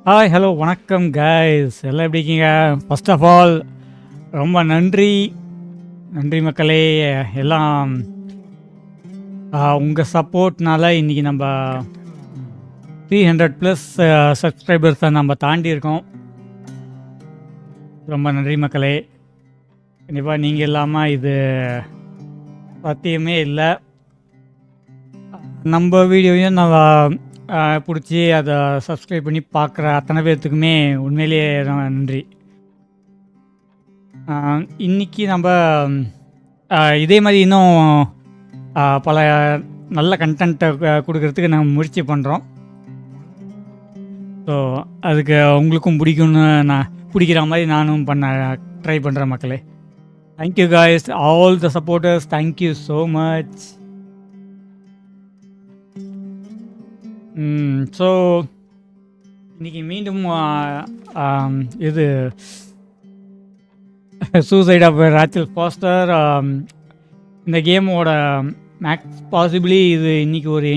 Hi hello வணக்கம் guys, எல்லாம் எப்படி இருக்கீங்க? ஃபர்ஸ்ட் ஆஃப் ஆல் ரொம்ப நன்றி நன்றி மக்களே. எல்லாம் உங்கள் சப்போர்ட்னால இன்றைக்கி நம்ம 300+ சப்ஸ்கிரைபர்ஸை நம்ம தாண்டி இருக்கோம். ரொம்ப நன்றி மக்களே. கண்டிப்பாக நீங்கள் இல்லாமல் இது சத்தியமே இல்லை. நம்ம வீடியோவையும் நம்ம பிடிச்சி அதை சப்ஸ்கிரைப் பண்ணி பார்க்குற அத்தனை பேர்த்துக்குமே உண்மையிலேயே நன்றி. இன்றைக்கி நம்ம இதே மாதிரி இன்னும் பல நல்ல கண்டென்ட்டை கொடுக்கறதுக்கு நம்ம முயற்சி பண்ணுறோம். ஸோ அதுக்கு உங்களுக்கும் பிடிக்கும்னு நான் பிடிக்கிற மாதிரி நானும் ட்ரை பண்ணுறேன் மக்களே. Thank you guys, all the supporters, thank you so much. So இன்றைக்கி மீண்டும் இது சூசைட் ஆஃப் ராச்சல் ஃபாஸ்டர் இந்த கேமோட மேக்ஸ் பாசிபிளி இது இன்றைக்கி ஒரு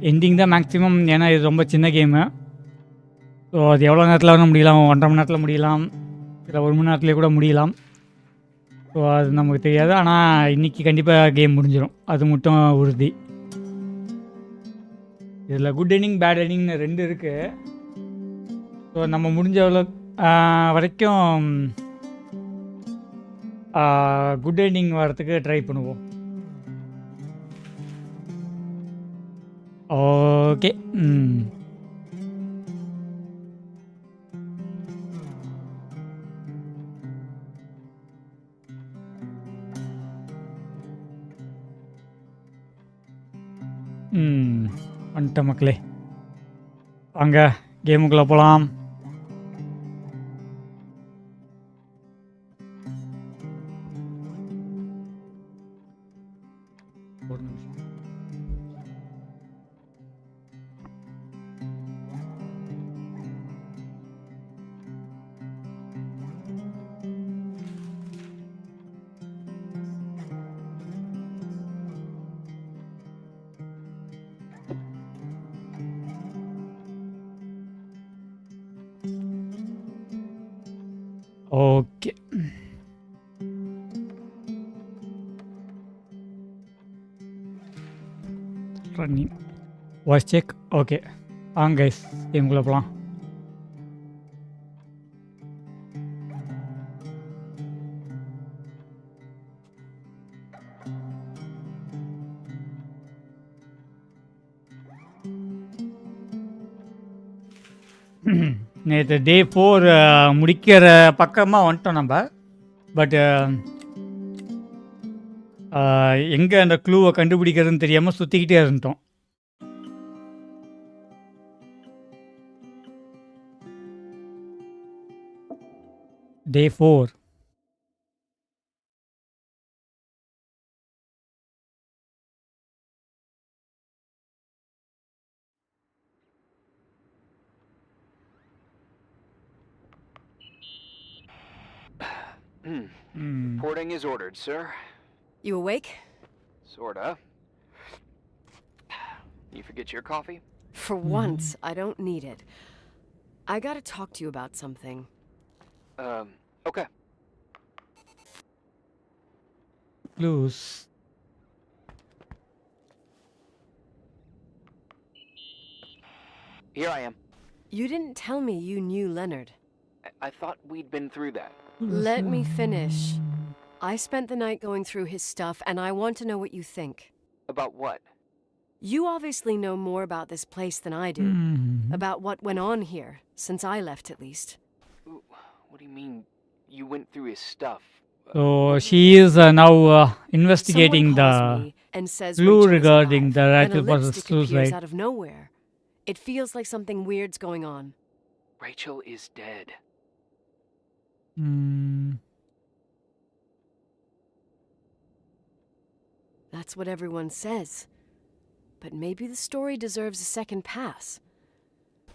எண்டிங் தான் மேக்ஸிமம். ஏன்னா இது ரொம்ப சின்ன கேமு. ஸோ அது எவ்வளோ நேரத்தில் வேணும் முடியலாம், 1.5 மணி நேரத்தில் முடியலாம், இல்லை 1 மணி நேரத்துலேயே கூட முடியலாம். ஸோ அது நமக்கு தெரியாது. ஆனால் இன்றைக்கி கண்டிப்பாக கேம் முடிஞ்சிடும், அது மட்டும் உறுதி. இதில் குட் எண்டிங் பேட் எண்டிங்னு 2 இருக்குது. ஸோ நம்ம முடிஞ்ச வரைக்கும் குட் எண்டிங் வரத்துக்கு ட்ரை பண்ணுவோம். ஓகே. வந்துட்ட மக்களே, வாங்க கேமுக்குள்ளே போகலாம். Okay, running voice check. Okay வாங்க கைஸ், கேமுக்குள்ளே போகலாம். நேற்று டே 4 முடிக்கிற பக்கமாக வந்துட்டோம் நம்ம. பட் எங்கே அந்த க்ளூவை கண்டுபிடிக்கிறதுன்னு தெரியாமல் சுற்றிக்கிட்டே இருந்துட்டோம். டே 4 Reporting is ordered, sir. You awake? Sorta. You forget your coffee? For once, I don't need it. I gotta talk to you about something. Okay. Clues. Here I am. You didn't tell me you knew Leonard. I thought we'd been through that. Let me finish. I spent the night going through his stuff, and I want to know what you think. About what? You obviously know more about this place than I do. About what went on here, since I left at least. What do you mean, you went through his stuff? So she is now investigating the clue regarding the Rachel versus suicide. Out of nowhere. It feels like something weird's going on. Rachel is dead. That's what everyone says. But maybe the story deserves a second pass.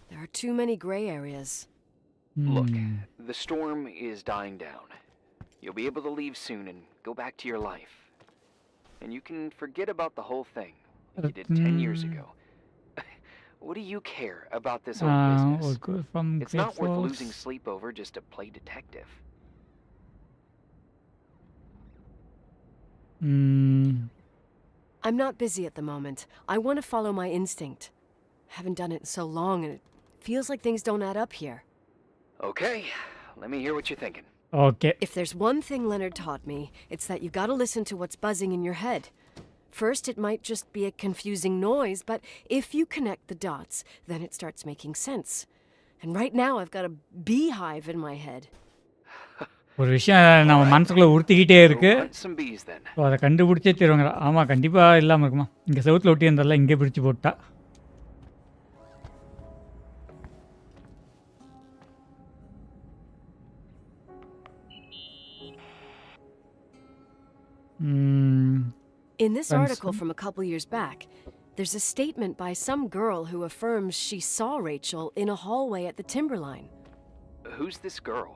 There are too many gray areas. Look, the storm is dying down. You'll be able to leave soon and go back to your life. And you can forget about the whole thing, like you did 10 years ago. What do you care about this old business? Work from It's not worth losing Grapefruits. sleep over just to play detective. I'm not busy at the moment. I want to follow my instinct. Haven't done it in so long, and it feels like things don't add up here. Okay, let me hear what you're thinking. Okay. If there's one thing Leonard taught me, it's that you gotta listen to what's buzzing in your head. First, it might just be a confusing noise, but if you connect the dots, then it starts making sense. And right now, I've got a beehive in my head. ஒரு விஷயம் நம்ம மனசுக்குள்ளே உறுத்திக்கிட்டே Go இருக்கு. hunt some bees then. So அதை கண்டுபிடிச்சே தருவாங்க. ஆமாம், கண்டிப்பாக இல்லாமல் இருக்குமா. இங்கே செவுத்தில் ஒட்டி இருந்தால இங்கே பிடிச்சி போட்டா. In this article from a couple years back, there's a statement by some girl who affirms she saw Rachel in a hallway at the Timberline. Who's this girl?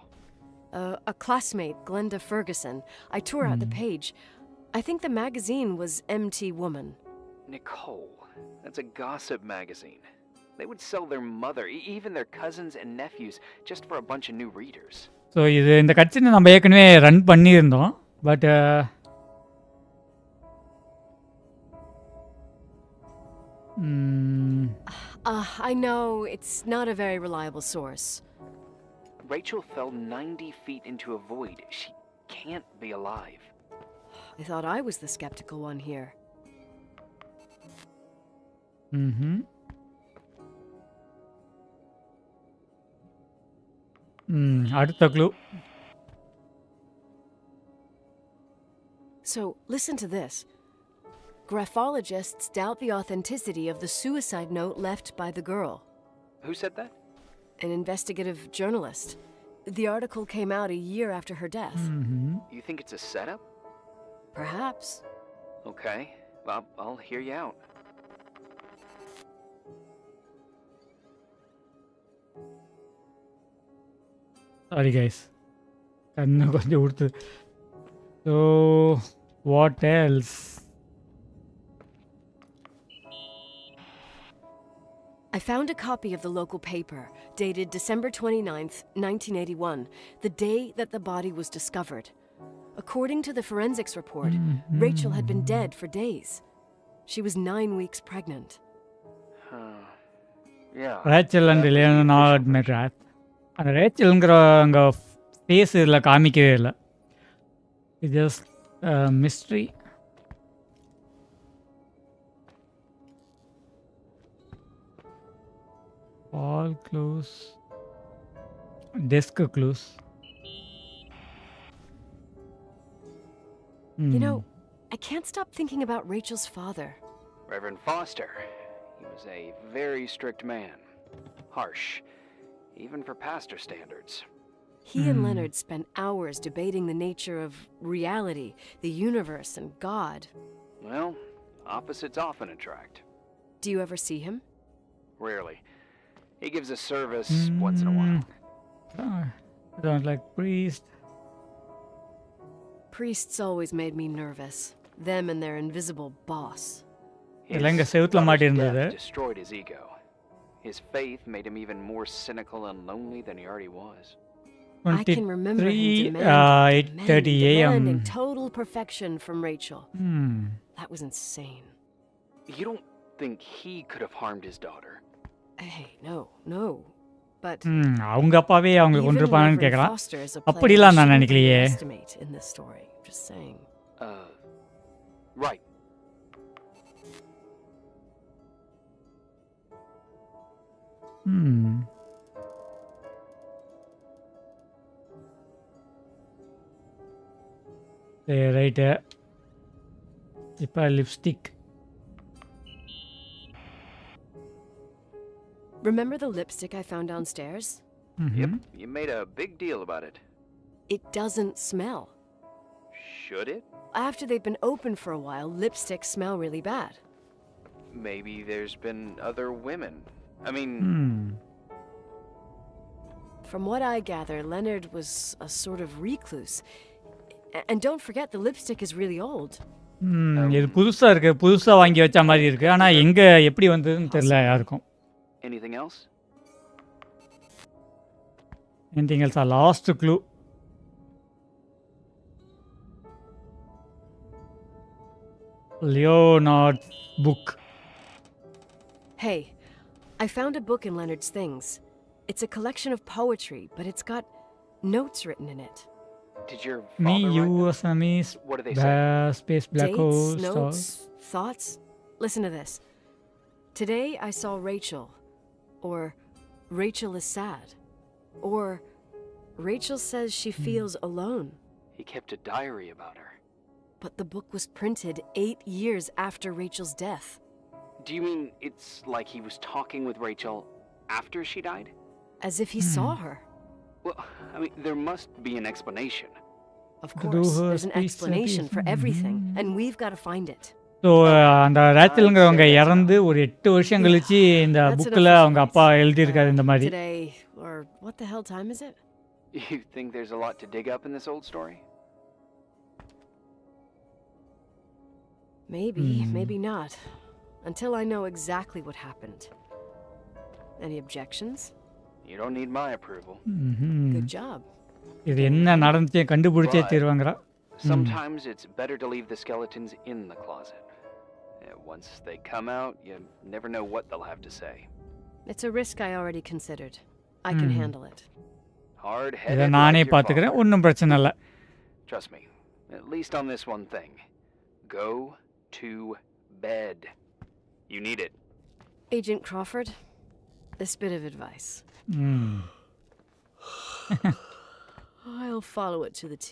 A classmate, Glenda Ferguson. I tore out the page. I think the magazine was MT Woman. Nicole. That's a gossip magazine. They would sell their mother, even their cousins and nephews, just for a bunch of new readers. So இந்த கட்சினை நம்ம ஏற்கனவே run பண்ணியிருந்தோம். But I know it's not a very reliable source. Rachel fell 90 feet into a void. She can't be alive. I thought I was the skeptical one here. அடுத்த clue. So, listen to this. Graphologists doubt the authenticity of the suicide note left by the girl. Who said that? An investigative journalist. The article came out a year after her death. You think it's a setup? Perhaps. Okay, well, I'll hear you out. Sorry guys, கண்ணு கொஞ்சம் கொடுத்து. So what else? I found a copy of the local paper, dated December 29th, 1981, the day that the body was discovered. According to the forensics report, Rachel had been dead for days. She was 9 weeks pregnant. Yeah. Rachel and Leonard McGrath. அந்த ரேச்சலுங்கிற அங்கே face இதில் காமிக்கவே இல்லை. இது just mystery. All clues. Desk clues. You know, I can't stop thinking about Rachel's father. Reverend Foster. He was a very strict man. Harsh, even for pastor standards. He and Leonard spent hours debating the nature of reality, the universe, and God. Well, opposites often attract. Do you ever see him? Rarely. He gives a service once in a while. Don't like priest. Priests always made me nervous. Them and their invisible boss. இதெல்லாம் இங்கே செவுத்தில் His மாட்டியிருந்தது. death destroyed his ego. His faith made him even more cynical and lonely than he already was. I can remember him 8:30 a.m. demanding total perfection from Rachel. That was insane. You don't think he could have harmed his daughter? Hey, no. But அவங்க அப்பாவே அவங்க even கொண்டிருப்பாங்கன்னு Reverend கேட்கலாம். Foster is a player அப்படிலாம் நான் we shouldn't நினைக்கலையே. underestimate in this story. Just saying. Right. சரி, right. இப்போ lipstick. Remember the lipstick I found downstairs? Yep, you made a big deal about it. It doesn't smell. Should it? After they've been open for a while, lipsticks smell really bad. Maybe there's been other women. I mean, From what I gather, Leonard was a sort of recluse. And don't forget, the lipstick is really old. இது புதுசாக இருக்குது, புதுசாக வாங்கி வச்ச மாதிரி இருக்குது. ஆனால் எங்கே எப்படி வந்ததுன்னு தெரியல யாருக்கும். Anything else? Anything else? Our last clue. Leonard's book. Hey, I found a book in Leonard's things. It's a collection of poetry, but it's got notes written in it. Did your Me, father you, write them? Assamese, What do they say? space, black Dates, hole, notes, stars. thoughts. Listen to this. Today I saw Rachel. Or Rachel is sad. Or Rachel says she feels alone. He kept a diary about her. But the book was printed 8 years after Rachel's death. Do you mean it's like he was talking with Rachel after she died? As if he saw her. Well, I mean, there must be an explanation. Of To do course, her there's an speech explanation for therapy. everything, and we've got to find it. So அந்த ரேச்சலுங்கிறவங்க இறந்து ஒரு 8 வருஷம் கழிச்சு இந்த That's புக்கில் enough அவங்க for அப்பா tonight. எழுதியிருக்காரு இந்த மாதிரி. Today, or what the hell time is it? You think there's a lot to dig up in this old story? Maybe, maybe not. Until I know exactly what happened. Any objections? You don't need my approval. Good job. இது என்ன நடந்துச்சு கண்டுபிடிச்சே Right. தீருவாங்கிறா. Sometimes it's better to leave the skeletons in the closet. Once they come out, you never know what they'll have to say. It's a risk I already considered. I can handle it. இதை Hard-headed நானே like your பார்த்துக்கிறேன், father. ஒன்றும் பிரச்சனை இல்லை. Trust me, at least on this one thing. Go to bed. You need it. Agent Crawford, this bit of advice. ம். I'll follow it to the T.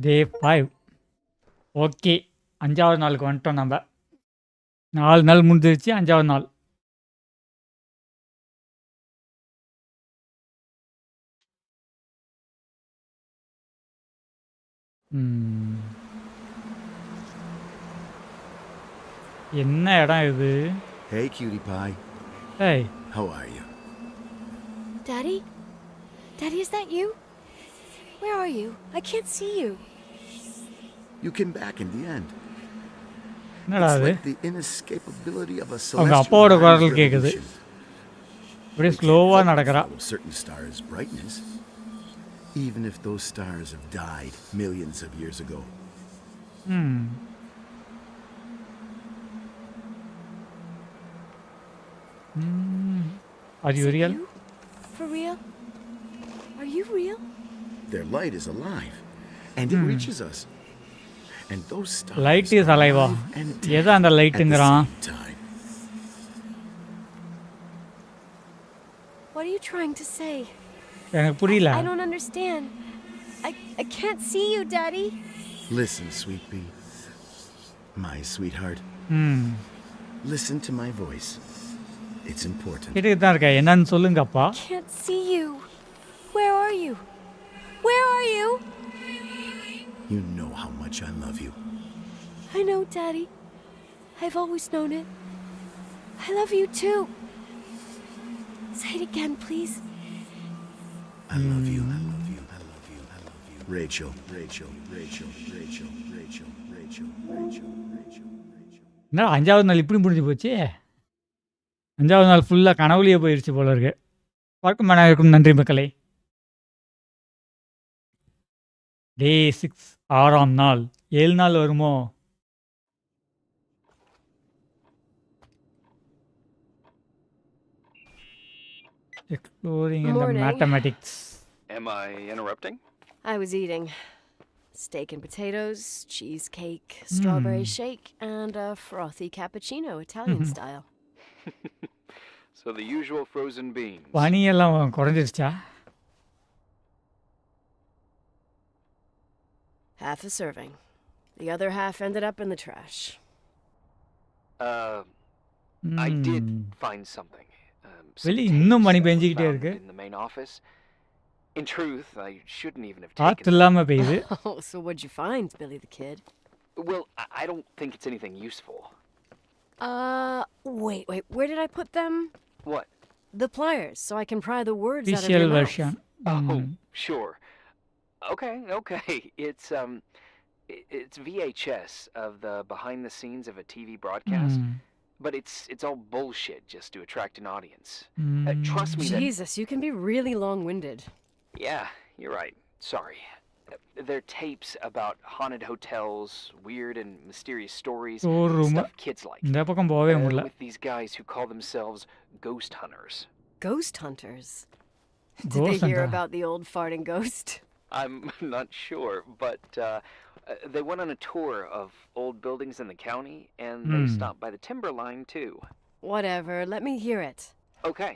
Day 5. Okay, 5வது நாளுக்கு வந்துட்டோம் நம்ம. 4 நாள் முடிஞ்சிருச்சு, 5வது நாள். என்ன இடம் இது? Hey, cutie pie. ஏய், How are you? Daddy? Daddy, is that you? Where are you? I can't see you. You came back in the end. என்னடா It's அது? like the inescapability of a அவங்க celestial அப்பாவோட குரல் revolution. கேட்குது. அப்படியே ஸ்லோவாக நடக்கிறா. Follow certain stars' brightness, even if those stars have died millions of years ago. Are you real? You? For real? Are you real? Their light is alive, and it reaches us. And those stars Light is are alive. and dead எதை அந்த at the லைட்டுங்கிறான்? same time. What are you trying to say? எனக்கு புரியல. I don't understand. I can't see you, Daddy. Listen, sweet pea, my sweetheart. Listen to my voice. It's important. கேட்டுக்கிட்டு தான் இருக்கேன், என்னன்னு சொல்லுங்கப்பா. Can't see you. Where are you? Where are you? You know how much I love you. I know, Daddy. I've always known it. I love you too. Say it again, please. I love you. I love you. I love you. I love you. Rachel. Rachel. Rachel. Rachel. Rachel. Rachel. Rachel. Rachel. Rachel. என்ன 5வது நாள் இப்படி முடிஞ்சு போச்சு? 5வது நாள் ஃபுல்லாக கனவுலேயே போயிடுச்சு போல இருக்கு. பார்க்கும் மனதிற்கும் நன்றி மக்களே. டே 6 6ஆம் நாள். 7 நாள் வருமோ? Exploring in the Morning. mathematics. Am I interrupting? I was eating steak and potatoes, cheesecake, strawberry shake, and a frothy cappuccino, Italian style. So the usual frozen beans. பனியெல்லாம் குறைஞ்சிருச்சா? Half a serving. The other half ended up in the trash. I did find something. Some வெளியே இன்னும் tapes money that were பெஞ்சிக்கிட்டே found இருக்கு. in the main office. In truth, I shouldn't even have காற்று taken them. இல்லாமல் பெய்யுது. Oh, so what'd you find, Billy the Kid? Well, I don't think it's anything useful. Wait. Where did I put them? What? The pliers, so I can pry the words out of Official your mouth. version. Oh, sure. Okay. It's It's VHS of the behind the scenes of a TV broadcast, but it's all bullshit just to attract an audience. Trust me that... Jesus, you can be really long-winded. Yeah, you're right. Sorry. They're tapes about haunted hotels, weird and mysterious stories, ஒரு room stuff kids like. இந்த பக்கம் போகவே முடியல. With these guys who call themselves ghost hunters. Ghost hunters? Did Ghost they hear hunter. about the old farting ghost? I'm not sure, but they went on a tour of old buildings in the county, and they stopped by the timber line too. Whatever, let me hear it. Okay,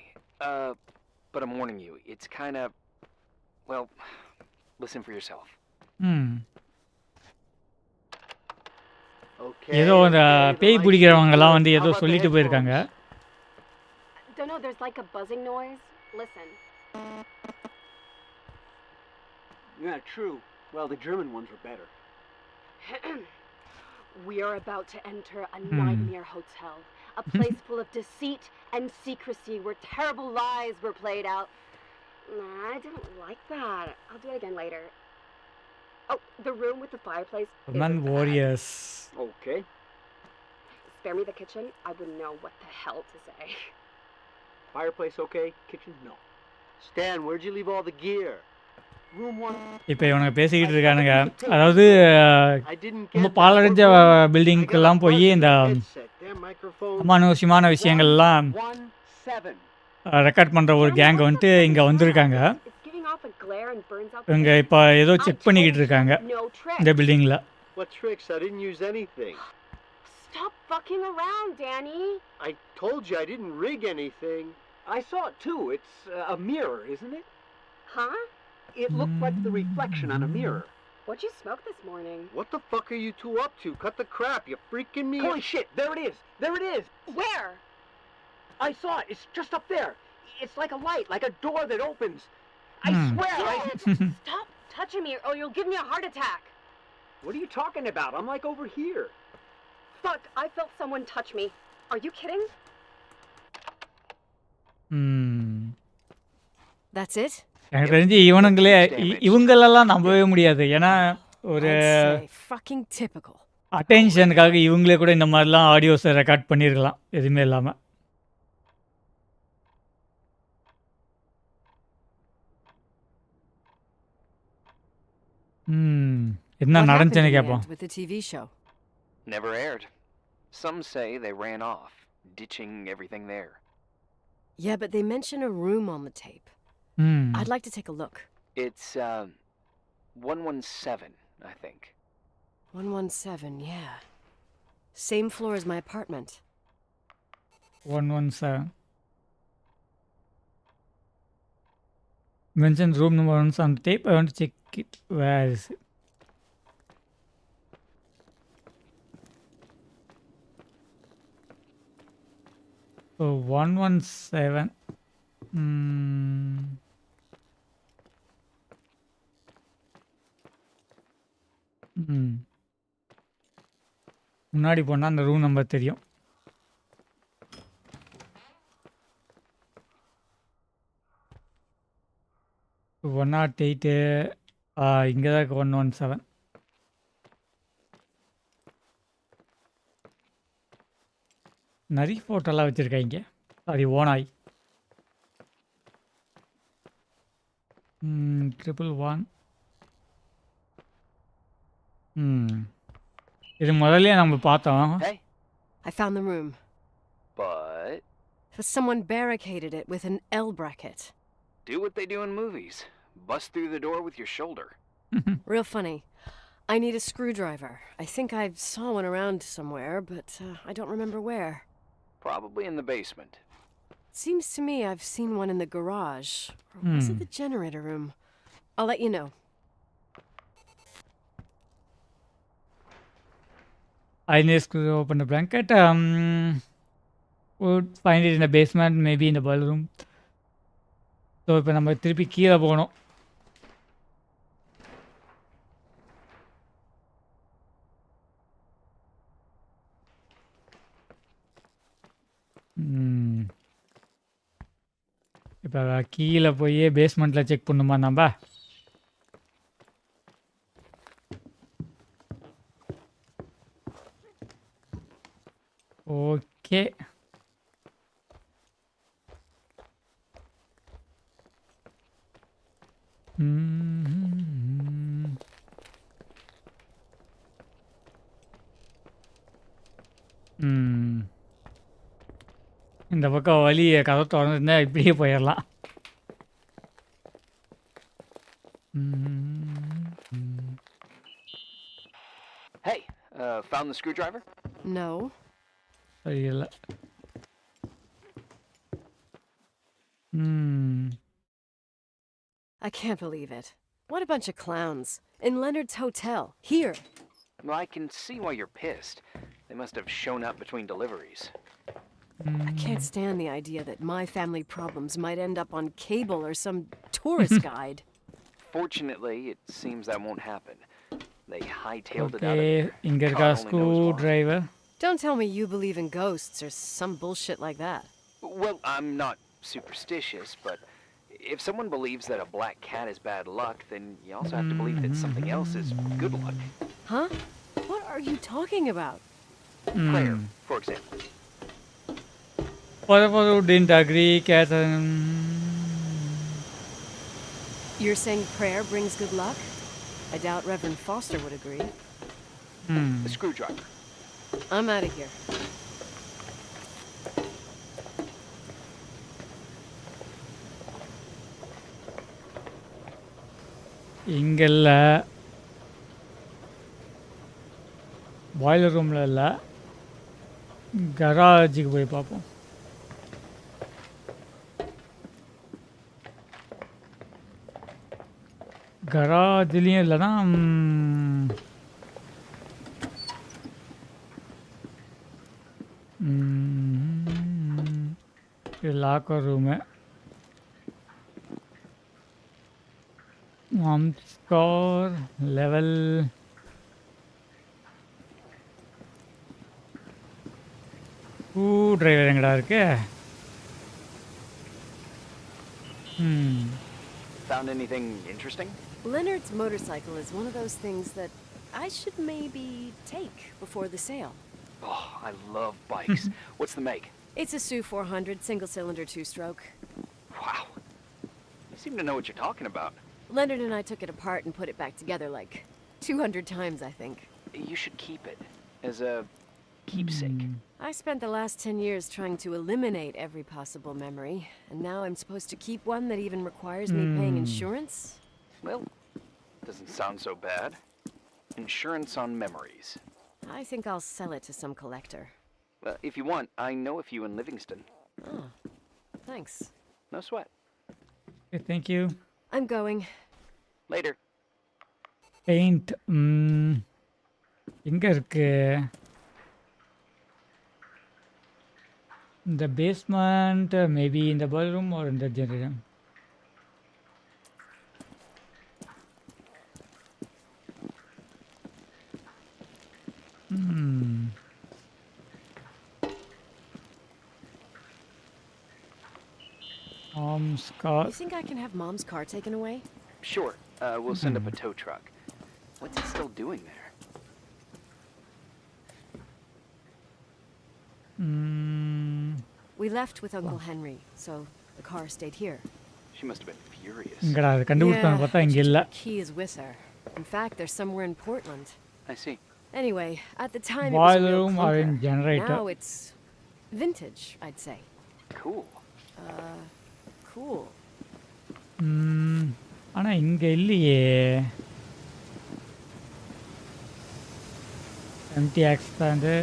but I'm warning you, it's kind of, well, listen for yourself. ஏதோ அந்த பேய் பிடிக்கிறவங்கலாம் வந்து ஏதோ சொல்லிட்டு போயிருக்காங்க. Don't know, there's like a buzzing noise. Listen. Yeah, true. Well, the German ones were better. We are about to enter a nightmare hotel. A place full of deceit and secrecy where terrible lies were played out. Nah, I don't like that. I'll do it again later. Oh, the room with the fireplace. Man warriors. Okay. Spare me the kitchen. I wouldn't know what the hell to say. Fireplace okay, kitchen no. Stan, where'd you leave all the gear? Room 1. இப்போ இவனுங்க பேசிக்கிட்டு இருக்கானுங்க. அதாவது I didn't ரொம்ப get பாலடைஞ்ச பில்டிங்க்கெல்லாம் போய் இந்த அமானுஷ்யமான விஷயங்கள்லாம் 17. Record பண்ணுற ஒரு கேங் வந்துட்டு இங்கே வந்திருக்காங்க. It's giving off a glare and burns out. இவங்க இப்போ ஏதோ செக் பண்ணிக்கிட்டு இருக்காங்க No trick. இந்த பில்டிங்கில். What tricks? I didn't use anything. Stop fucking around, Danny. I told you I didn't rig anything. I saw it too. It's a mirror, isn't it? Huh? It looked like the reflection on a mirror. What'd you smoke this morning? What the fuck are you two up to? Cut the crap, you freaking me. Holy shit, there it is. There it is. Where? I saw it. It's just up there. It's like a light, like a door that opens. I swear. Stop touching me or you'll give me a heart attack. What are you talking about? I'm like over here. Fuck, I felt someone touch me. Are you kidding? That's it? எனக்கு தெரிஞ்சு இவங்களெல்லாம் நம்பவே முடியாது. ஏன்னா ஒரு I'd say fucking typical. அட்டென்ஷனுக்காக இவங்களே கூட இந்த மாதிரிலாம் ஆடியோஸை ரெக்கார்ட் பண்ணியிருக்கலாம் எதுவுமே இல்லாமல். என்ன What happened நடந்துச்சுன்னு in the கேட்போம். end with the TV show? Never aired. Some say they ran off, ditching everything there. Yeah, but they mention a room on the tape. I'd like to take a look. It's 117, I think. 117, yeah. Same floor as my apartment. 117. Mentions room number 1 on the tape. I want to check it. Where is it? So 117. முன்னாடி போனால் அந்த room number தெரியும். 108 இங்கே தான் 117. நிறைய ஃபோட்டோலாம் வச்சுருக்காங்க. Sorry ஓனாய். 111. இது முதல்ல நம்ம பார்த்தோம். Hey, I found the room. but Someone barricaded it with an L bracket. do what they do in movies. Bust through the door with your shoulder. Real funny. I need a screwdriver. I think I saw one around somewhere, but I don't remember where. Probably in the basement. Seems to me I've seen one in the garage. Or was it the generator room? I'll let you know. I need to open the blanket. Would find it in the basement, maybe in the boiler room. So இப்போ நம்ம திருப்பி கீழே போகணும். இப்போ கீழே போய் பேஸ்மெண்ட்டில் check பண்ணுமா நம்ம? ஓகே. ம். ம். இந்த பக்கம் வழி கதவு திறந்துருந்தா இப்படியே போயிடலாம். Hey, found the screwdriver? No. சரியில்லை. ம். I can't believe it. What a bunch of clowns. In Leonard's hotel. Here. Well, I can see why you're pissed. They must have shown up between deliveries. I can't stand the idea that my family problems might end up on cable or some tourist guide. Fortunately, it seems that won't happen. They hightailed it out of okay. here. இங்கே இருக்கா God only screw knows why. Driver? Don't tell me you believe in ghosts or some bullshit like that. Well, I'm not superstitious, but if someone believes that a black cat is bad luck, then you also have to believe that something else is good luck. Huh? What are you talking about? Prayer, for example. For the one who didn't agree, Catherine. You're saying prayer brings good luck? I doubt Reverend Foster would agree. The screwdriver. I'm out of here. இங்கே இல்லை, boiler ரூமில் இல்லை, கராஜுக்கு போய் பார்ப்போம். கராஜ்லேயும் இல்லைனா இது locker room. Score level driver எங்கடா இருக்கு? Found anything interesting? Leonard's motorcycle is one of those things that I should maybe take before the sale. Oh, I love bikes. What's the make? It's a SU 400 single-cylinder two-stroke. Wow. You seem to know what you're talking about. Leonard and I took it apart and put it back together like 200 times, I think. You should keep it as a keepsake. I spent the last 10 years trying to eliminate every possible memory, and now I'm supposed to keep one that even requires me paying insurance? Well, doesn't sound so bad. Insurance on memories. I think I'll sell it to some collector. If you want, I know a few in Livingston. Oh, thanks. No sweat. Okay, thank you. I'm going. Later. Paint எங்கே இருக்கு? இந்த basement, maybe இந்த bathroom ஒரு இந்த generator. Mom's car. You think I can have Mom's car taken away? Sure. We'll send up a tow truck. What's it still doing there? We left with Uncle Henry, so the car stayed here. She must have been furious. இங்கடா அது கண்டுபிடிப்பாங்க பார்த்தா but இங்கே she இல்லை. took the key is with her. In fact, they're somewhere in Portland. I see. Anyway, at the time it was a real Boiler or in clunker. generator. Now it's vintage, I'd say. Cool. Cool. ஆனால் இங்கே இல்லையே. MTX தான் இது.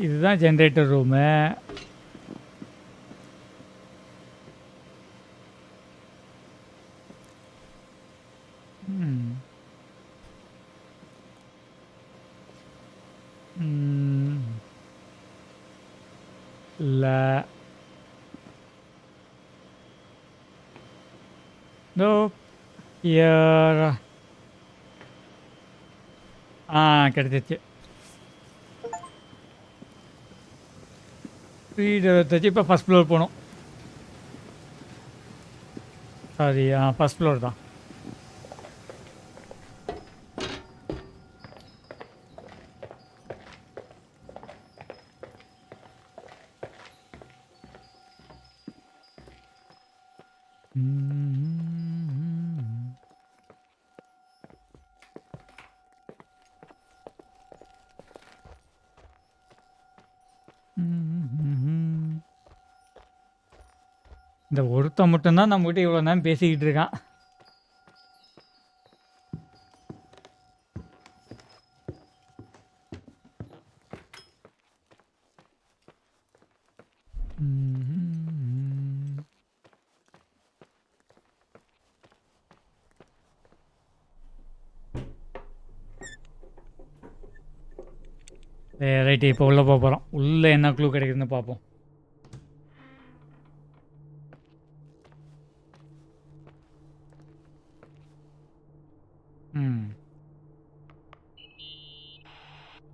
இதுதான் generator room. இல்லை. No. Here. கிடைச்சிச்சு. 325. இப்போ first floor போகணும். சாரி, ஃபஸ்ட் ஃப்ளோர் தான். இந்த ஒருத்தன் மட்டும்தான் நம்மகிட்ட இவ்வளோ நேரம் பேசிக்கிட்டு இருக்கான். ரைட்டு, இப்போ உள்ளே போக போகிறோம். உள்ளே என்ன க்ளூ கிடைக்குதுன்னு பார்ப்போம்.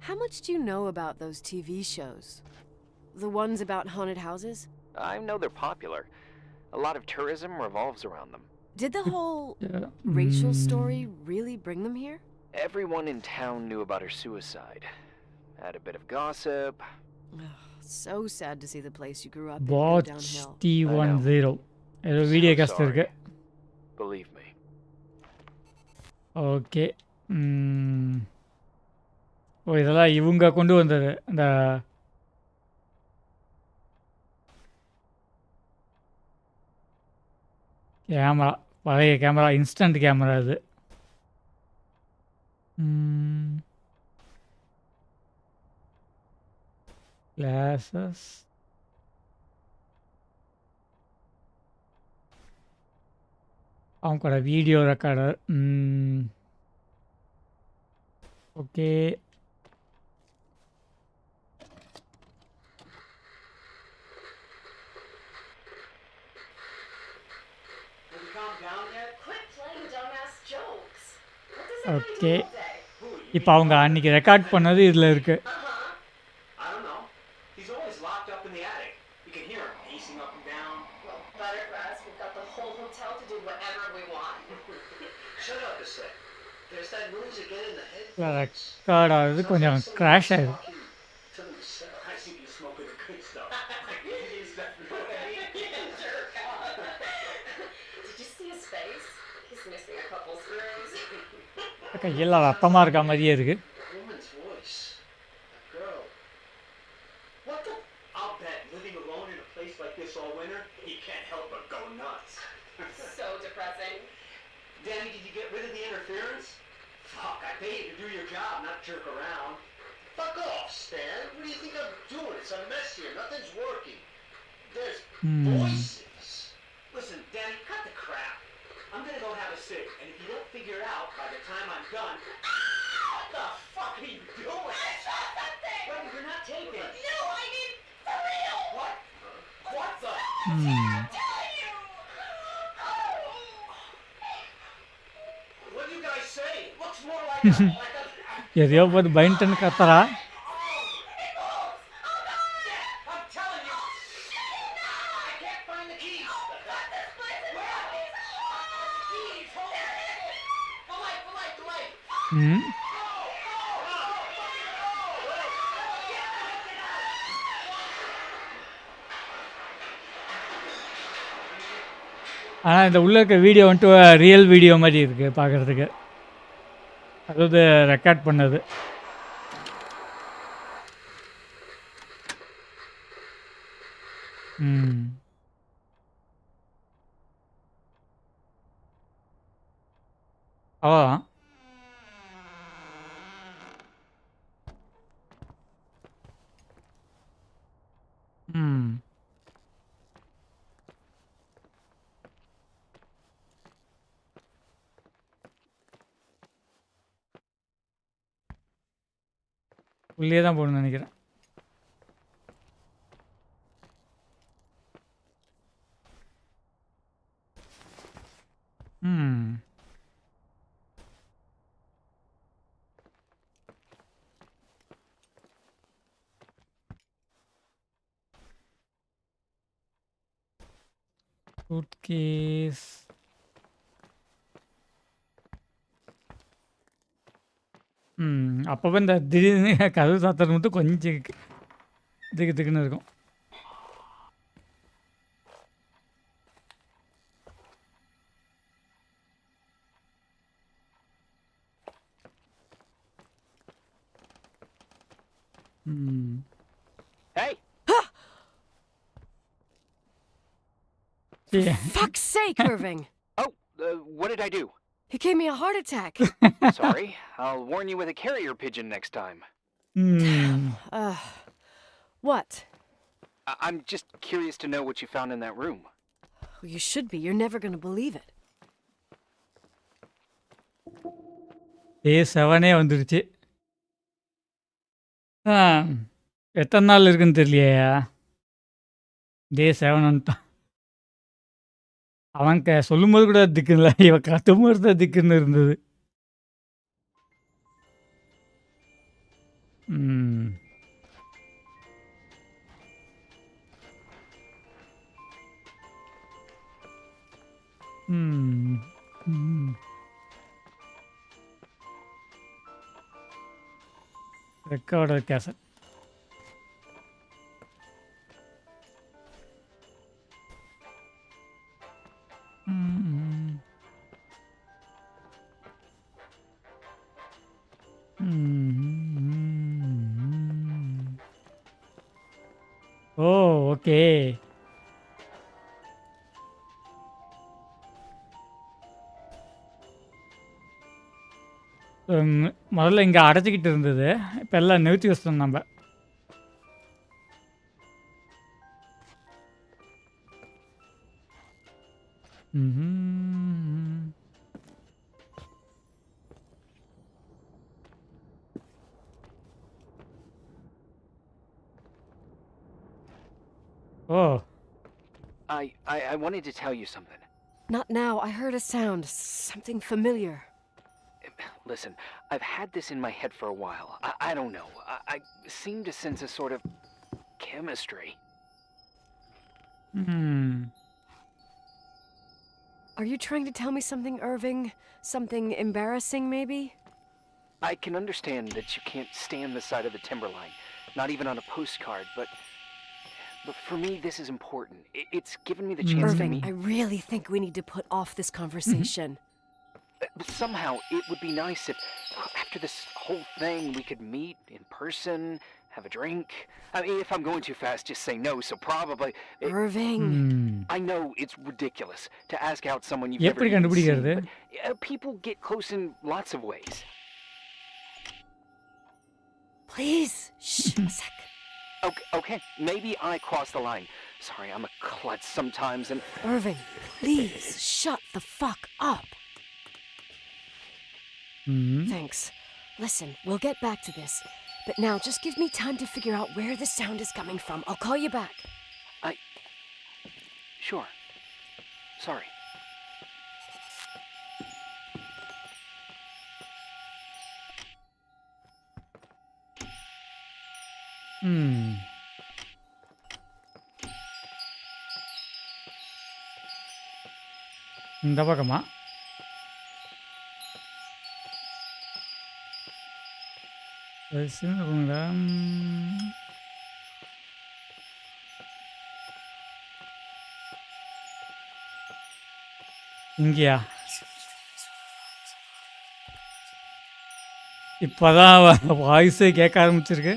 How much do you know about those TV shows? The ones about haunted houses? I know they're popular. A lot of tourism revolves around them. Did the whole Rachel story really bring them here? Everyone in town knew about her suicide. Had a bit of gossip. So sad to see the place you grew up in go Watch downhill. T10 ஏதோ video cost இருக்கு. Believe me. Okay. ஓ, இதெல்லாம் இவங்க கொண்டு வந்தது. இந்த camera, பழைய camera, instant camera இது. Classes, அவங்க கூட வீடியோ ரெக்கார்டர். ஓகே. ஓகே, இப்போ அவங்க அன்றைக்கி ரெக்கார்ட் பண்ணது இதில் இருக்குது. ரெக்கார்ட் ஆகுது, கொஞ்சம் க்ராஷ் ஆகுது. கையெல்லாம் ரத்தமாக இருக்க மாதிரியே இருக்கு. Listen, Danny, cut the crap. I'm gonna go have a cig, and if you don't figure it out by the time I'm done, what the fuck are you doing? I shot something! Wait, you're not taping. No, I mean, for real! What? What the? I'm telling you! What do you guys say? Looks more like எதையோ போது பயன்ட்டுன்னு கத்துறா. ஆனால் இந்த உள்ளே இருக்க video வந்துட்டு real video மாதிரி இருக்குது பார்க்குறதுக்கு. அதாவது ரெக்கார்ட் பண்ணது. அவ்வளோதான். உள்ளே தான் போகணும்னு நினைக்கிறேன். சூட்கேஸ். அப்பப்போ இந்த திடீர்னு கதவு சாத்துறது மட்டும் கொஞ்சம் திக்கு திக்குன்னு இருக்கும். Hey! Yeah. Fuck's sake, Irving! Oh, what did I do? He gave me a heart attack. Sorry. I'll warn you with a carrier pigeon next time. What? I'm just curious to know what you found in that room. Well, you should be. You're never gonna believe it. Day 7 வந்துருச்சு. எத்தனை நாள் இருக்குன்னு தெரியலையா? Day 7 வந்துட்டான். அவன் சொல்லும்போது கூட திக்கு இல்லை, இவன் கத்தும்போது தான் திக்குன்னு இருந்தது. Recorder cassette. Oh okay. முதல்ல இங்கே அடைச்சிக்கிட்டு இருந்தது, இப்போ எல்லாம் நிறுத்தி வச்சிட்டோம் நம்ம. Oh. I wanted to tell you something. Not now. I heard a sound. Something familiar. Listen, I've had this in my head for a while. I don't know. I seem to sense a sort of chemistry. Are you trying to tell me something, Irving? Something embarrassing, maybe? I can understand that you can't stand the sight of the timberline, not even on a postcard, but for me, this is important. It's given me the chance Irving, to meet... I really think we need to put off this conversation. Somehow, it would be nice if, after this whole thing, we could meet in person, have a drink. I mean, if I'm going too fast, just say no, so probably... Irving! I know it's ridiculous to ask out someone you've never எப்படி even கண்டுபிடிக்கிறது? seen, but people get close in lots of ways. Please, shh, a sec. Okay, maybe I crossed the line. Sorry, I'm a klutz sometimes, and... Irving, please, shut the fuck up. Thanks. Listen, we'll get back to this. But now, just give me time to figure out where the sound is coming from. I'll call you back. Sure. Sorry. இந்த பக்கமா? இங்கேயா? இப்போதான் வாய்ஸே கேட்க ஆரம்பிச்சிருக்கு.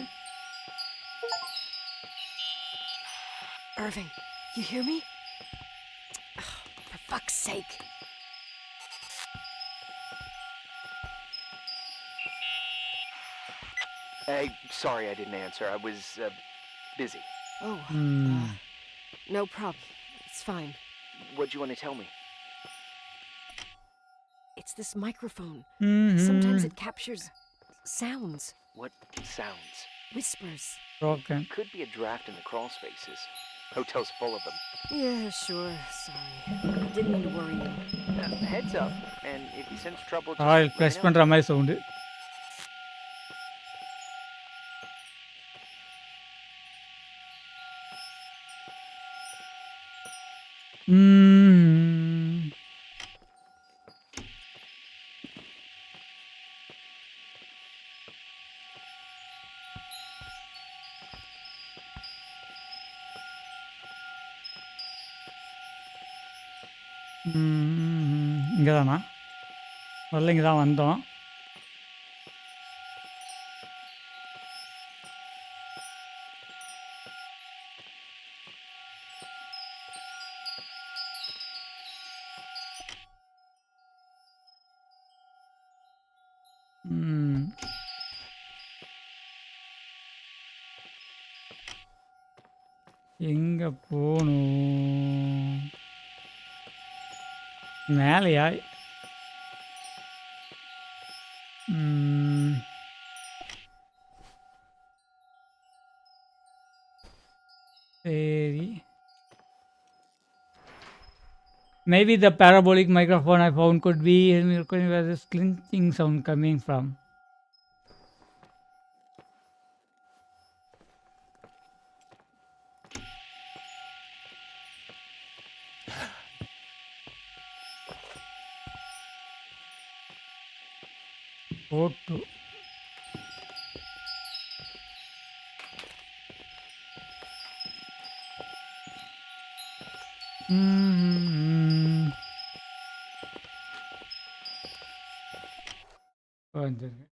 Irving, you hear me? Oh, for fuck's sake. Hey, sorry I didn't answer. I was busy. Oh, no problem. It's fine. What'd you want to tell me? It's this microphone. Sometimes it captures sounds. What sounds? Whispers. Okay. Could be a draft in the crawl spaces. Hotel's full of them. Yeah, sure. Sorry. I didn't mean to worry you. Heads up, and if you sense trouble, just oil let me press know. பண்ணுற மாதிரி sound. இங்கே தானா? முதல்ல இங்கே தான் வந்தோம். ம். எங்க போணும்? மேலையா? ம். சரி. Maybe the parabolic microphone I found could be where this clinking sound coming from. Photo. ம். வந்துருங்க.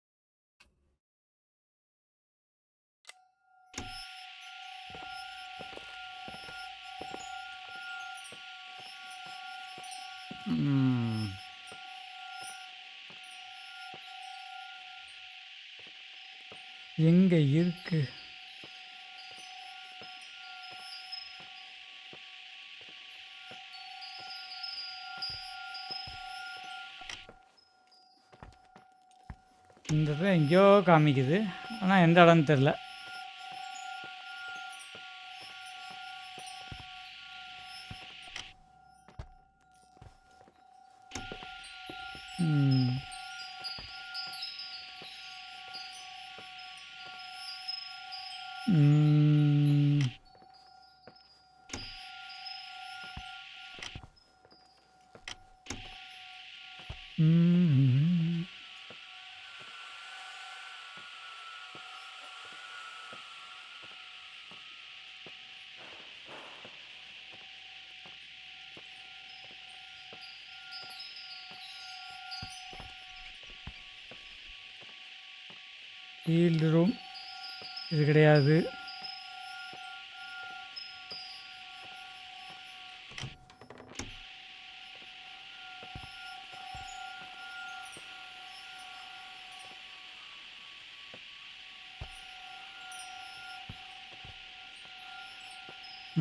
ம். எங்க இருக்கு? இந்த இடத்துல எங்கேயோ காமிக்குது. ஆனா எந்த இடம்னு தெரியல. ம். ம். ம். ஃபீல்டு ரூம் இது கிடையாது.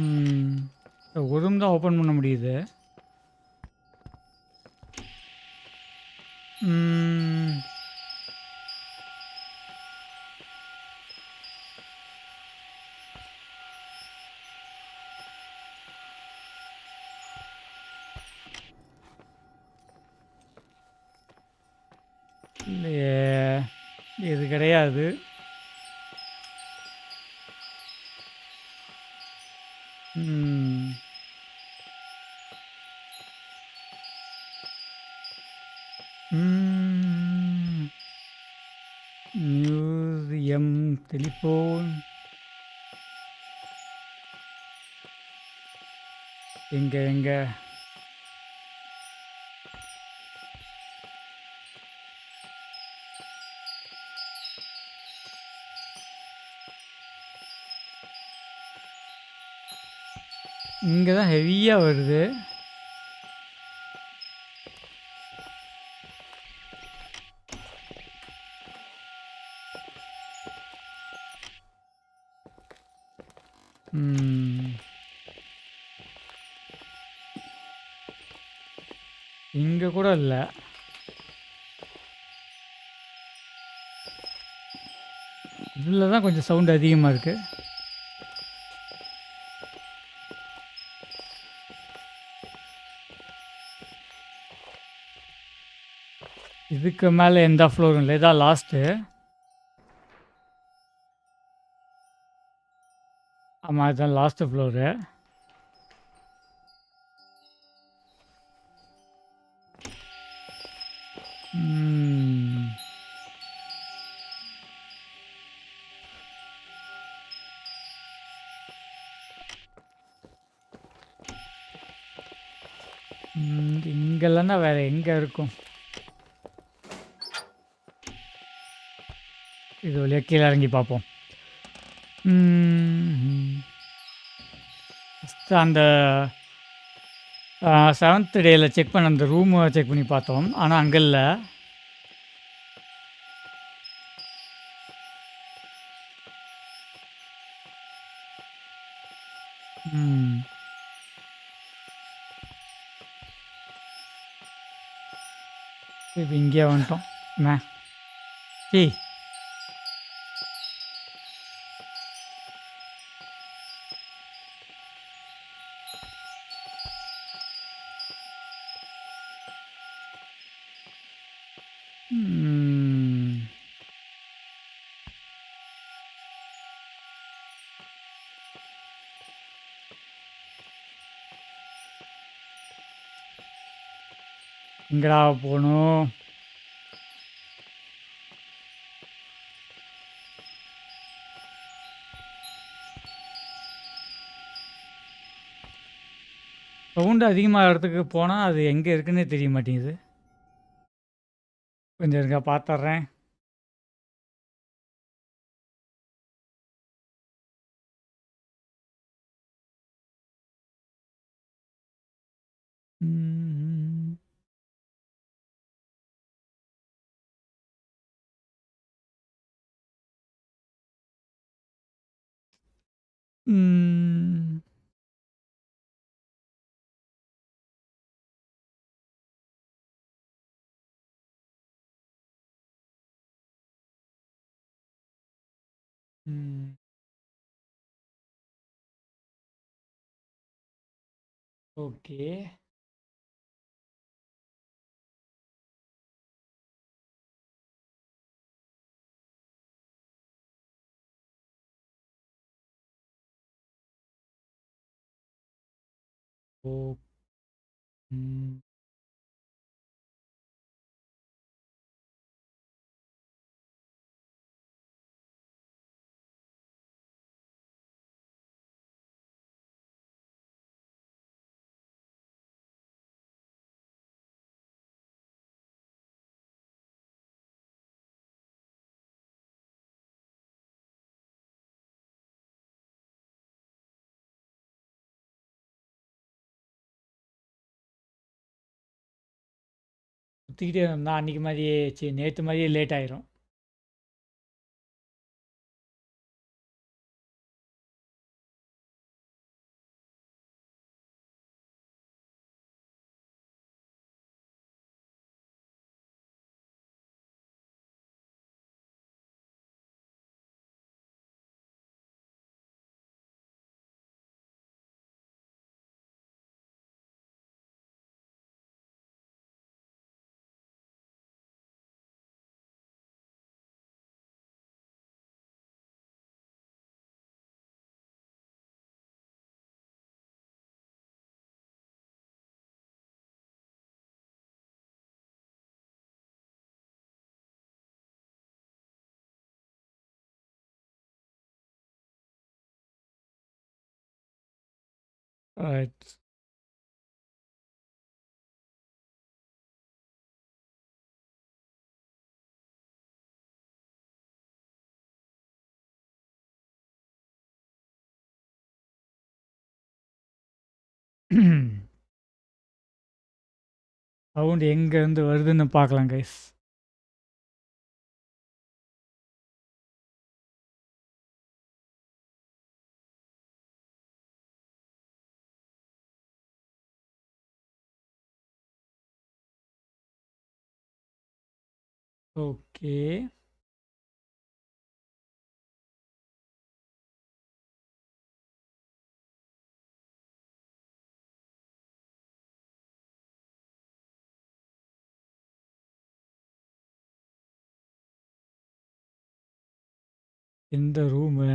ம். ஒரு ரூம் தான் ஓப்பன் பண்ண முடியுது. ம். இல்லையே. இது கிடையாது. ம். ம். மியூசியம் டெலிஃபோன் எங்க இங்கே தான் ஹெவியாக வருது. இங்கே கூட இல்லை. இதில் தான் கொஞ்சம் சவுண்ட் அதிகமாக இருக்குது. இதுக்கு மேலே எந்த ஃப்ளோரும் இல்லை. இதான் லாஸ்ட்டு. ஆமாம், இதுதான் லாஸ்ட்டு ஃப்ளோரு. இங்கெல்லாம்னா வேறு எங்கே இருக்கும்? இது வழியாக கீழே இறங்கி பார்ப்போம். ஃபஸ்ட்டு அந்த 7th டேயில் செக் பண்ண அந்த ரூமை செக் பண்ணி பார்த்தோம். ஆனால் அங்கே இல்லை. இப்போ இங்கே வந்துட்டோம். என்ன ஏய் ம். எங்கடா போகணும்? சவுண்டு அதிகமாக இடத்துக்கு போனால் அது எங்கே இருக்குன்னே தெரிய மாட்டேங்குது. கொஞ்சம் இருங்க பார்த்துட்றேன். ம். ம். ம். ஓகே. ஓ. ம். சுற்றிக்கிட்டே இருந்தால் அன்றைக்கி மாதிரியே நேற்று மாதிரியே லேட் ஆயிரும். ரைட். சவுண்டு எங்கேருந்து வருதுன்னு பார்க்கலாம் கைஸ். ஓகே. எந்த ரூமு?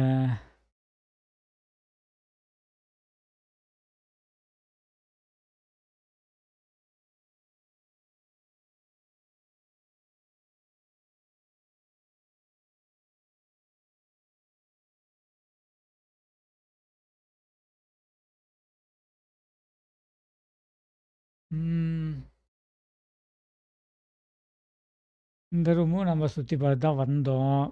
ம். இந்த ரூமும் நம்ம சுற்றி பார்த்து தான் வந்தோம்.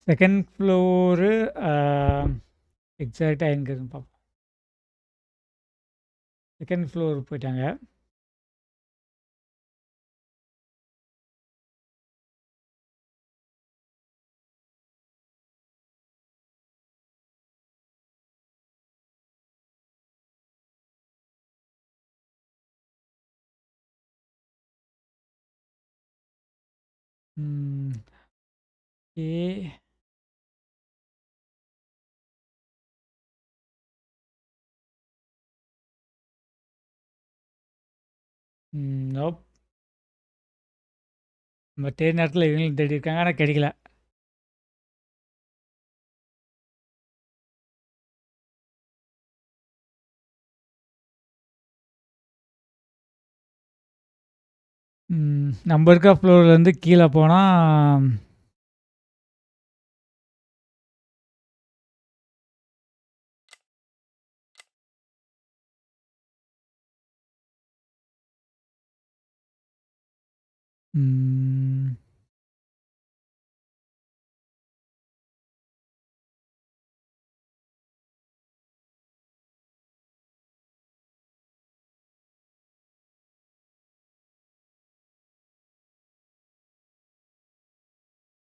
செகண்ட் ஃப்ளோரு எக்ஸாக்டாக எங்கே இருக்குன்னு பார்ப்போம். செகண்ட் ஃப்ளோர் போயிட்டாங்க. ம். ஓகே. நோப். நம்ம தேடின நேரத்துல இவங்களும் தேடியிருக்காங்க. ஆனா கிடைக்கல. நம்ம இருக்க ஃப்ளோர்லேருந்து கீழே போனா ம்.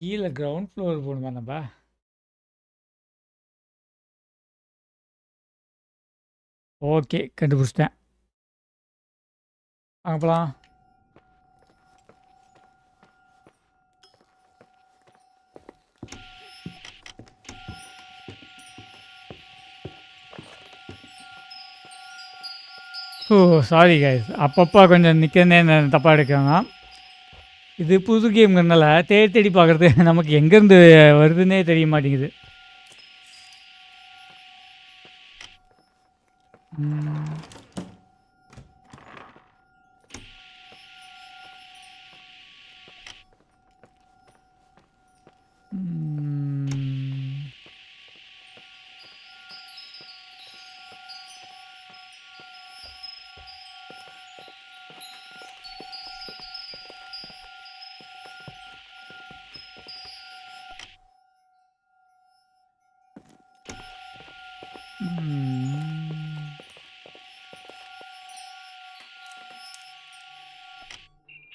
கீழே கிரவுண்ட் ஃப்ளோர் போகணுமா நம்ம? ஓகே, கண்டுபிடிச்சிட்டேன். வாங்க போலாம். ஓ, சாரி கைஸ். அப்பப்போ கொஞ்சம் நிற்கிறதே தப்பாக எடுக்காங்க. இது புது கேம்ங்கிறனால தேடி தேடி பார்க்குறது நமக்கு எங்கேருந்து வருதுன்னே தெரிய மாட்டேங்குது. ம். ம். ம்.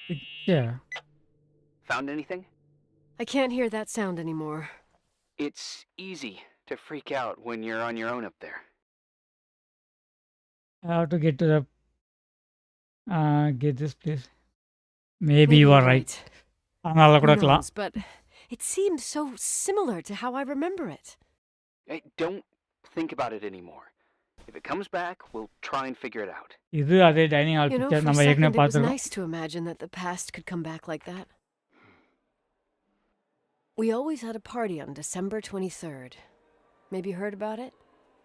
Picture. Found anything? I can't hear that sound anymore. It's easy to freak out when you're on your own up there. I have to get to the get this place. Maybe you are right. அதனால Who கூட இருக்கலாம். knows, but it seemed so similar to how I remember it. Hey, don't think about it anymore. If it comes back, we'll try and figure it out. இது அதே dining hall You know, picture for a நம்ம second ஏற்கனவே it was பார்த்துருக்கோம். nice to imagine that the past could come back like that. We always had a party on December 23rd. Maybe you heard about it?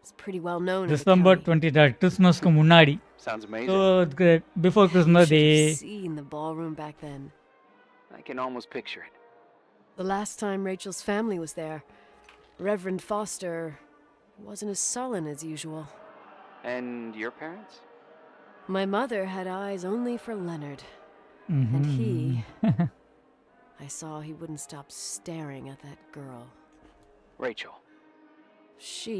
It's pretty well known in the December county. 23 கிறிஸ்மஸ்க்கு முன்னாடி. Sounds so amazing. Before You Christmas should day. have seen the ballroom back then. I can almost picture it. The last time Rachel's family was there, Reverend Foster wasn't as sullen as usual. And your parents? My mother had eyes only for Leonard. And he... I saw he wouldn't stop staring at that girl. Rachel. She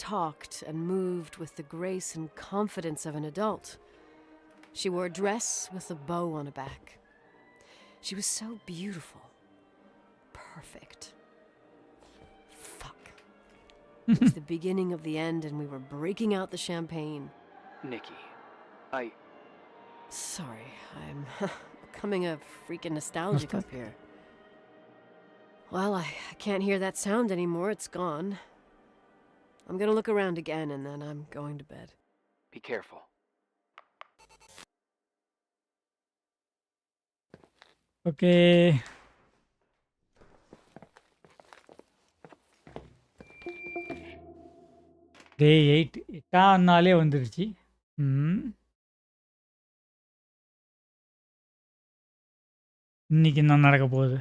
talked and moved with the grace and confidence of an adult. She wore a dress with a bow on her back. She was so beautiful. Perfect. Fuck. It was the beginning of the end and we were breaking out the champagne. Nikki. Sorry, I'm becoming a freaking nostalgic up here. Well, I can't hear that sound anymore. It's gone. I'm gonna look around again and then I'm going to bed. Be careful. Okay. Day 8 8ஆம் நாளே வந்துருச்சு. இன்னைக்கு என்ன நடக்க போகுது?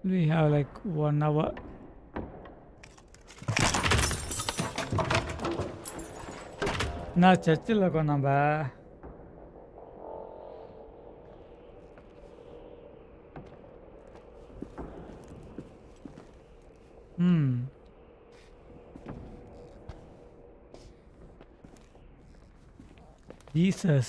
We have like 1 hour. நான் சர்ச்சில் இருக்கோம் நம்ம. Jesus.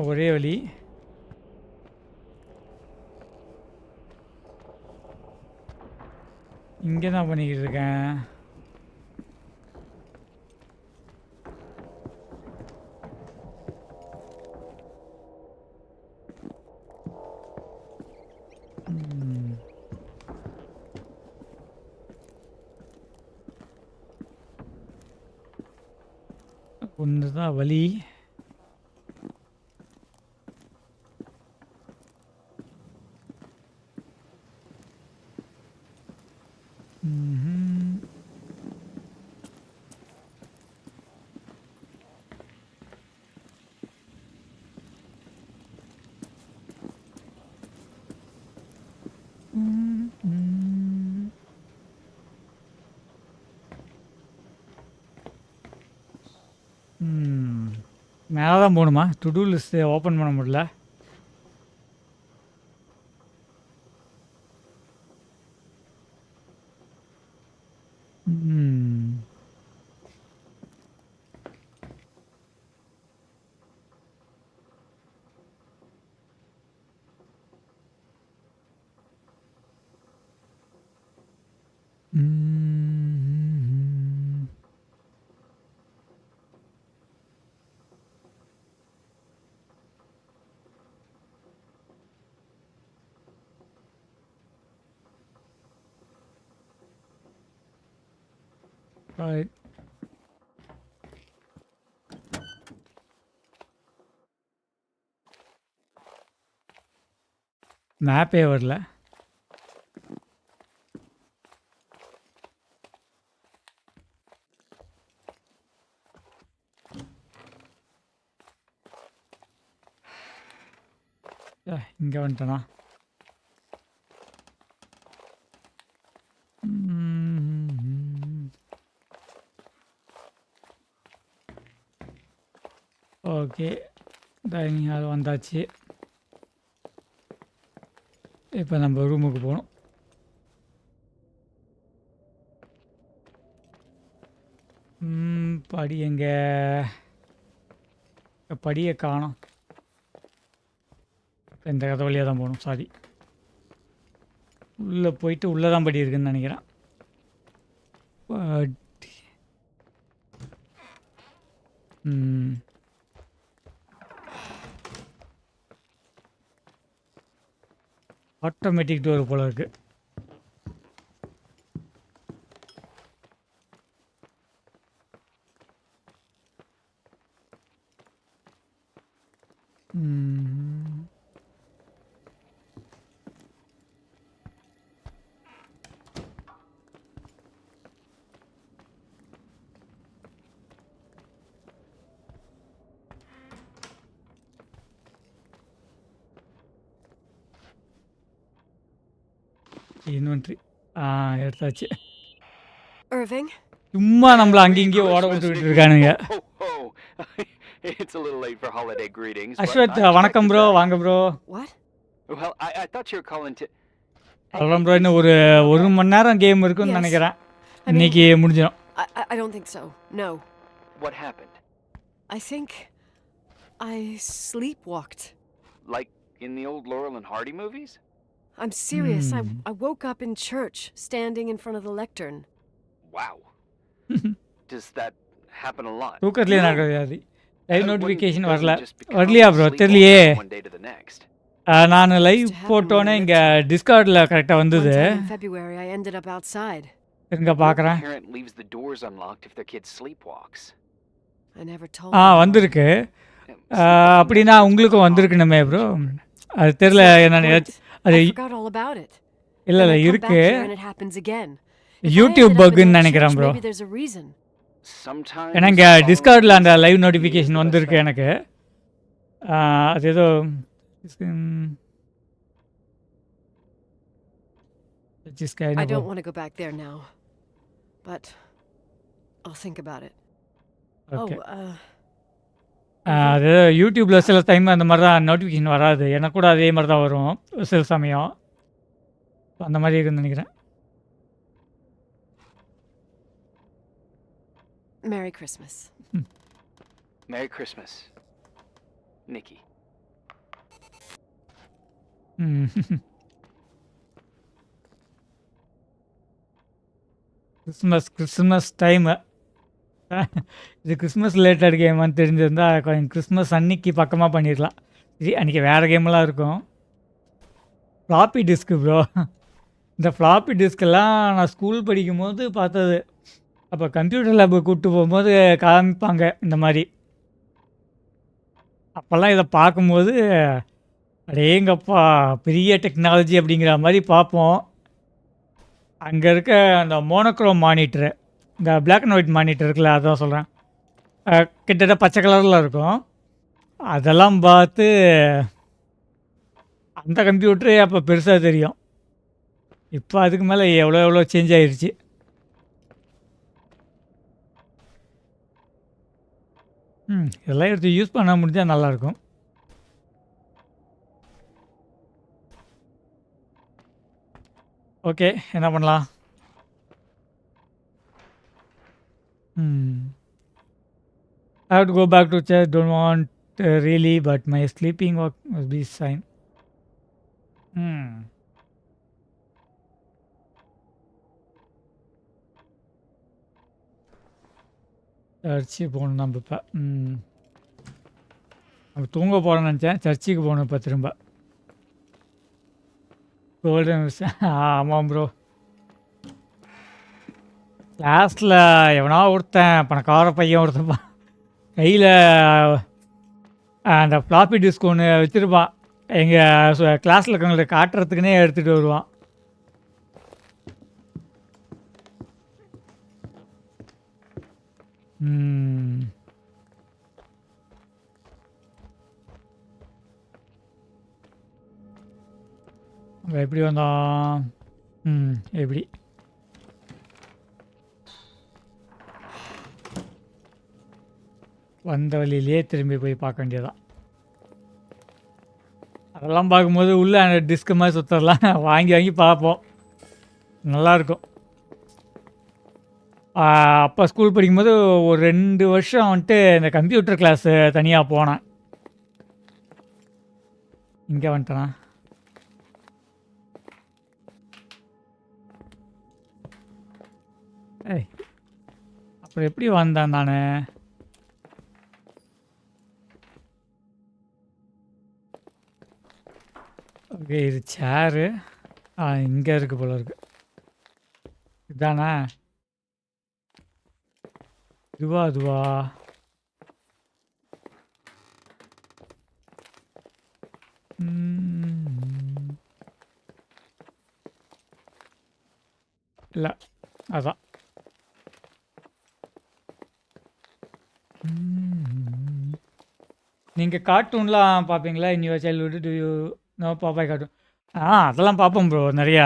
ஒரே வழி. இங்கே தான் பண்ணிக்கிட்டு இருக்கேன். ஒன்று தான் வழி. மேலே தான் போகணுமா? டு டூ லிஸ்ட்டு ஓப்பன் பண்ண முடியல. Right. மேப்பே வரல. இங்கே வந்துட்டேனா? ஓகே, டைனிங் ஹால் வந்தாச்சு. இப்போ நம்ம ரூமுக்கு போகணும். படி எங்கே? படியை காணோம். இந்த கதை வழியாக தான் போகணும். சாரி, உள்ளே போயிட்டு உள்ளே தான் படி இருக்குன்னு நினைக்கிறேன். ஆட்டோமேட்டிக் டோர் போல இருக்கு. இன்வென்ட்ரி எடுத்தாச்சு. Irving? சும்மா நம்மள அங்கேயும் இங்கேயும் ஓட விட்டுக்கிட்டு இருக்கானுங்க. It's a little late for holiday greetings. Ashwath, வணக்கம் ப்ரோ. வாங்க bro. What? Well, I thought you were calling to. அவ்வளோ ப்ரோ, இன்னும் ஒரு மணி நேரம் கேம் இருக்குன்னு நினைக்கிறேன். இன்னைக்கு முடிஞ்சிடும். I don't think so. No. What happened? I think I sleepwalked. Like in the old Laurel and Hardy movies? I'm serious. I woke up in church, standing in front of the lectern. Wow. Does that happen a lot? தூக்கத்திலே நடக்குது. Live notification வரலையா bro? தெரியலையே. நான் live போட்டோன்னே இங்கே டிஸ்கார்டில் கரெக்டாக வந்தது. February I ended up outside. இங்க பார்க்குறேன். Parent leaves the doors unlocked if their kid sleepwalks. I never told. வந்திருக்கு. அப்படின்னா உங்களுக்கும் வந்திருக்கணுமே ப்ரோ. அது தெரியல. அது இல்லை இருக்கு. யூடியூப் பக்குன்னு நினைக்கிறேன் ப்ரோ. ஏன்னா இங்கே டிஸ்கார்டில் அந்த லைவ் நோட்டிஃபிகேஷன் வந்திருக்கு எனக்கு. அது ஏதோ I don't want to go back there now, but I'll think about it. Okay. அது யூடியூப்பில் சில டைம் அந்த மாதிரி தான் நோட்டிஃபிகேஷன் வராது. எனக்கு கூட அதே மாதிரி தான் வரும் சில சமயம். அந்த மாதிரி இருக்குன்னு நினைக்கிறேன். Merry Christmas. Merry Christmas, Nikki. ம். Christmas time. இது கிறிஸ்மஸ் ரிலேட்டட் கேமான்னு தெரிஞ்சிருந்தா கொஞ்சம் கிறிஸ்மஸ் அன்னைக்கு பக்கமாக பண்ணிடலாம். சரி அன்றைக்கி வேறு கேமெல்லாம் இருக்கும். Floppy disc bro. இந்த ஃப்ளாப்பி டிஸ்கெல்லாம் நான் ஸ்கூல் படிக்கும்போது பார்த்தது. அப்போ கம்ப்யூட்டர் லேபு கூப்பிட்டு போகும்போது காமிப்பாங்க இந்த மாதிரி. அப்போல்லாம் இதை பார்க்கும்போது அடேங்கப்பா பெரிய டெக்னாலஜி அப்படிங்கிற மாதிரி பார்ப்போம். அங்கே இருக்க அந்த மோனோக்ரோம் மானிட்டரு, இந்த பிளாக் அண்ட் ஒயிட் மானிட்டர் இருக்குல்ல, அதான் சொல்கிறேன். கிட்டத்தட்ட பச்சை கலரில் இருக்கும். அதெல்லாம் பார்த்து அந்த கம்ப்யூட்டரே அப்போ பெருசாக தெரியும். இப்போ அதுக்கு மேலே எவ்வளோ சேஞ்ச் ஆயிடுச்சு. இதெல்லாம் எடுத்து யூஸ் பண்ண முடிஞ்சால் நல்லாயிருக்கும். ஓகே, என்ன பண்ணலாம்? I have to go back to church. Don't want really, but my sleeping work must be fine. சர்ச்சுக்கு போகணும் நம்ம இப்போ. நம்ம தூங்க போகிறோன்னு நினச்சேன். சர்ச்சுக்கு போகணும் இப்போ திரும்ப. கோல்டன் ஆமாம் ப்ரோ. கிளாஸில் எவனா ஒருத்தன் பணக்கார பையன் ஒருத்தன் கையில் அந்த ஃப்ளாப்பி டிஸ்க் ஒன்று வச்சுருப்பான். எங்கள் கிளாஸில் இருக்கவங்களுக்கு காட்டுறதுக்குன்னே எடுத்துகிட்டு வருவான். எப்படி வந்தோம்? எப்படி வந்த வழியிலே திரும்பி போய் பார்க்க வேண்டியதான். அதெல்லாம் பார்க்கும்போது உள்ளே அந்த டிஸ்க்கு மாதிரி சுற்றலாம் வாங்கி பார்ப்போம். நல்லாயிருக்கும். அப்போ ஸ்கூல் படிக்கும்போது ஒரு 2 வருஷம் வந்துட்டு இந்த கம்ப்யூட்டர் கிளாஸு தனியாக போனேன். இங்கே வந்துட்டேனா? அப்புறம் எப்படி வந்தேன் நான்? ஓகே, இது சேரு. இங்கே இருக்குது போல இருக்கு. இதுதானே? அதுவா? இல்லை, அதான். நீங்கள் கார்ட்டூன்லாம் பார்ப்பீங்களா? In your childhood to you know பாப்பாய் cartoon? அதெல்லாம் பார்ப்போம் ப்ரோ. நிறையா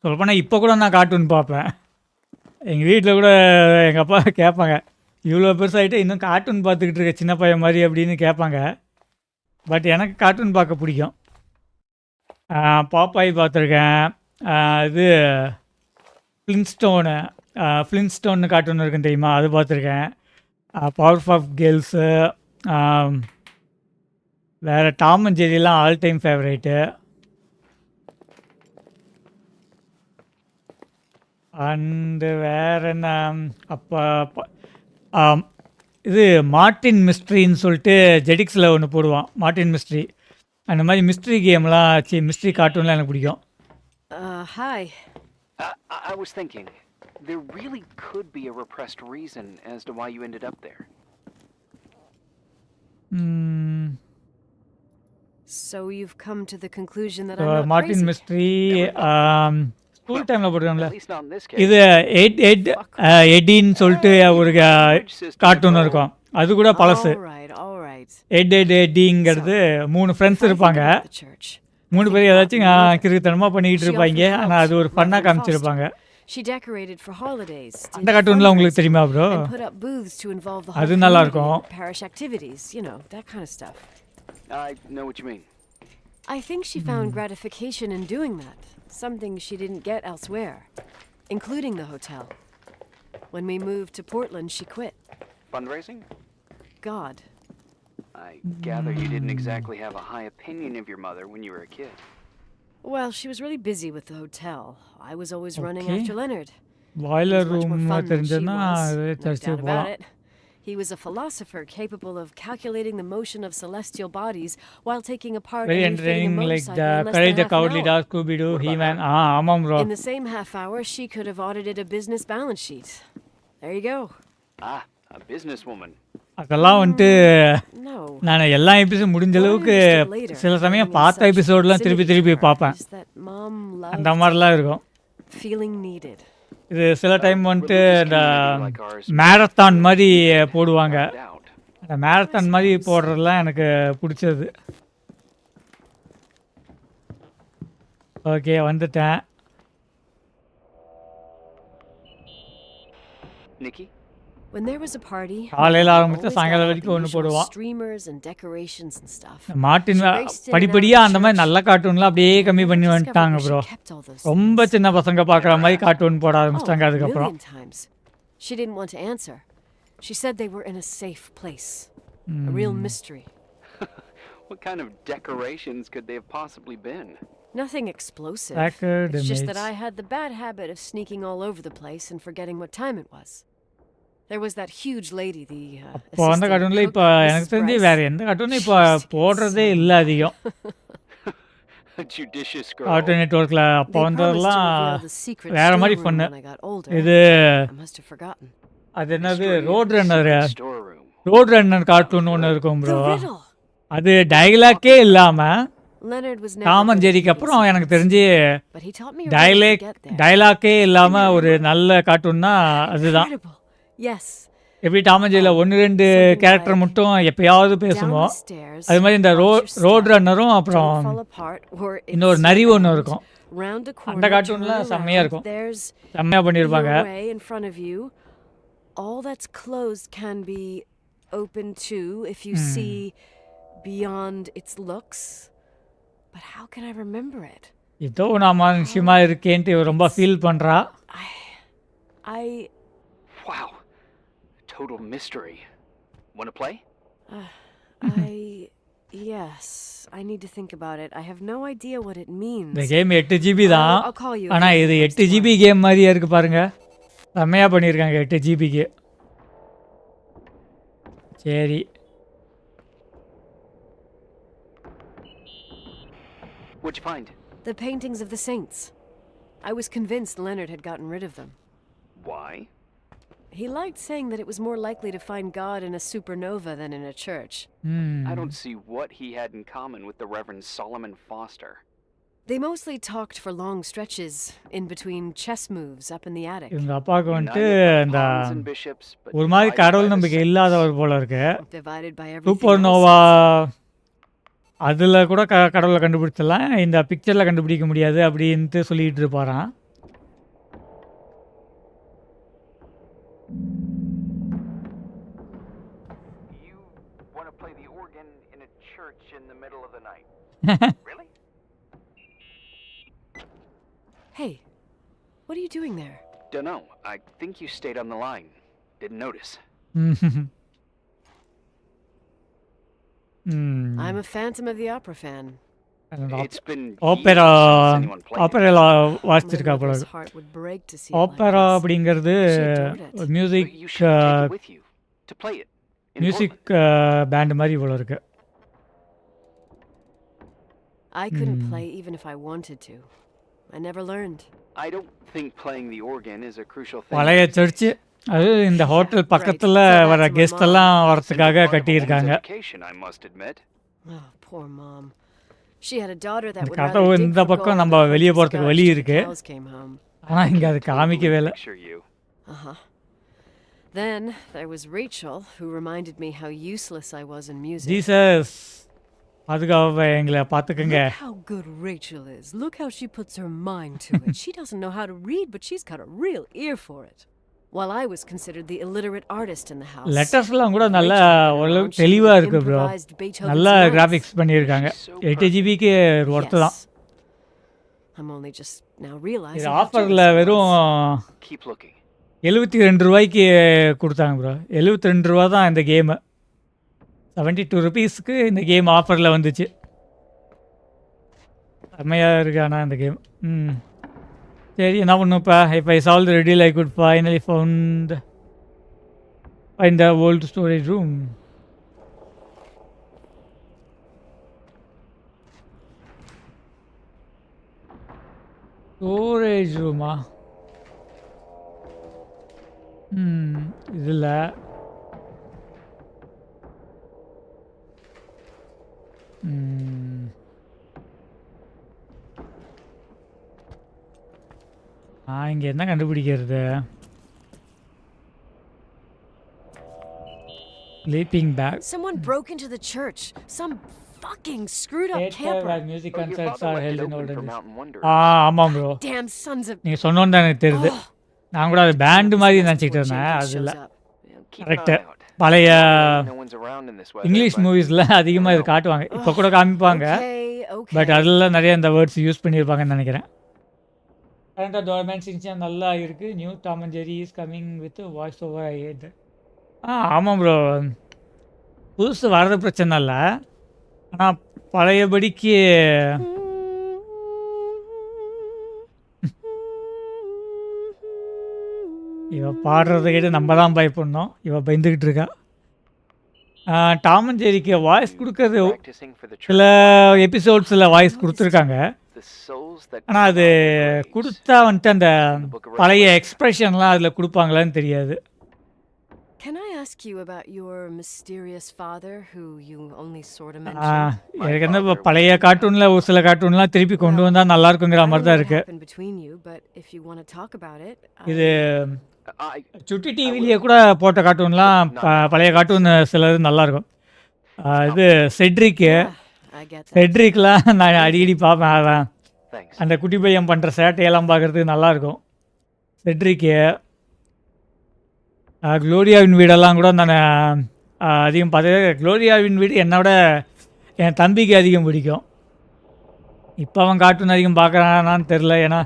சொல்லப்போனால் இப்போ கூட நான் கார்ட்டூன் பார்ப்பேன். எங்கள் வீட்டில் கூட எங்கள் அப்பா கேட்பாங்க, இவ்வளோ பெருசாகிட்டு இன்னும் கார்ட்டூன் பார்த்துக்கிட்டு இருக்க சின்ன பையன் மாதிரி அப்படின்னு கேட்பாங்க. பட் எனக்கு கார்ட்டூன் பார்க்க பிடிக்கும். பாப்பாய் பார்த்துருக்கேன். இது ஃப்ளின்ஸ்டோன்னு கார்ட்டூன் இருக்குன்னு தெரியுமா? அது பார்த்துருக்கேன். பவர் ஆஃப் கேர்ள்ஸு, வேறு டாம் அண்ட் ஜெர்ரிலாம் ஆல் டைம் ஃபேவரேட்டு. அண்டு வேறு என்ன? அப்போ இது மார்ட்டின் மிஸ்ட்ரின்னு சொல்லிட்டு ஜெடிக்ஸில் ஒன்று போடுவான், மார்ட்டின் மிஸ்ட்ரி. அந்த மாதிரி மிஸ்ட்ரி கேம்லாம் மிஸ்ட்ரி கார்ட்டூன்லாம் எனக்கு பிடிக்கும். Hi. I was thinking, there really could be a repressed reason as to why you ended up there. So you've come to the conclusion that I'm not Martin crazy. Mystery school டைமில் போடுவாங்களே, At least not in this case. இது எட்டின்னு சொல்லிட்டு ஒரு cartoon இருக்கும். அது கூட பழசு. All right. எட்டிங்கிறது 3 friends இருப்பாங்க. The church. 3 பேர் ஏதாச்சும் கிறுக்குத்தனமாக பண்ணிக்கிட்டு இருப்பாங்க. ஆனால் அது ஒரு ஃபன்னாக காமிச்சிருப்பாங்க. She decorated for holidays. அந்த கார்ட்டூன்லாம் உங்களுக்கு தெரியுமா bro? And put up booths to involve the whole அது நல்லா community இருக்கும். in parish activities, that kind of stuff. I know what you mean. I think she found gratification in doing that, something she didn't get elsewhere, including the hotel. When we moved to Portland, she quit. Fundraising? God. I gather you didn't exactly have a high opinion of your mother when you were a kid. Well, she was really busy with the hotel. I was always running Okay. after Leonard. He boiler was much more room fun than she தெரிஞ்சதுன்னா was, அது no சர்ச்சுக்கு doubt about போகலாம். it. He was a philosopher capable of calculating the motion of celestial bodies while taking apart Very and refitting a entertaining, like motorcycle the in less Courage than the half an Cowardly hour. Dog, Scooby-Doo, What about He-Man. her? ஆமாம் bro. In the same half hour, she could have audited a business balance sheet. There you go. Ah, a businesswoman. அதெல்லாம் வந்துட்டு No. நான் எல்லா episode முடிஞ்ச What I அளவுக்கு understood later, சில சமயம் living in பார்த்த such எபிசோட்லாம் proximity திருப்பி to her, பார்ப்பேன். is that Mom அந்த loved மாதிரிலாம் இருக்கும். feeling needed. இது சில டைம் வந்துட்டு Religious இந்த community like ours மேரத்தான் மாதிரி போடுவாங்க. found out. அந்த மேரத்தான் மாதிரி போடுறதுலாம் எனக்கு பிடிச்சது. ஓகே வந்துட்டேன். Nikki? When there was a party, காலையில் Mom ஆரம்பித்து always சாயங்காலம் got out வரைக்கும் the ஒன்று usual போடுவான். streamers and decorations and stuff. Martin She raced in and out படிப்படியாக of அந்த மாதிரி church. நல்ல கார்ட்டூன்லாம் அப்படியே கம்மி பண்ணி Never வந்துட்டாங்க discovered bro. where she kept all those ரொம்ப things. சின்ன பசங்க பார்க்குற மாதிரி கார்ட்டூன் போட Oh, ஆரம்பிச்சிட்டாங்க a அதுக்கப்புறம். million times. She didn't want to answer. She said they were in a safe place. A real mystery. What kind of decorations could they have possibly been? Nothing explosive. Sacred It's just that image. I had the bad habit of sneaking all over the place and forgetting what time it was. There was that huge lady, the இப்போ அந்த assistant கார்ட்டூனில் cook, இப்போ எனக்கு Mrs. தெரிஞ்சு Bryce. வேறு எந்த கார்ட்டூனும் இப்போ She used to get போடுறதே so இல்லை அதிகம். A judicious girl. கார்ட்டூன் நெட்ஒர்க்கில் அப்போ They promised to வந்ததெல்லாம் reveal the secret வேறு மாதிரி storeroom பண்ணு. when I got older. இது I must have forgotten. அது என்னது Mystery road of the runner secret storeroom. Road runner cartoon ஒன்று இருக்கும் The ப்ரோ. riddle. அது டைலாக்கே இல்லாமல் Leonard was never Tom good and at ஜெரிக்கு keeping அப்புறம் எனக்கு secrets, தெரிஞ்சு but he taught me a riddle to get there. டைலாக்கே இல்லாமல் ஒரு நல்ல கார்ட்டூன்னா அதுதான். Incredible. Yes. எப்படி டாம் அண்ட் ஜெரியில் 1-2 கேரக்டர் மட்டும் எப்பயாவது Down பேசுவோம். the stairs. அது மாதிரி இந்த watch your ரோட் step. ரன்னரும் அப்புறம் Don't fall apart or இன்னொரு it's நரி your ஒன்று end. இருக்கும். Round a அந்த corner, கார்ட்டூன்லாம் turn செம்மையாக around, இருக்கும். there's செம்மையாக பண்ணியிருப்பாங்க. your way in front of you. All that's closed can be open too if you see beyond its looks. But how can I remember it? ஏதோ நான் மனுஷமாக இருக்கேன்ட்டு இவ ரொம்ப feel பண்ணுறா. I Wow. Total mystery. Want to play? yes. I need to think about it. I have no idea what it means. இந்த game 8 GB தான். I'll call you. ஆனால் இது 8 GB game மாதிரியே இருக்குது பாருங்க. செம்மையாக பண்ணியிருக்காங்க 8 GBக்கு. சரி What'd you find? The paintings of the saints. I was convinced Leonard had gotten rid of them. Why? He liked saying that it was more likely to find God in a supernova than in a church. I don't see what he had in common with the Reverend Solomon Foster. They mostly talked for long stretches in between chess moves up in the attic. இவங்க அப்பாவுக்கு வந்துட்டு United by இந்த pawns and bishops, but ஒரு மாதிரி divided by கடவுள் the நம்பிக்கை saints. இல்லாதவர் போல இருக்கு. Divided by everything super else. நோவா அதில் கூட கடவுளை கண்டுபிடிச்சிடலாம், இந்த பிக்சரில் கண்டுபிடிக்க முடியாது அப்படின்ட்டு சொல்லிட்டு இருப்பாராம். You want to play the organ in a church in the middle of the night? Really? Hey, what are you doing there? Dunno. I think you stayed on the line. Didn't notice. I'm a Phantom of the Opera fan. It's been ஆப்பரா years since anyone played it. ஆப்பரா My வாசிச்சிருக்கா போல. mother's heart would break to see it like ஆப்பரா this. அப்படிங்கிறது She adored it. But music you should take it with you to play it. In music Portland. Band மாதிரி இவ்வளோ இருக்கு. I couldn't play even if I wanted to. I never learned. I don't think playing the organ is a crucial thing. பழைய church, அது இந்த hotel பக்கத்தில் வர guest எல்லாம் வரத்துக்காக Part of a woman's கட்டியிருக்காங்க. education, I must admit. Oh, poor mom. She had a daughter that இந்த would கதவு rather dig இந்த for பக்கம் gold நம்ம than வெளியே hunt போகிறதுக்கு வழி scotch till இருக்கு. the cows came home. ஆனால் இங்கே அது காமிக்கவே இல்லை. Picture you. Uh-huh. Then there was Rachel, who reminded me how useless I was in music. Jesus அதுக்காக எங்களை பார்த்துக்குங்க. Look how good Rachel is. Look how she puts her mind to it. She doesn't know how to read, but she's got a real ear for it. While I was considered the illiterate artist in the house. லெட்டர்ஸ்லாம் கூட நல்லா Rachel had ஓரளவு around, she தெளிவாக இருக்கு bro. improvised Beethoven's நல்லா Ninth. Graphics பண்ணியிருக்காங்க. 8 ஜிபிக்கு worth தான். Yes. I'm only just now realizing. இது how ஆஃபரில் jealous I வெறும் was. Keep looking. 72 ரூபாய்க்கு கொடுத்தாங்க ப்ரோ. 72 ரூபா தான் இந்த கேமு. ₹72க்கு இந்த கேம் ஆஃபரில் வந்துச்சு. செம்மையாக இருக்கு ஆனால் இந்த கேம். சரி என்ன பண்ணுப்பா, இப்போ ஐ சால்வ் த ரெடியில் I good finally found in the old storage room. Storage room இதில் இங்கே என்ன கண்டுபிடிக்கிறது? Sleeping bag. Someone broke into the church. Some fucking screwed up Theater camper. where music Oh, your concerts father are left held it in open olden for days. Mountain Wonder. ஆமாம் bro, Damn sons of. நீங்கள் சொன்னோன்னு தான் எனக்கு தெரியுது. நான் கூட அது pant மாதிரி நினச்சிக்கிட்டு இருந்தேன். அது Jenkins இல்லை, shows up. Yeah, keep an correct. eye out. பழைய No one's around in this weather, English but- மூவிஸில் அதிகமாக இது காட்டுவாங்க. இப்போ கூட காமிப்பாங்க. Okay. பட் அதில் நிறைய இந்த வேர்ட்ஸ் யூஸ் பண்ணியிருப்பாங்கன்னு நினைக்கிறேன். கரண்டாக டோர்மேன் சின்சியா நல்லா இருக்குது. New Tom and Jerry is coming with voice over I hate. ஆமாம் ப்ரோ, புதுசு வர்றது பிரச்சனை இல்லை. ஆனால் பழையபடிக்கு இவ பாடுறத கேட்டு நம்ம தான் பயப்படணும். இவ பயந்துக்கிட்டு இருக்கா. டாம் அண்ட் ஜெரிக்கு வாய்ஸ் கொடுக்கறது Practicing for the சில church. எபிசோட்ஸில் வாய்ஸ் கொடுத்துருக்காங்க. The souls that ஆனால் அது come out of the graves. கொடுத்தா வந்துட்டு அந்த பழைய எக்ஸ்ப்ரெஷன்லாம் அதில் கொடுப்பாங்களான்னு தெரியாது. Can I ask you about your mysterious father who you only sort of mentioned? எனக்கு வந்து இப்போ பழைய கார்ட்டூனில் ஒரு சில கார்ட்டூன்லாம் திருப்பி கொண்டு வந்தால் நல்லா இருக்குங்கிற I மாதிரி don't know தான் what இருக்குது. happened between you, but if you want to talk about it, இது I சுட்டி டிவிலேயே கூட போட்ட கார்ட்டூன்லாம் பழைய கார்ட்டூன் சிலது நல்லாயிருக்கும். இது செட்ரிக்கு yeah, I get that. செட்ரிக்லாம் நான் அடிக்கடி பார்ப்பேன். அவன் thanks. அந்த குட்டி பையன் பண்ணுற சேட்டையெல்லாம் பார்க்குறதுக்கு நல்லாயிருக்கும். செட்ரிக்கு க்ளோரியாவின் வீடெல்லாம் கூட நான் அதிகம் பார்த்தேன். க்ளோரியாவின் வீடு என்னோட என் தம்பிக்கு அதிகம் பிடிக்கும். இப்போ அவன் கார்ட்டூன் அதிகம் பார்க்குறானான்னு தெரில, ஏன்னா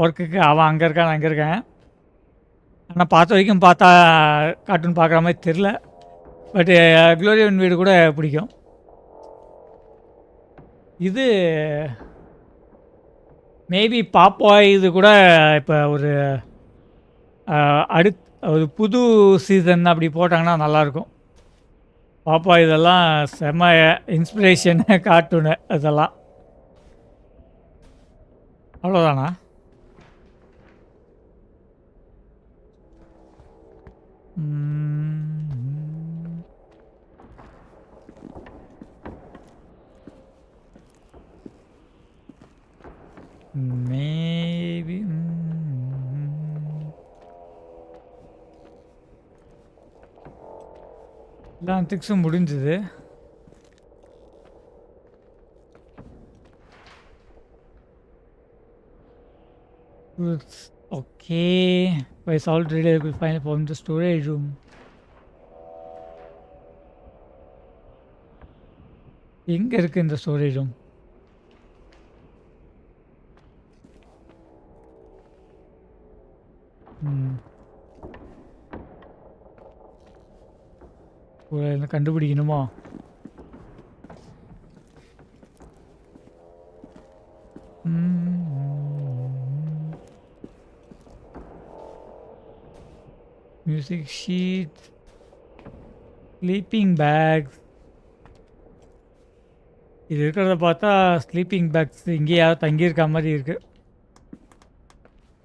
ஒர்க்குக்கு அவன் அங்கே இருக்கான், நான் அங்கே இருக்கேன். ஆனால் பார்த்த வரைக்கும் பார்த்தா கார்ட்டூன் பார்க்குற மாதிரி தெரில. பட்டு க்ளோரியாவின் வீடு கூட பிடிக்கும். இது மேபி பாப்பாய் இது கூட இப்போ ஒரு ஒரு புது சீசன் அப்படி போட்டாங்கன்னா நல்லாயிருக்கும். பாப்பா இதெல்லாம் செம்ம இன்ஸ்பிரேஷன் கார்ட்டூனு இதெல்லாம். அவ்வளோதானா? மேபி எல்லா திக்ஸும் முடிஞ்சுது. Okay, I solved it. I will find from the storage room. எங்கே இருக்குது இந்த ஸ்டோரேஜ் ரூம்? என்ன கண்டுபிடிக்கணுமா? Music sheet, sleeping bags. இது இருக்கிறத பார்த்தா ஸ்லீப்பிங் பேக்ஸ் இங்கேயாவது தங்கியிருக்க மாதிரி இருக்குது.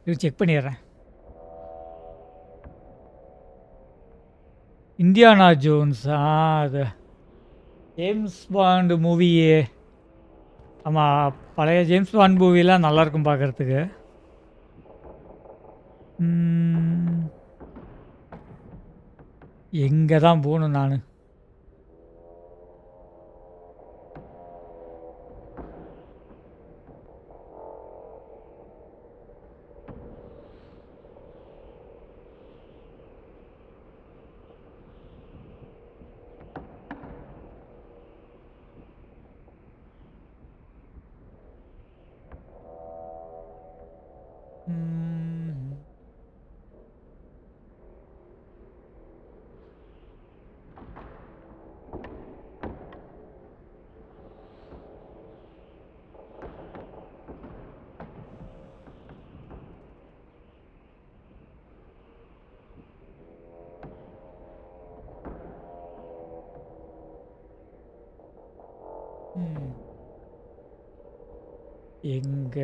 இது செக் பண்ணிடுறேன். இந்தியானா ஜோன்ஸ், அது ஜேம்ஸ் பாண்ட் மூவி. ஆமாம், பழைய ஜேம்ஸ் பாண்ட் மூவிலாம் நல்லாயிருக்கும் பார்க்குறதுக்கு. எங்கே தான் போகணும் நான்? எங்க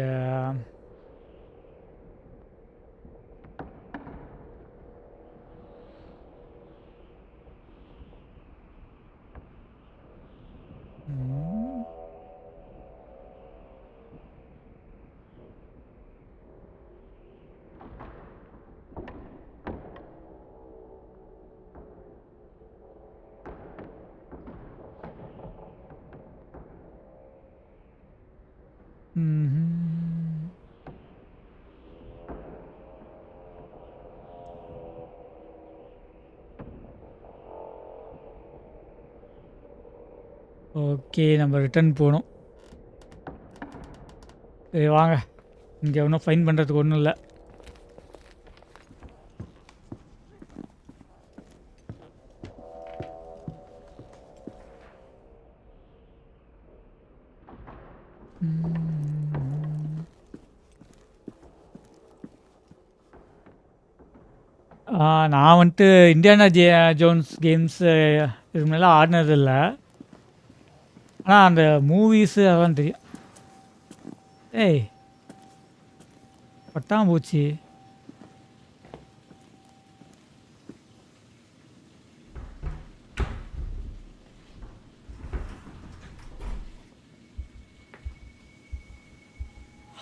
ஓகே, நம்ம ரிட்டர்ன் போகணும். சரி வாங்க, இங்கே ஒன்றும் ஃபைன் பண்ணுறதுக்கு ஒன்றும் இல்லை. நான் வந்துட்டு இந்தியானா ஜோன்ஸ் கேம்ஸ் இது முன்னெல்லாம் ஆடினதில்லை. ஆனால் அந்த மூவிஸு அதெல்லாம் தெரியும். ஏய் பட்டாம்பூச்சி.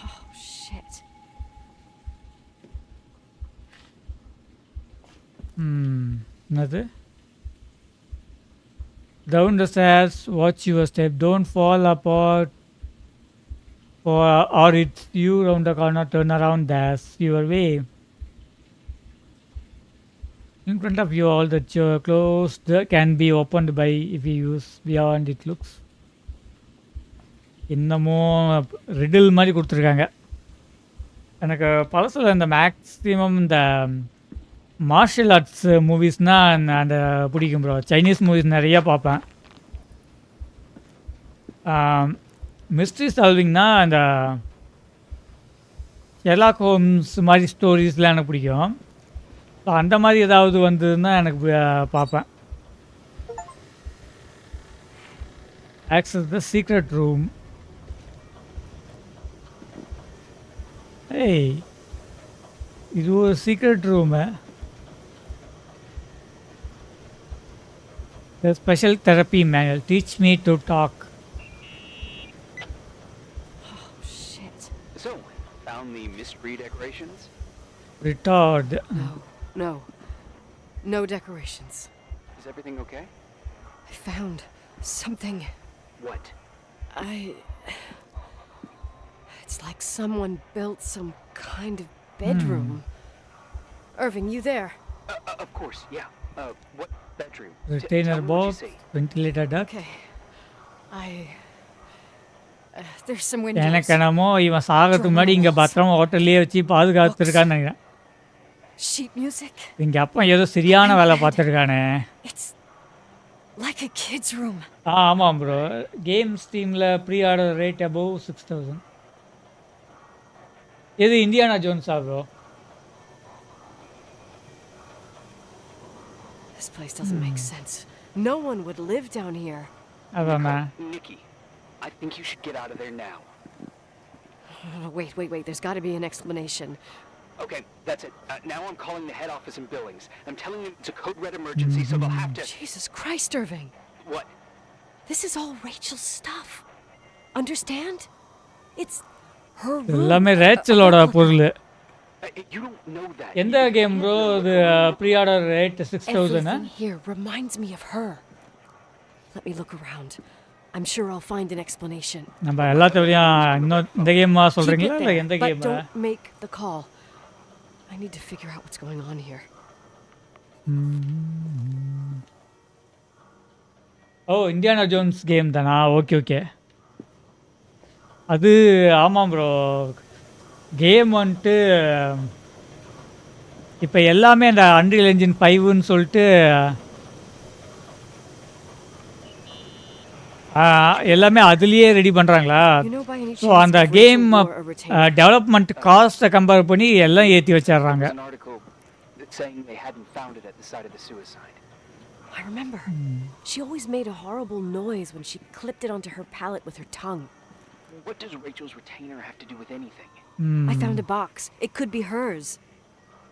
Oh, shit. என்னது? Down the stairs, watch your step, don't fall apart, or it's you round the corner, turn around, that's your way. In front of you, all the closed can be opened by if you use beyond it looks. இன்னமும் riddle மாதிரி கொடுத்துருக்காங்க. எனக்கு பழசில் இந்த maximum இந்த martial arts மூவிஸ்னால் அந்த பிடிக்கும் bro. Chinese movies நிறையா பார்ப்பேன். மிஸ்ட்ரி சால்விங்னா அந்த ஷெர்லாக் ஹோம்ஸ் மாதிரி ஸ்டோரிஸ்லாம் எனக்கு பிடிக்கும். ஸோ அந்த மாதிரி ஏதாவது வந்ததுன்னா எனக்கு பார்ப்பேன். Access the secret room. ஏய், இது ஒரு secret room. The special therapy manual. Teach me to talk. Oh, shit. So, found the mystery decorations? Retard. No decorations. Is everything okay? I found something. What? It's like someone built some kind of bedroom. Irving, you there? Of course, yeah. What bedroom? Retainer Tell me what you box. see. Ventilator duct. Okay. There's some windows. எனக்கு என்னமோ இவன் சாகிறதுக்கு முன்னாடி இங்கே பத்திரமா ஹோட்டல்லையே வச்சு பாதுகாத்துருக்கான்னு நினைக்கிறேன். Sheet music. இங்கே அப்பா ஏதோ சரியான வேலை பார்த்துருக்கானே. It's like a kid's room. ஆமாம் ப்ரோ. கேம் ஸ்டீமில் ப்ரீ ஆர்டர் ரேட் அபவ் 6000. எது இந்தியானா ஜோன்ஸா bro? This place doesn't make sense. No one would live down here. அதானே. Nikki, I think you should get out of there now. Wait. There's got to be an explanation. Okay, that's it. Now I'm calling the head office in Billings. I'm telling them it's a code red emergency, so they'll have to... Jesus Christ, Irving. What? This is all Rachel's stuff. Understand? It's her room. எல்லாமே ரேச்சலோட பொருள். You don't know that. எந்த game bro இது? Pre order rate 6000. Everything here reminds me of her. Let me look around. I'm sure I'll find an explanation. நம்ம எல்லாத்தையும் இன்னும் இந்த கேமா Keep சொல்கிறீங்களா it இல்லை there, எந்த but game? don't make the call. I need to figure out what's going on here. Oh, Indiana Jones game தானா? Okay. அது ஆமாம் ப்ரோ. கேம் வந்துட்டு இப்போ எல்லாமே அந்த அன்ரியல் என்ஜின் 5ன்னு சொல்லிட்டு எல்லாமே அதுலேயே ரெடி பண்ணுறாங்களா? ஸோ அந்த கேம் டெவலப்மெண்ட் காஸ்ட்டை கம்பேர் பண்ணி எல்லாம் ஏற்றி வச்சிடுறாங்க. An article saying they hadn't found it at the site of the suicide. I remember. She always made a horrible noise when she clipped it onto her palate with her tongue. What does Rachel's retainer have to do with anything? I found a box. It could be hers.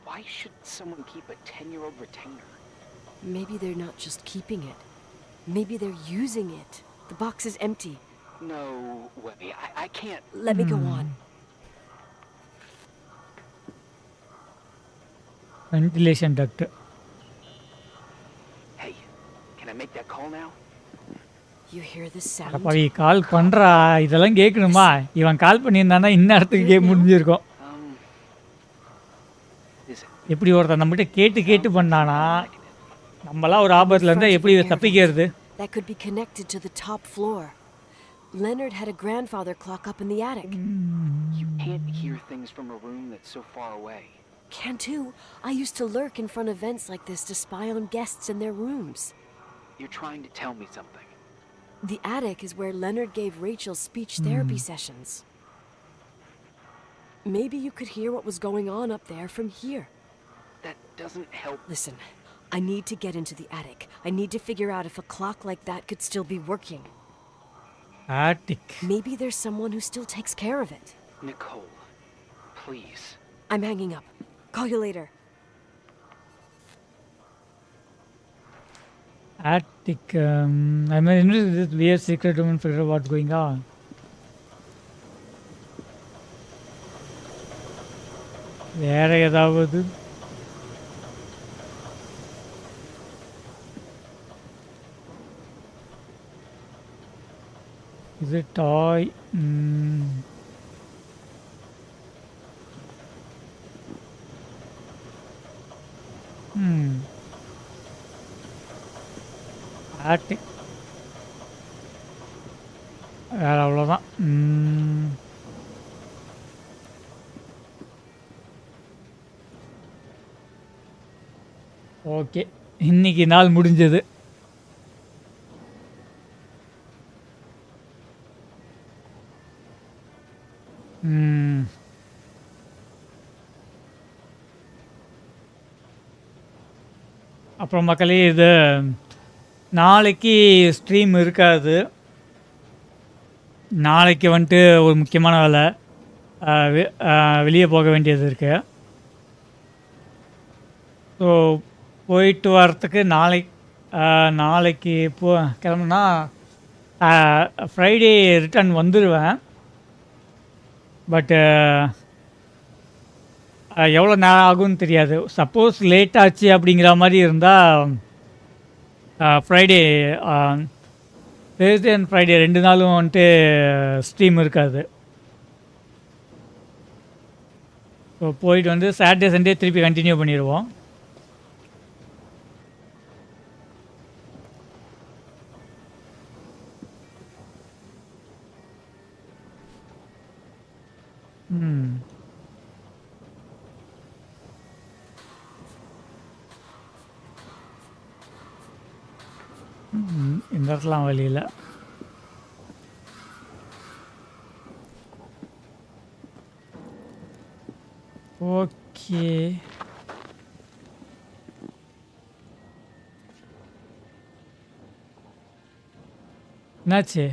Why should someone keep a 10-year-old retainer? Maybe they're not just keeping it. Maybe they're using it. The box is empty. No way. I can't. Let me go on. Ventilation duct. Hey, can I make that call now? You hear the sound? அடப்பாவி கால் பண்ணுறா, இதெல்லாம் கேட்கணுமா? இவன் கால் பண்ணியிருந்தானா இந்நேரத்துக்கு game முடிஞ்சிருக்கும். Is it? எப்படி ஒருத்தன் நம்மகிட்ட கேட்டு கேட்டு பண்ணானா, நம்மளாம் ஒரு ஆபத்தில் இருந்தால் எப்படி தப்பிக்கிறது? That could be connected to the top floor. Leonard had a grandfather clock up in the attic. You can't hear things from a room that's so far away. Can too. I used to lurk in front of vents like this to spy on guests in their rooms. You're trying to tell me something. The attic is where Leonard gave Rachel speech therapy sessions. Maybe you could hear what was going on up there from here. That doesn't help. Listen, I need to get into the attic. I need to figure out if a clock like that could still be working. Attic. Maybe there's someone who still takes care of it. Nicole, please. I'm hanging up. Call you later. Attic. I'm interested in this weird secret room and figure out what's going on. வேற ஏதாவது? Is it toy? Attic. வேற அவ்வளோதான். Okay, இன்னைக்கு நாள் முடிஞ்சது. அப்புறம் மக்களே, இது நாளைக்கு ஸ்ட்ரீம் இருக்காது. நாளைக்கு வந்துட்டு ஒரு முக்கியமான வேலை, வெளியே போக வேண்டியது இருக்குது. ஸோ போயிட்டு வரத்துக்கு நாளைக்கு கிளம்புனா ஃப்ரைடே ரிட்டர்ன் வந்துடுவேன். பட்டு எவ்வளோ நேரம் ஆகும்னு தெரியாது. சப்போஸ் லேட் ஆச்சு அப்படிங்கிற மாதிரி இருந்தால் ஃப்ரைடே, தேர்ஸ்டே அண்ட் ஃப்ரைடே 2 நாளும் வந்துட்டு ஸ்ட்ரீம் இருக்காது. ஸோ போயிட்டு வந்து சாட்டர்டே சண்டே திருப்பி கண்டினியூ பண்ணிடுவோம். இந்த இடத்துலாம் வழியில் ஓகே. என்னாச்சு?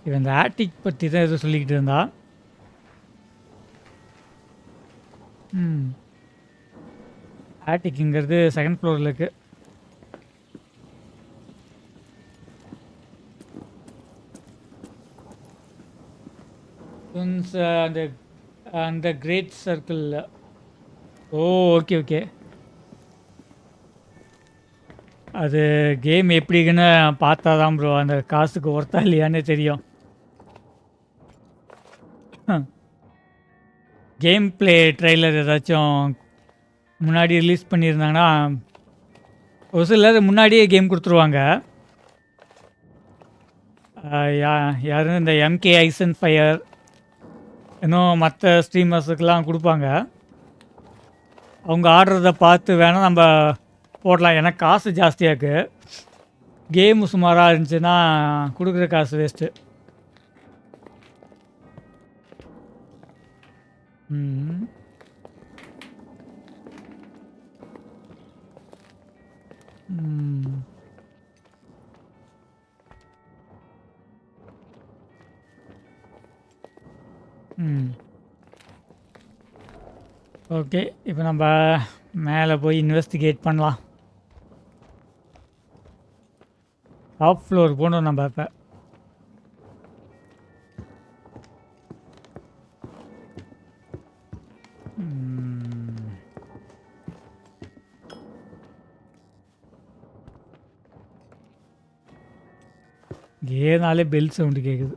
இவன் இந்த ஆட்டிக் பற்றி தான் எதுவும் சொல்லிக்கிட்டு இருந்தா. ஆட்டிக்குங்கிறது 2nd ஃப்ளோரில் இருக்குது. அந்த கிரேட் சர்க்கிளில். ஓ, ஓகே ஓகே. அது கேம் எப்படின்னு பார்த்தா தான் ப்ரோ அந்த காசுக்கு ஒர்த்தா இல்லையானே தெரியும். கேம் ப்ளே ட்ரெய்லர் ஏதாச்சும் முன்னாடி ரிலீஸ் பண்ணியிருந்தாங்கன்னா ஒரு சிலர் முன்னாடியே கேம் கொடுத்துருவாங்க. யாரும் இந்த MK ஐசன் ஃபயர் இன்னும் மற்ற ஸ்ட்ரீமர்ஸுக்கெலாம் கொடுப்பாங்க. அவங்க ஆடுறத பார்த்து வேணால் நம்ம போடலாம். ஏன்னா காசு ஜாஸ்தியாக இருக்குது. கேமு சுமாராக இருந்துச்சுன்னா கொடுக்குற காசு வேஸ்ட்டு. ம். ம். ம். ஓகே. இப்போ நம்ம மேலே போய் இன்வெஸ்டிகேட் பண்ணலாம். டாப் ஃப்ளோர் போகணும் நம்ம இப்போ. ஏனாலே பெல் சவுண்டு கேட்குது.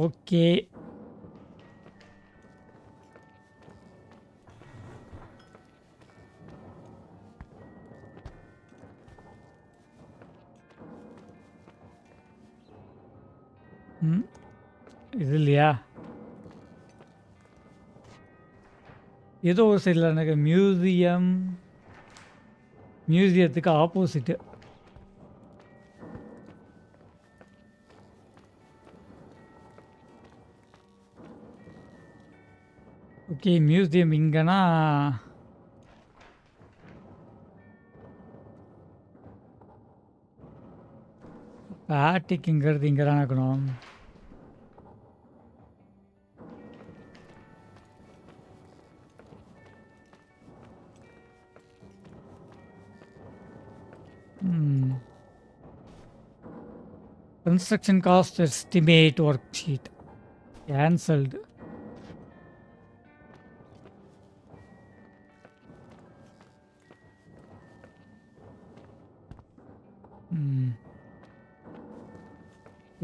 ஓகே. ம். இது இல்லையா? ஏதோ ஒரு சைடில் எனக்கு மியூசியத்துக்கு ஆப்போசிட்டு. ஓகே. மியூசியம் இங்கன்னா பேட்டிக்குங்கிறது இங்கே தான் இருக்கணும். Construction cost estimate worksheet cancelled.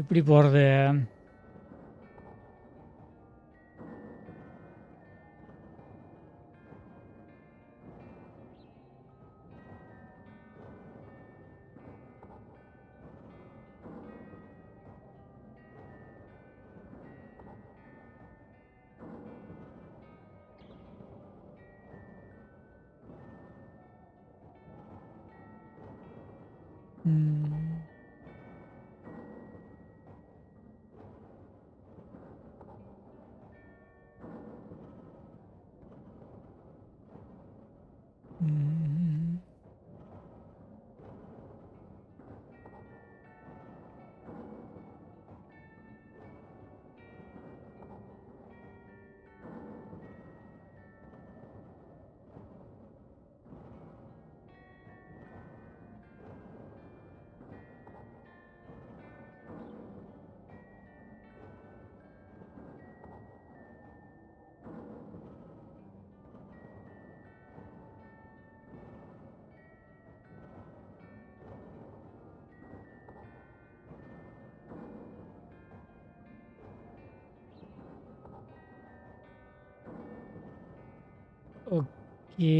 எப்படி போகிறது? ஓகே.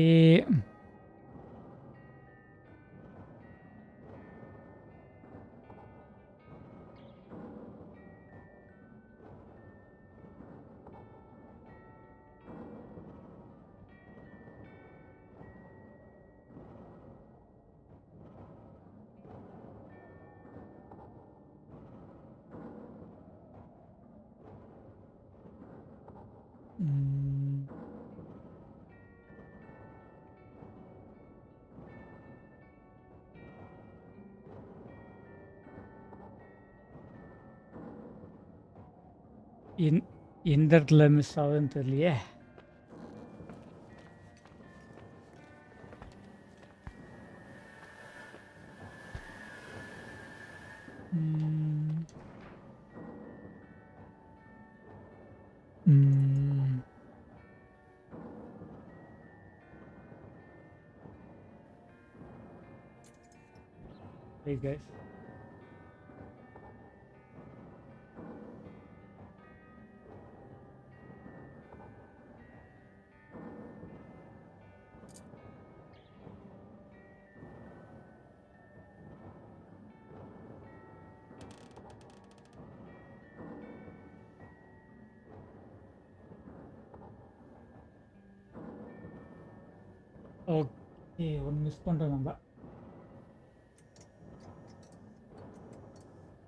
எந்த இடத்துல மிஸ் ஆகுதுன்னு தெரியலையே. Hey guys. ஒன்று மிஸ் பண்ணுறோம் நம்ம.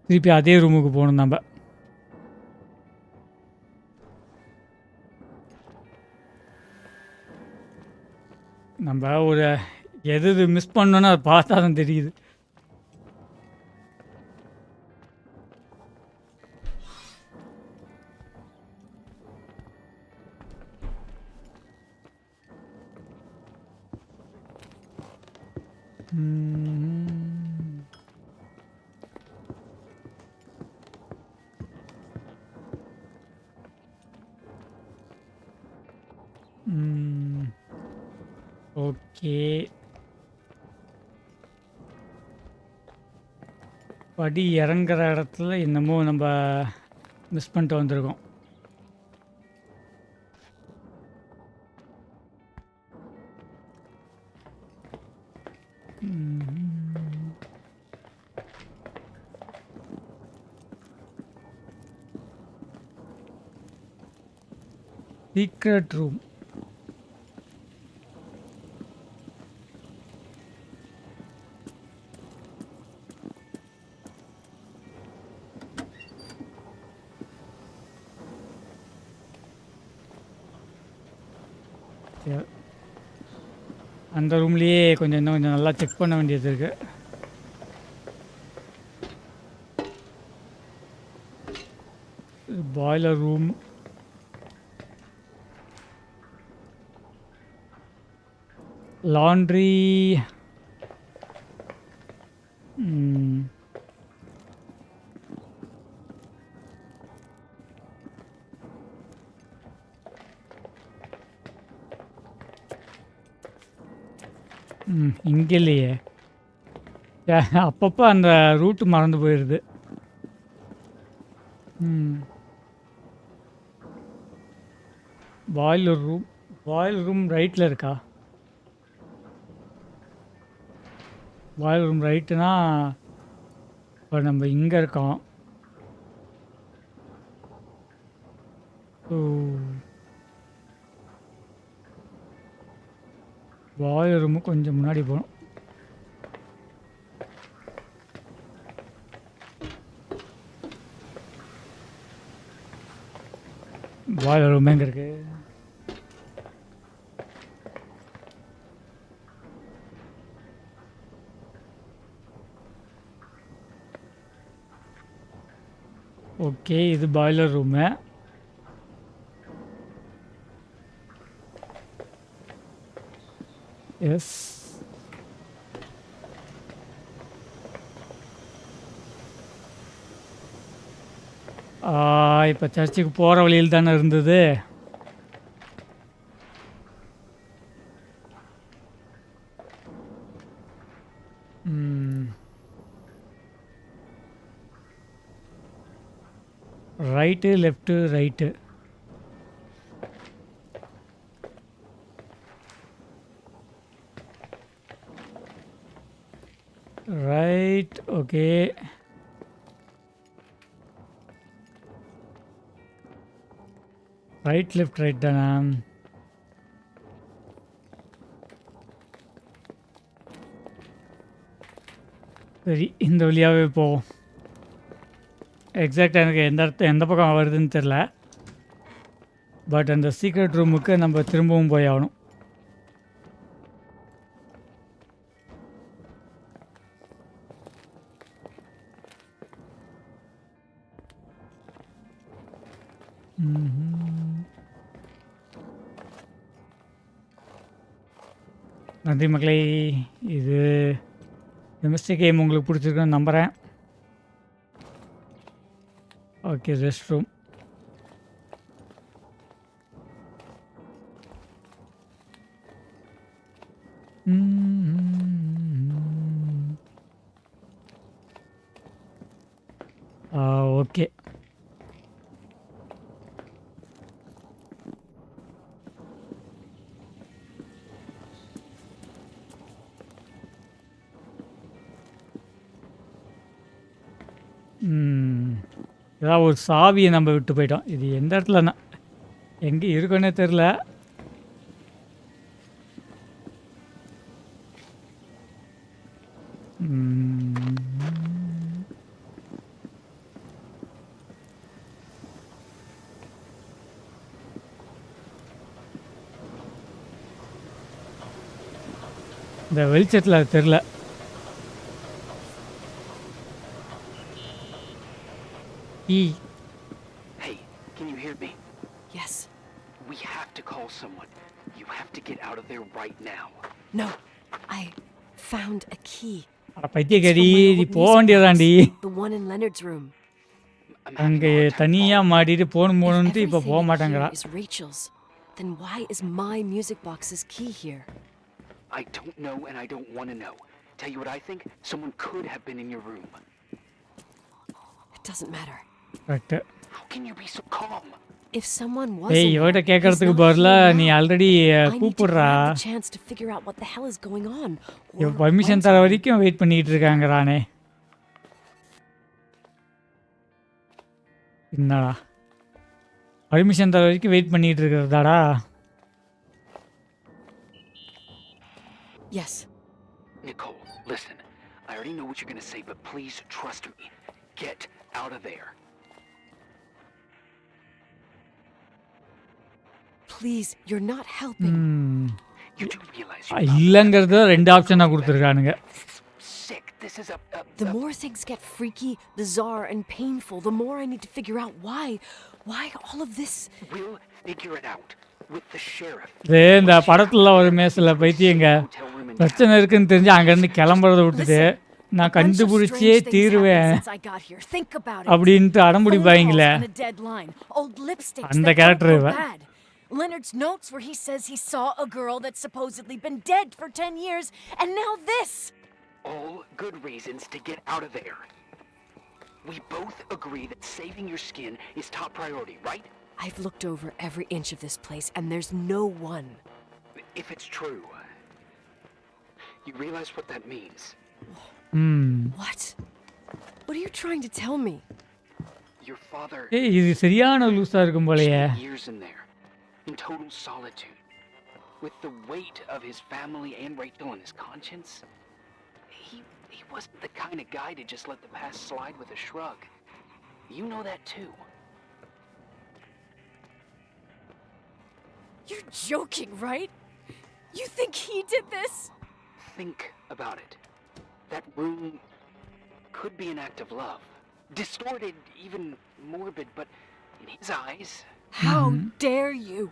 திருப்பி அதே ரூமுக்கு போகணும் நம்ம. நம்ம ஒரு எது மிஸ் பண்ணோன்னு அதை பார்த்தா தான் தெரியுது. ஓகே, படி இறங்குற இடத்துல என்னமோ நம்ம மிஸ் பண்ணிட்டு வந்திருக்கோம். Secret room. அந்த ரூம்லேயே இன்னும் கொஞ்சம் நல்லா செக் பண்ண வேண்டியது இருக்கு. பாய்லர் ரூம், லாண்ட்ரி, இங்கே இல்லையே. அப்பப்போ அந்த ரூட்டு மறந்து போயிடுது. பாய்லர் ரூம், பாய்லர் ரூம் ரைட்டில் இருக்கா? பாய்லர் ரூம் ரைட்டுனா இப்போ நம்ம இங்கே இருக்கோம். பாய்லர் ரூமு கொஞ்சம் முன்னாடி போகணும். பாய்லர் ரூம் எங்கே இருக்கு? ஓகே, இது பாய்லர் ரூமு. எஸ், இப்போ சர்ச்சுக்கு போகிற வழியில் தானே இருந்தது. Right, left, right. Right, okay. Right, left, right தானே? சரி, இந்த வழியாகவே போவோம். எக்ஸாக்டாக எனக்கு எந்த பக்கம் வருதுன்னு தெரில. பட் அந்த சீக்ரெட் ரூமுக்கு நம்ம திரும்பவும் போய் ஆகணும். நன்றி மக்களே. இது மிஸ்டேக் கேம் உங்களுக்கு பிடிச்சிருக்குன்னு நம்புகிறேன். Okay, rest room. ஓகே, ஏதாவது ஒரு சாவியை நம்ம விட்டு போயிட்டோம். இது எந்த இடத்துலன்னா எங்கே இருக்குன்னே தெரில. இந்த வெளிச்சத்தில் அது தெரில. Hey, can you hear me? Yes. We have to call someone. You have to get out of there right now. No. I found a key. பைத்தியக்காரி It's from my நீ old போக music வேண்டியதாண்டி. box, the one in Leonard's room. I'm having அங்கே a hard time தனியாக following. மாட்டிட்டு If போகணுன்ட்டு இப்போ everything போக in மாட்டேங்கிறா. here is Rachel's, then why is my music box's key here? I don't know and I don't want to know. Tell you what I think? Someone could have been in your room. It doesn't matter. Correct. How can you be so calm? If someone was ஏய் in இவகிட்ட there, he's கேட்கறதுக்கு not பதிலாக here நீ now. Already I need to கூப்பிடுறா. grab the chance to figure out what the hell is going on. இவ or permission when தர to- வரைக்கும் wait பண்ணிட்டு இருக்காங்கறானே. என்னடா பர்மிஷன் தர வரைக்கும் வெயிட் பண்ணிட்டு இருக்கிறதாடா. Yes. Nicole, listen. I already know what you're going to say, but please trust me. Get out of there. Please, you're not helping. You do realize ah, you're not இல்லைங்கிறத 2 ஆப்ஷனாக கொடுத்துருக்கானுங்க. sick. This is The more things get freaky, bizarre, and painful, the more I need to figure out why all of this. We'll figure it out with the sheriff. இது இந்த படத்துல ஒரு மேசில் பைத்தியங்க Hotel room in பிரச்சனை இருக்குன்னு தெரிஞ்சு அங்கேருந்து கிளம்புறத விட்டுட்டு நான் A bunch of கண்டுபிடிச்சே strange things தீருவேன் happened since I got here. Think about it. அப்படின்ட்டு அடம்பிடிப்பாங்களே. Phone calls on a dead line. Old lipsticks அந்த that don't character go இவ. bad. Leonard's notes where he says he saw a girl that's supposedly been dead for 10 years, and now this. all good reasons to get out of there. We both agree that saving your skin is top priority, right? I've looked over every inch of this place, and there's no one. If it's true, you realize what that means. What? What are you trying to tell me? Your father ஏய் இது சரியான லூஸாக இருக்கும் போலயே. spent years in there, in total solitude, with the weight of his family and Rachel on his conscience. He wasn't the kind of guy to just let the past slide with a shrug. You know that too. You're joking, right? You think he did this? Think about it. That room could be an act of love. Distorted, even morbid, but in his eyes, How dare you?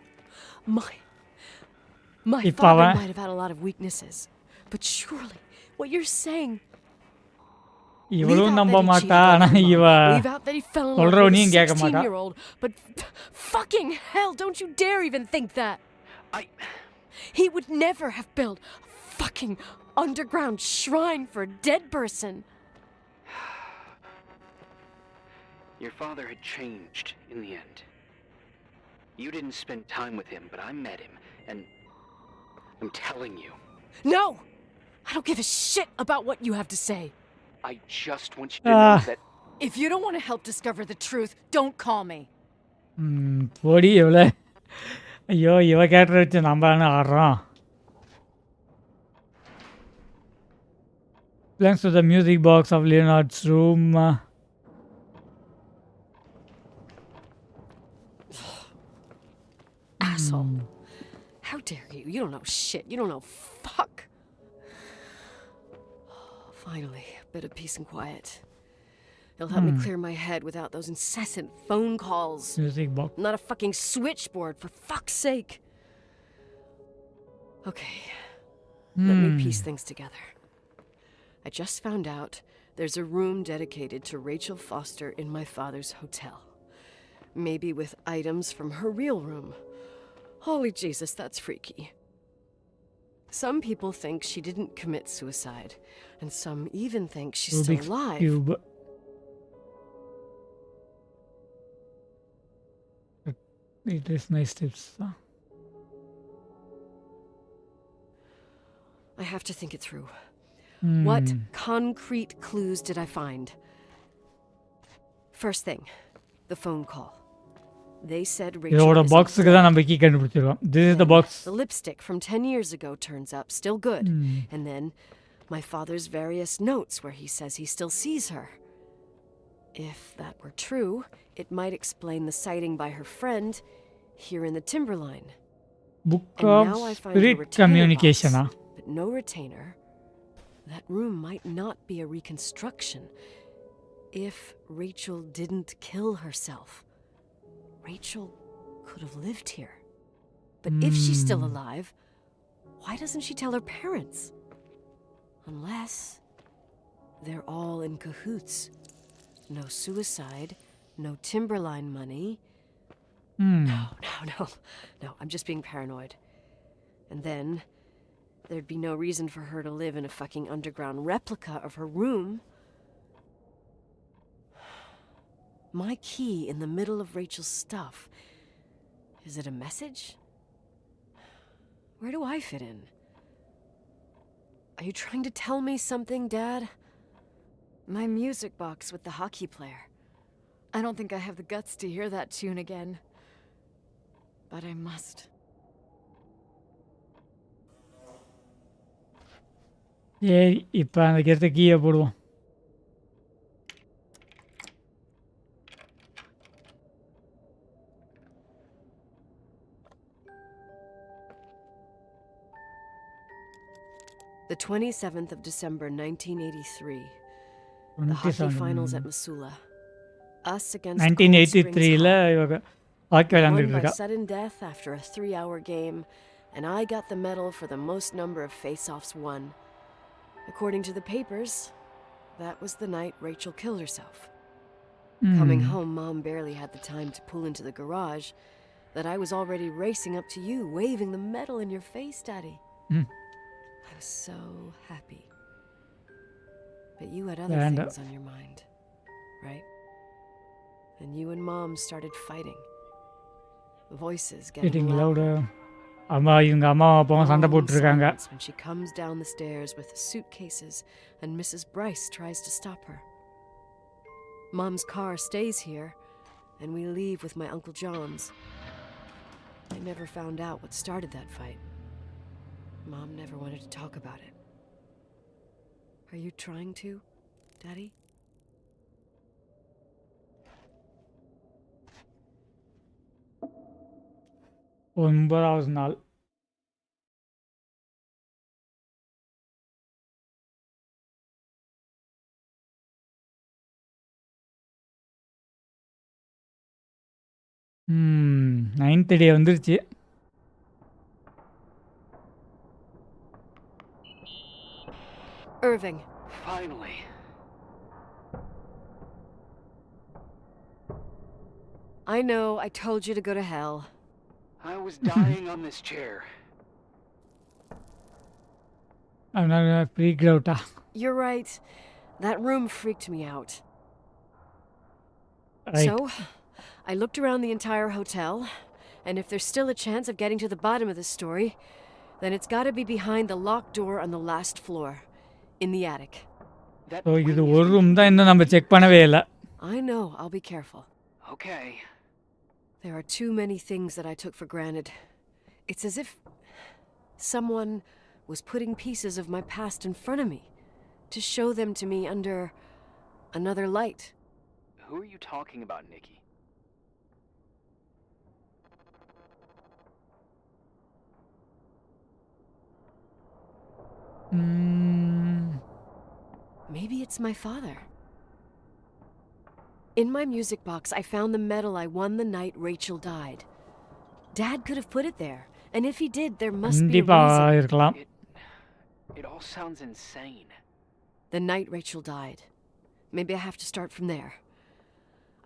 My If father I- might have had a lot of weaknesses, but surely what you're saying. Leave இவளும் out நம்ப that he மாட்டா. cheated on ஆனால் her mom. இவ Leave out that he fell in love with சொல்றவனையும் a கேட்க மாட்டா. 16-year-old. But fucking hell, don't you dare even think that. He would never have built a fucking underground shrine for a dead person. your father had changed in the end. You didn't spend time with him, but I met him, and I'm telling you, No! I don't give a shit about what you have to say. I just want you to know that If you don't want to help discover the truth, don't call me. போடி எவ்வளோ. ஐயோ இவ character வச்சு நம்ம ஆடுறோம். Belongs to the music box of Leonard's room. Asshole. How dare you? You don't know shit. You don't know fuck. Finally, a bit of peace and quiet. It'll help me clear my head without those incessant phone calls. Music box. Not a fucking switchboard, for fuck's sake. Okay, let me piece things together. I just found out there's a room dedicated to Rachel Foster in my father's hotel. Maybe with items from her real room. Holy Jesus, that's freaky. Some people think she didn't commit suicide, and some even think she's still Rubik's alive. Cube. It is nice tips. I have to think it through. What concrete clues did I find? First thing, the phone call. They said Rachel இதோட isn't பாக்ஸுக்கு தான் நம்ம key கண்டுபிடிச்சிருக்கோம். This is the box. The lipstick from 10 years ago turns up, still good. And then my father's various notes where he says he still sees her. If that were true, it might explain the sighting by her friend here in the Timberline. Book And of now I find her Spirit retainer Communication. box. But no retainer, that room might not be a reconstruction. If Rachel didn't kill herself, Rachel could have lived here. But if she's still alive, why doesn't she tell her parents? Unless they're all in cahoots. No suicide, no Timberline money. No, I'm just being paranoid. And then there'd be no reason for her to live in a fucking underground replica of her room. My key in the middle of Rachel's stuff. Is it a message? Where do I fit in? Are you trying to tell me something, Dad? My music box with the hockey player. I don't think I have the guts to hear that tune again. But I must. ஏய் இப்போ அந்த கெடுத்த கீயை போடுவோம். The 27th of December, 1983. The hockey finals at Missoula. Us against 1983ல இவங்க hockey Won விளையாண்டுட்டு by இருக்கா. sudden death after a 3-hour game, and I got the medal for the most number of face-offs won. According to the papers, that was the night Rachel killed herself. Coming home, Mom barely had the time to pull into the garage that I was already racing up to you, waving the medal in your face, Daddy. I was so happy. But you had other things on your mind, right? And you and Mom started fighting. Voices getting getting louder. louder. அம்மா இவங்க அம்மா அப்பாவும் சண்டை Long போட்டுருக்காங்க. silence when she comes down the stairs with the suitcases and Mrs. Bryce tries to stop her. Mom's car stays here and we leave with my Uncle John's. I never found out what started that fight. Mom never wanted to talk about it. Are you trying to, Daddy? ஒன்பதாவது நாள். Ninth டே வந்துருச்சு. Irving. Finally. I know I told you to go to hell. I was dying on this chair. I'm not freaked out. You're right. That room freaked me out. Right. So, I looked around the entire hotel, and if there's still a chance of getting to the bottom of this story, then it's got to be behind the locked door on the last floor, in the attic. That so இது wing is ஒரு room தான் இன்னும் நம்ம check பண்ணவே இல்லை. I know, I'll be careful. Okay. There are too many things that I took for granted. It's as if someone was putting pieces of my past in front of me to show them to me under another light. Who are you talking about, Nikki? Maybe it's my father. In my music box, I found the medal I won the night Rachel died. Dad could have put it there, and if he did, there must be a கண்டிப்பா reason. இருக்கலாம். It all sounds insane. The night Rachel died. Maybe I have to start from there.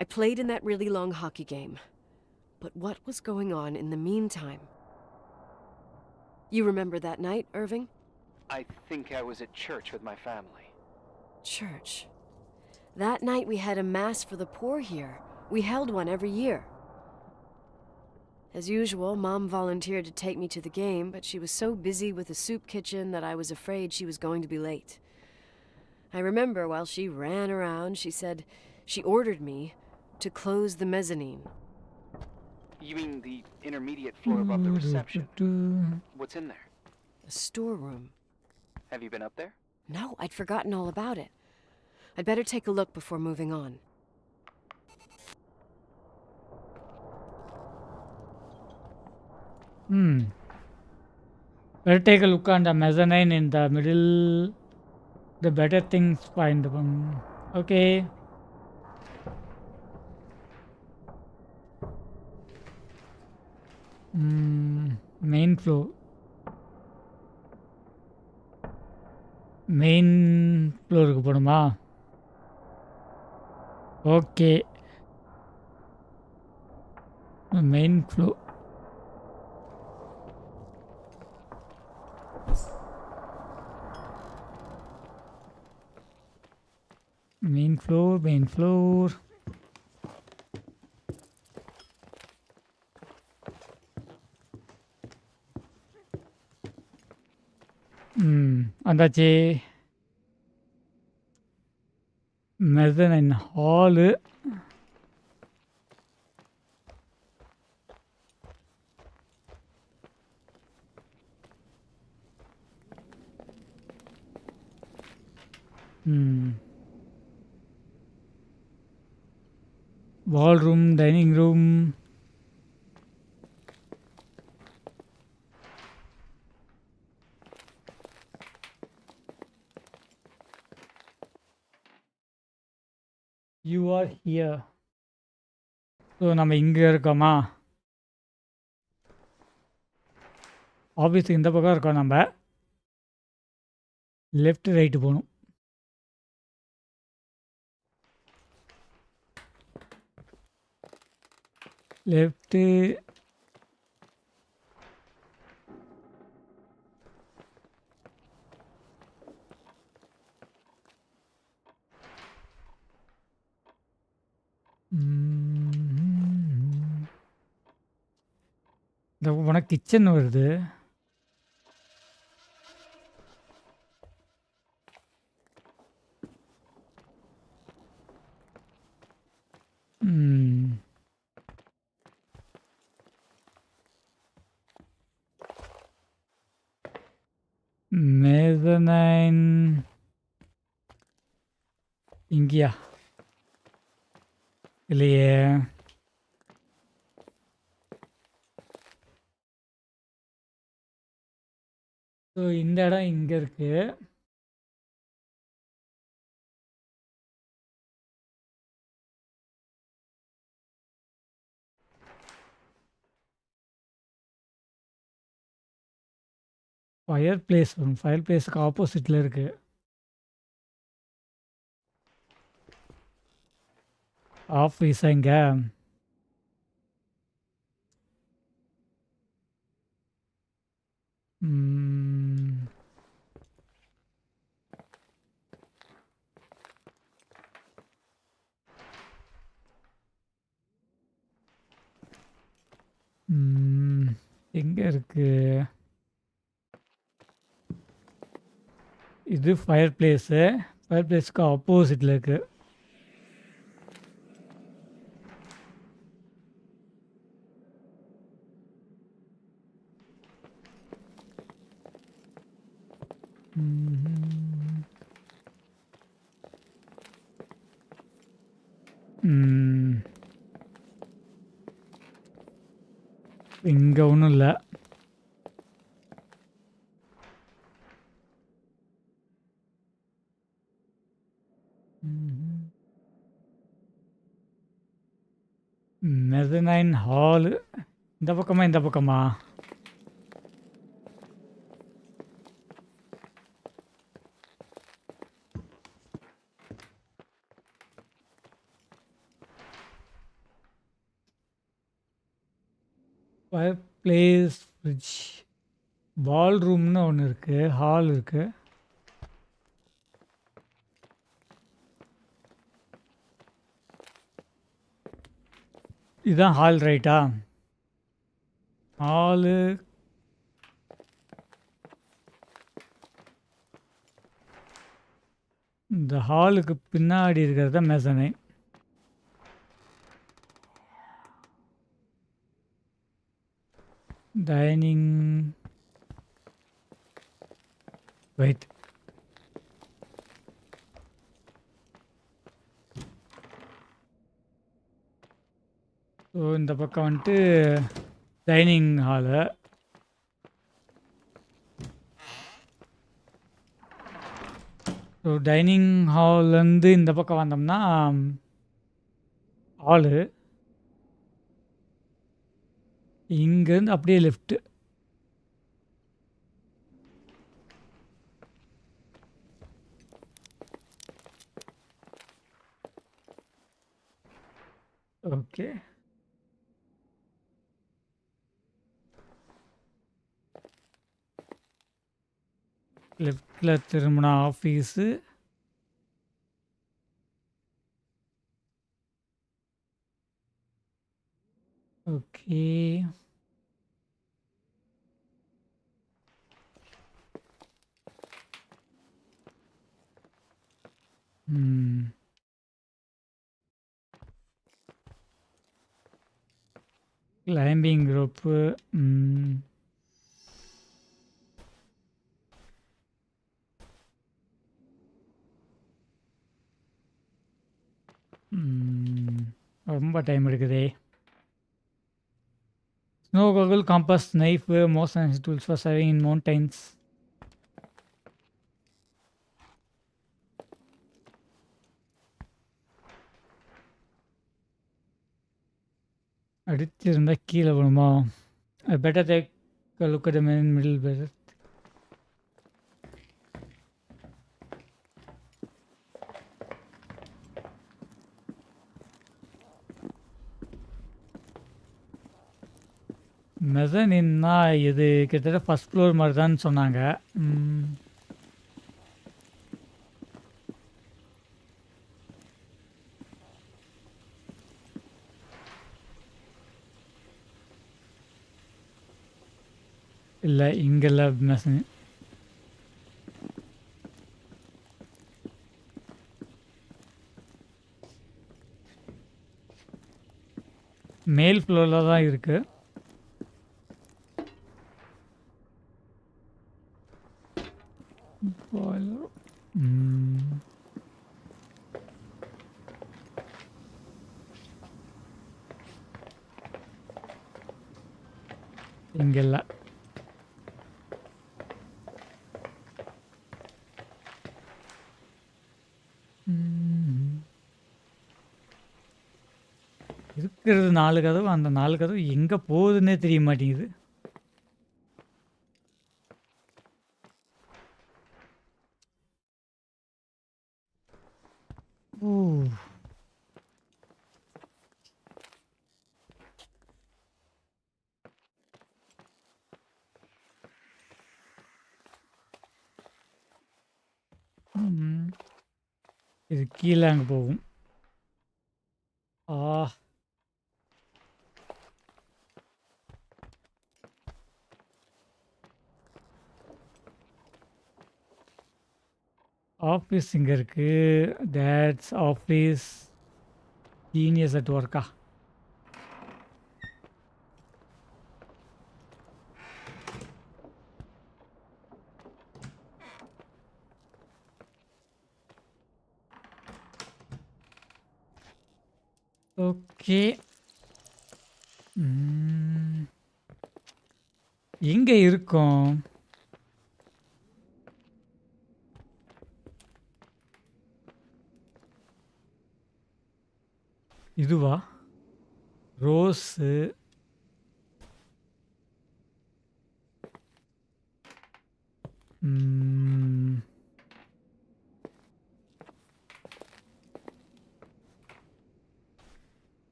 I played in that really long hockey game. But what was going on in the meantime? You remember that night, Irving? I think I was at church with my family. Church. That night we had a mass for the poor here. We held one every year. As usual, Mom volunteered to take me to the game, but she was so busy with the soup kitchen that I was afraid she was going to be late. I remember while she ran around, she said she ordered me to close the mezzanine. You mean the intermediate floor above the reception? What's in there? A storeroom. Have you been up there? No, I'd forgotten all about it. I'd better take a look before moving on. We'll take a look on the mezzanine in the middle. The better things find them. Okay. Main floor. Main ஃப்ளோருக்கு போகணுமா? Okay, main floor. Main floor. வந்தாச்சு. Mezzanine hall. Wall room, dining room. You are here. So நம்ம இங்கே இருக்கோமா? Office இந்த பக்கம் இருக்கோம். நம்ம லெஃப்ட் ரைட்டு போகணும். லெஃப்ட்டு. இந்த உனக்கு கிச்சன் வருது. மேசனைன் இங்கேயா? இல்லையே. ஸோ இந்த இடம் இங்கே இருக்கு. ஃபயர் பிளேஸ் வரும். ஃபயர் பிளேஸுக்கு ஆப்போசிட்டில் இருக்கு. ஆஃபீஸா இங்கே? எங்கே இருக்கு இது? Fire place. ஃபயர் பிளேஸுக்கு ஆப்போசிட்டில் இருக்கு. இங்கே ஒன்றும் இல்லை. மெசனைன் ஹாலு இந்த பக்கமா இந்த பக்கமா? ஃபயர் பிளேஸ், ஃப்ரிட்ஜ், பால் ரூம்னு ஒன்று இருக்குது. ஹால் இருக்குது. இதுதான் ஹால் ரைட்டா? ஹாலு இந்த ஹாலுக்கு பின்னாடி இருக்கிறது தான் மெசனைன். டைனிங். வெயிட், ஸோ இந்த பக்கம் வந்துட்டு டைனிங் ஹாலு. ஸோ டைனிங் ஹால்லேருந்து இந்த பக்கம் வந்தோம்னா ஹாலு, இங்கேருந்து அப்படியே லெஃப்ட்டு. ஓகே. லெஃப்டில் திரும்பினா ஆஃபீஸு. ஓகே. Climbing rope. ரொம்ப டைம் எடுக்குதே. Snow goggle, compass, knife, motion tools for serving in mountains. அடிச்சிருந்தா கீழே விழுமா? Better take look at middle better. மெசனின்னா இது கிட்டத்தட்ட ஃபஸ்ட் ஃப்ளோர் மாதிரி தான் சொன்னாங்க. இல்லை இங்கெல்லாம் மெசனி. மேல் ஃப்ளோரில் தான் இருக்குது. இங்கெல்ல. இருக்கிறது 4 கதவு. அந்த 4 கதவு எங்கே போகுதுன்னே தெரிய மாட்டேங்குது. இது கீழே அங்கே போகும். ஆஃபீஸ் இங்கே இருக்குது. That's office. ஜீனியஸ் அட் ஒர்க்கா? ஓகே. எங்கே இருக்கும்? இதுவா? ரோஸு.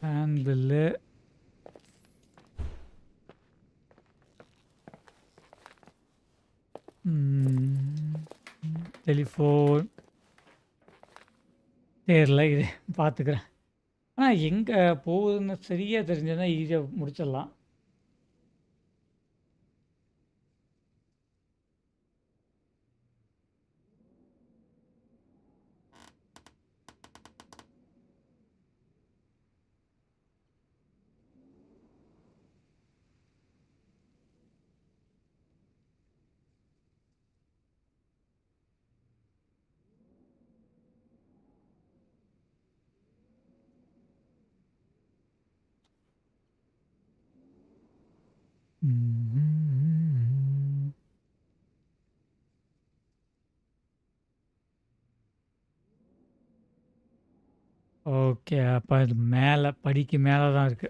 ஹேண்டிலு. டெலிஃபோன். தெரியல, இது பார்த்துக்கிறேன். ஆனால் எங்கே போகுதுன்னு சரியாக தெரிஞ்சதுன்னா ஈஸியாக முடிச்சிடலாம். ஓகே. அப்ப அது மேல படிக்கு மேல தான் இருக்கு.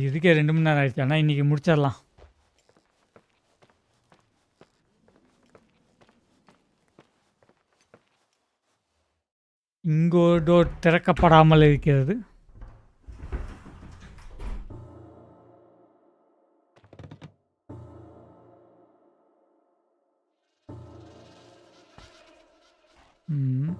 இதுக்கே 2 மணி நேரம் ஆயிடுச்சு. ஆனா இன்னைக்கு முடிச்சிடலாம். இங்கோ டோர் திறக்கப்படாமல் இருக்கிறது. ம்.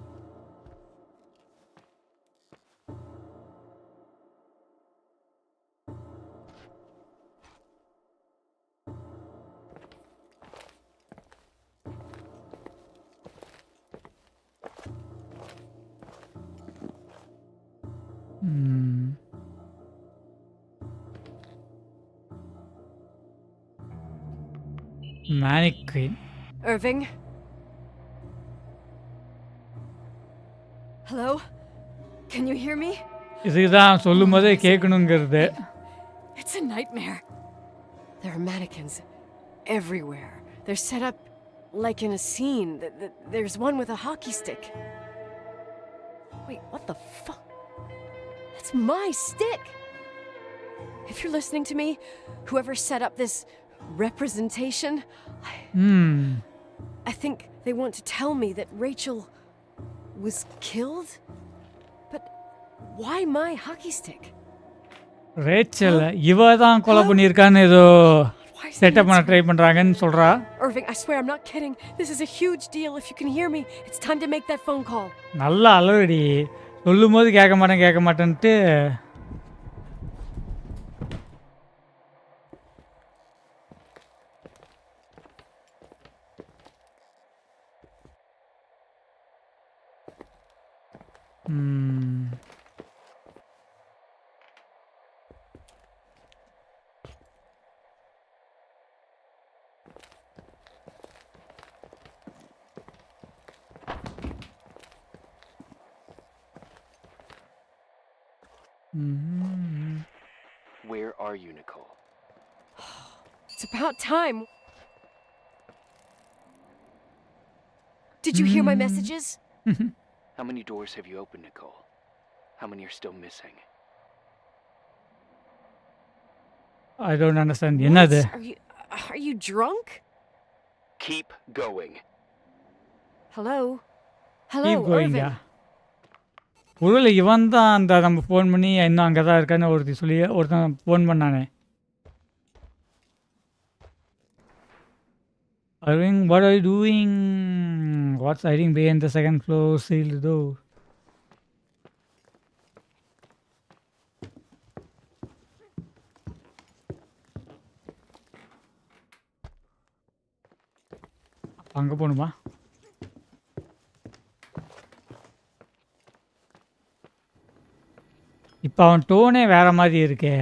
ம். mannequin. Irving? Hello? Can you hear me? இதுதான் சொல்லும்போதே கேட்கணுங்கிறது. It's a nightmare. There are mannequins everywhere. They're set up like in a scene. There's one with a hockey stick. Wait, what the fuck? That's my stick! If you're listening to me, whoever set up this representation, I think they want to tell me that Rachel was killed? But why my hockey stick? Rachel இவ தான் கொலை பண்ணியிருக்கான்னு ஏதோ setup பண்ண try பண்றாங்கன்னு சொல்றா. Irving, I swear I'm not kidding. This is a huge deal. If you can hear me, it's time to make that phone call. நல்லா அலறடி. சொல்லும்போது கேட்க மாட்டேன்ட்டு. Where are you, Nicole? It's about time. Did you hear my messages? How many doors have you opened, Nicole? How many are still missing? I don't understand. என்னது? Are you drunk? Keep going. Hello? Keep going. Irving. ஒருவேளை இவன் தான் அந்த நம்ம phone பண்ணி இன்னும் அங்கே தான் இருக்கான்னு ஒருத்தன் phone பண்ணானே. Irving, what are you doing? What's hiding behind the second floor sealed door? அங்கே போகணுமா? இப்போ அவன் டோனே வேற மாதிரி இருக்கே.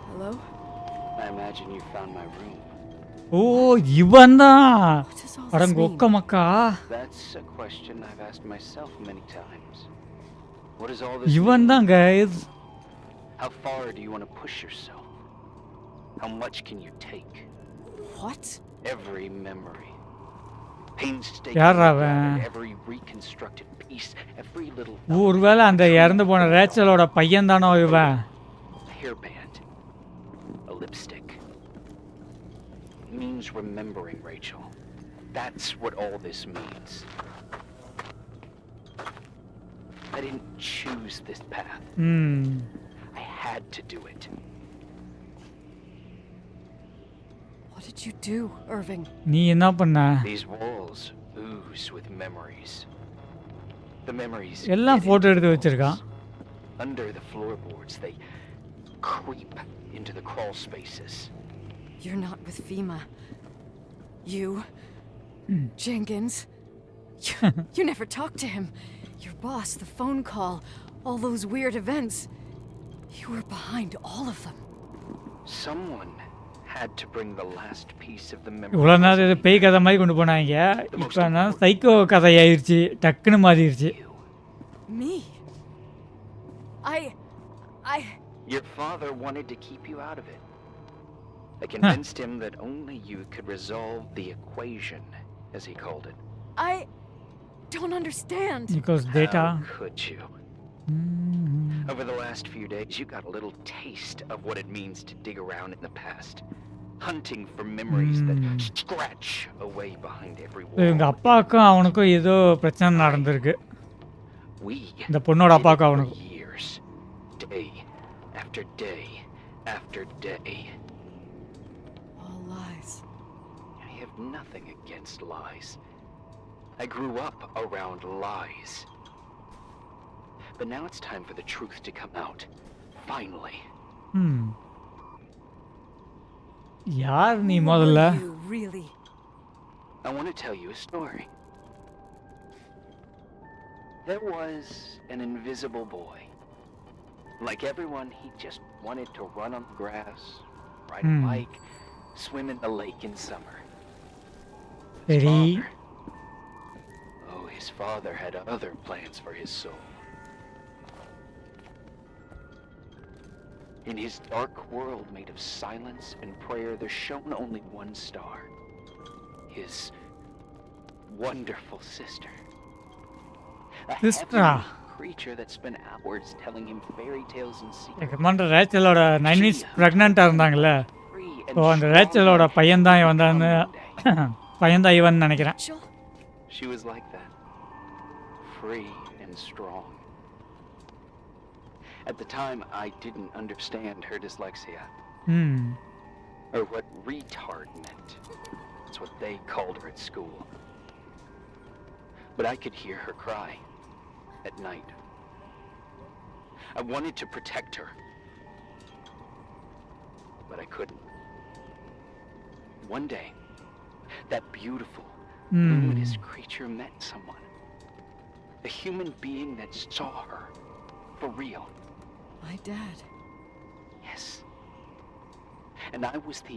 Hello? I imagine you found my room. ஓ இவன் தான். What does all this அடங்கொக்க mean? Mecca. That's a question I've asked myself many times. What is all this? இவன் தான் guys. How far do you want to push yourself? How much can you take? What? Every memory. Painstaking யாரா regard, அவன்? every reconstructed piece, every little ஒருவேளை அந்த இறந்து போன ரேச்சலோட பையன் தானோ இவன். a hairband, a lipstick. It means remembering, Rachel. That's what all this means. I didn't choose this path. I had to do it. What did you do, Irving? நீ என்ன பண்ண? These walls ooze with memories. The memories எல்லாம் get photo into எடுத்து the வச்சிருக்கான். walls. Under the floorboards, they creep into the crawl spaces. You're not with FEMA. You, Jenkins, you never talked to him. Your boss, the phone call, all those weird events. You were behind all of them. Someone had to bring the last piece of the இவ்வளோ memory. நேரம் இது பேய் கதை மாதிரி கொண்டு போனாங்க. இப்போ நான் சைக்கோ கதை ஆயிடுச்சு, டக்குன்னு மாறிடுச்சு. Me? Your father wanted to keep you out of it. I convinced him that only you could resolve the equation, as he called it. I don't understand. Because data. How could you? Over the last few days, you got a little taste of what it means to dig around in the past, hunting for memories that scratch away behind every இவங்க wall. அப்பாவுக்கும் அவனுக்கும் ஏதோ பிரச்சனை நடந்திருக்கு. We இந்த பொண்ணோட did it அப்பாவுக்கும் for அவனுக்கும். years, day after day after day. All lies. I have nothing against lies. I grew up around lies. But now it's time for the truth to come out. Finally. யார் நீ Who முதல்ல? were you, really? I want to tell you a story. There was an invisible boy. Like everyone, he just wanted to run on the grass, ride a bike, swim in the lake in summer. His சரி. father, his father had other plans for his soul. In his dark world made of silence and prayer, there shone only one star. His wonderful sister. A Sister. heavenly creature that spent hours telling him fairy tales and secrets. Commander ரேச்சலோட 9 weeks ப்ரெக்னெண்ட்டாக இருந்தாங்கல்ல. Free and so அந்த strong ரேச்சலோட as பையன்தான் she இவன் தான் became one day. பையன்தான் இவன் நினைக்கிறேன். Rachel? She was like that. Free and strong. At the time, I didn't understand her dyslexia. Or what retard meant. That's what they called her at school. But I could hear her cry at night. I wanted to protect her. But I couldn't. One day, that beautiful, luminous creature met someone. A human being that saw her for real. My dad. Yes. And I was the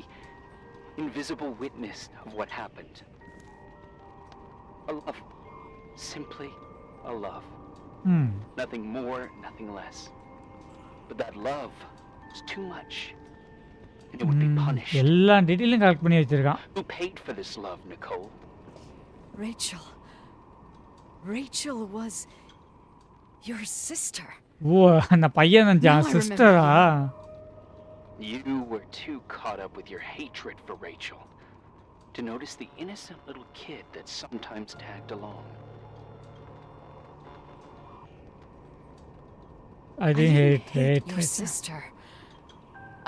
invisible witness of what happened. A love. Simply a love. Nothing more, nothing less. But that love was too much. And it would be punished. எல்லா டீட்டெயிலும் collect பண்ணி வச்சிருக்கான். Who paid for this love, Nicole? Rachel. Rachel was your sister. ஓ அந்த பையன் Now I remember சிஸ்டரா? You were too caught up with your hatred for Rachel to notice the innocent little kid that sometimes tagged along. I didn't hate your sister.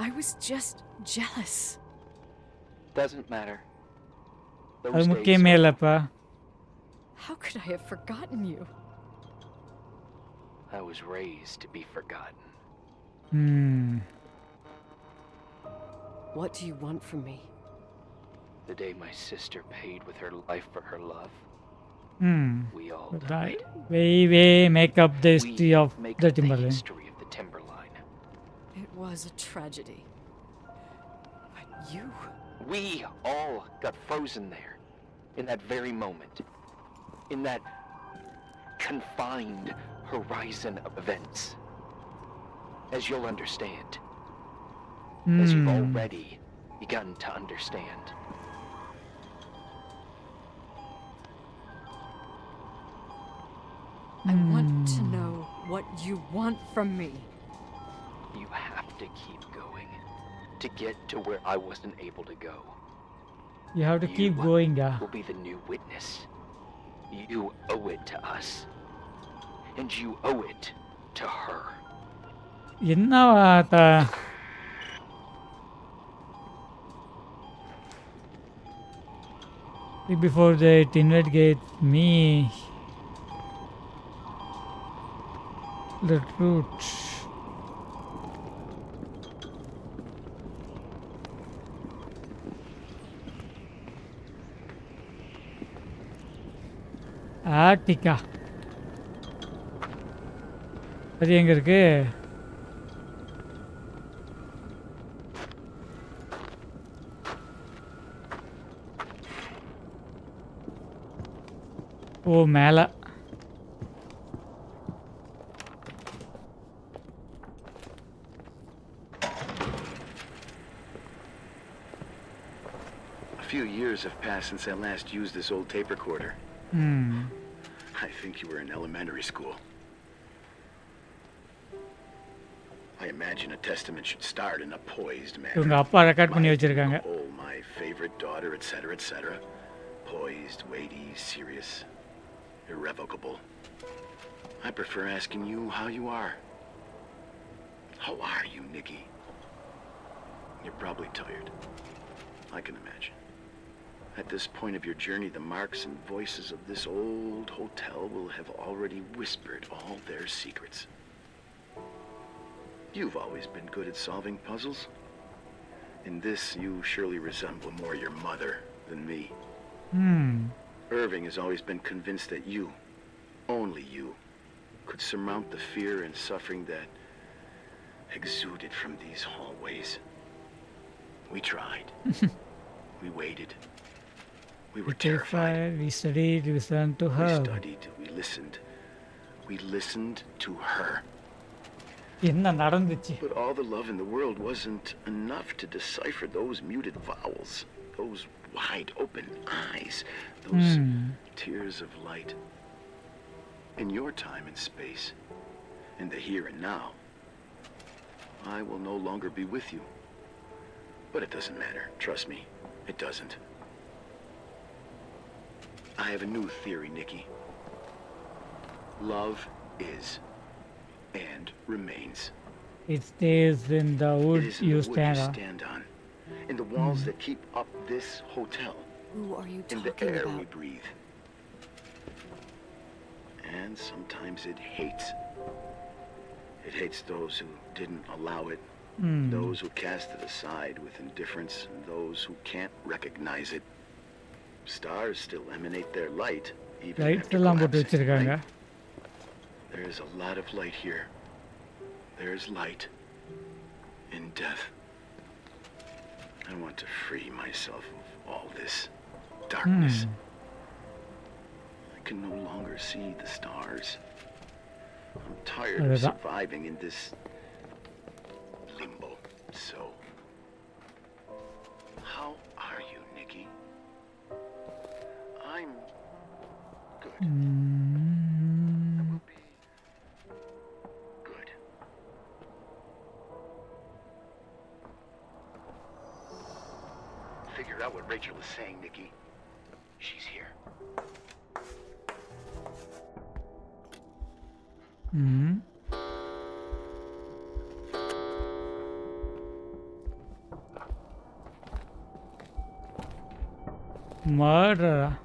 I was just jealous. Doesn't matter. அது Those முக்கியமே days, இல்லைப்பா. How could I have forgotten you? I was raised to be forgotten. What do you want from me? The day my sister paid with her life for her love, we all Right. died. We make up the history of We make the up the Timberline. history of the Timberline. It was a tragedy. But you... We all got frozen there, in that very moment, in that confined horizon of events. As you'll understand, as you've already begun to understand. I want to know what you want from me. You have to keep going to get to where I wasn't able to go. You have to keep going. Will be the new witness. You owe it to us. And you owe it to her. என்ன before they investigate me the truth. Attica. அது எங்கே இருக்கு? ஓ மேலே. A few years have passed since I last used this old tape recorder. I think you were in elementary school. I imagine a testament should start in a poised manner. இவங்க அப்பா record பண்ணி வச்சிருக்காங்க. Oh, my favorite daughter, etc., etc. Poised, weighty, serious, irrevocable. I prefer asking you how you are. How are you, Nikki? You're probably tired. I can imagine. At this point of your journey, the marks and voices of this old hotel will have already whispered all their secrets. You've always been good at solving puzzles. In this, you surely resemble more your mother than me. Irving has always been convinced that you, only you, could surmount the fear and suffering that exuded from these hallways. We tried. We waited. We were terrified. We studied, we listened to her. We studied, we listened. We listened to her. என்ன நடந்துச்சு? But all the love in the world wasn't enough to decipher those muted vowels, those wide open eyes, those tears of light. In your time and space, in the here and now, I will no longer be with you. But it doesn't matter, trust me, it doesn't. I have a new theory, Nikki. Love is and remains. It stays in the wood It is in you the wood you stand on. stand on, in the walls that keep up this hotel, Who are you in the talking air we about? breathe. And sometimes it hates. It hates those who didn't allow it, those who cast it aside with indifference, and those who can't recognize it. Stars still emanate their light, even Lights after எல்லாம் போட்டு collapsing, வச்சிருக்காங்க. right? There is a lot of light here. There is light in death. I want to free myself of all this darkness. I can no longer see the stars. I'm tired of அதுதான். surviving in this limbo. So, how are you, Nikki? I'm good. I will be good. Figure out what Rachel is saying, Nikki. She's here. Murderer.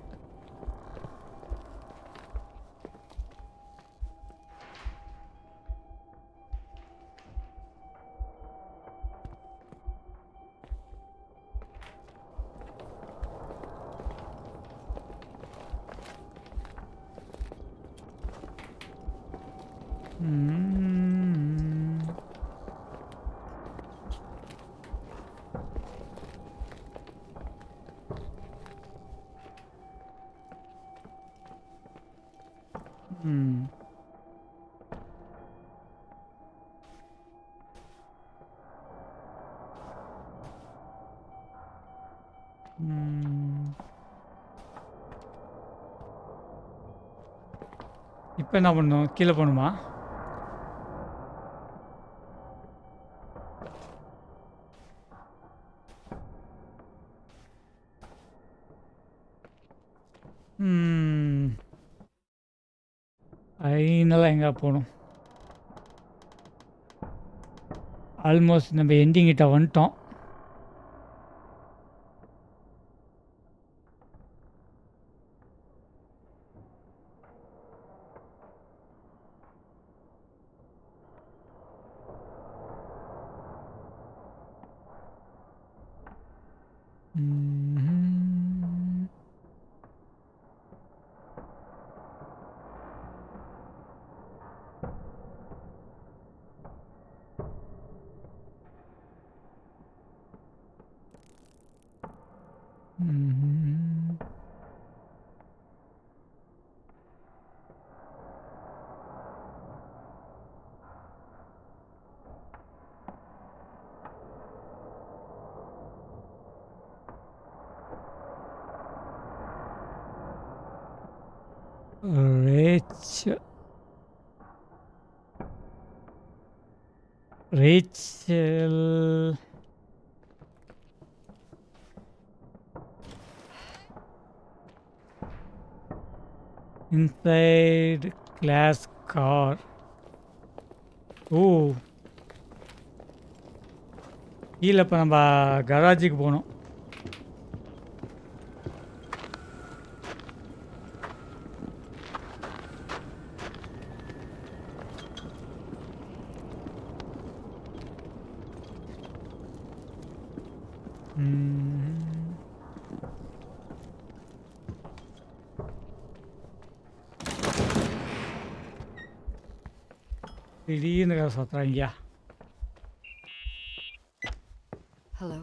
இப்போ என்ன பண்ணணும்? கீழே போகணுமா? ஃபைனலாக எங்கே போகணும்? Almost நம்ம எண்டிங் கிட்ட வந்துட்டோம். Rachel. Rachel. Inside class car. Oh. கீழே இப்போ நம்ம கராஜுக்கு போகணும். திடீர்னு கதை சாத்துறாங்கய்யா. Hello.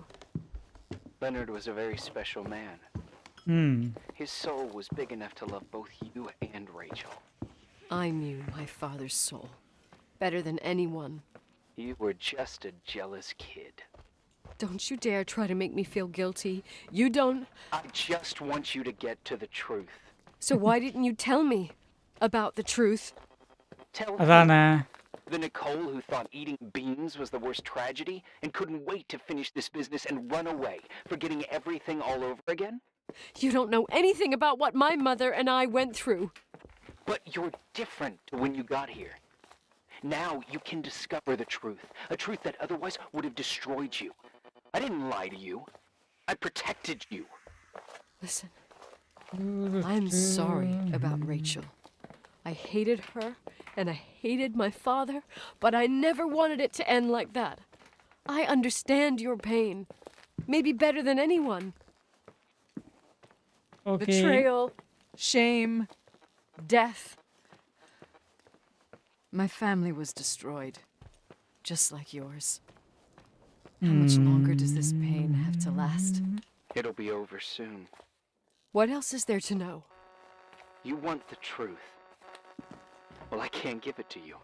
Leonard was a very special man. His soul was big enough to love both you and Rachel. I knew my father's soul better than anyone. You were just a jealous kid. Don't you dare try to make me feel guilty. You don't... I just want you to get to the truth. So why didn't you tell me about the truth? Tell அதானே. the Nicole who thought eating beans was the worst tragedy and couldn't wait to finish this business and run away, forgetting everything all over again? You don't know anything about what my mother and I went through. But you're different to when you got here. Now you can discover the truth, a truth that otherwise would have destroyed you. I didn't lie to you. I protected you. Listen, I'm sorry about Rachel. I hated her and I hated my father, but I never wanted it to end like that. I understand your pain, maybe better than anyone. Okay. Betrayal, shame, death. My family was destroyed, just like yours. How much longer does this pain have to last? It'll be over soon. What else is there to know? You want the truth. Well, I can't give it to you.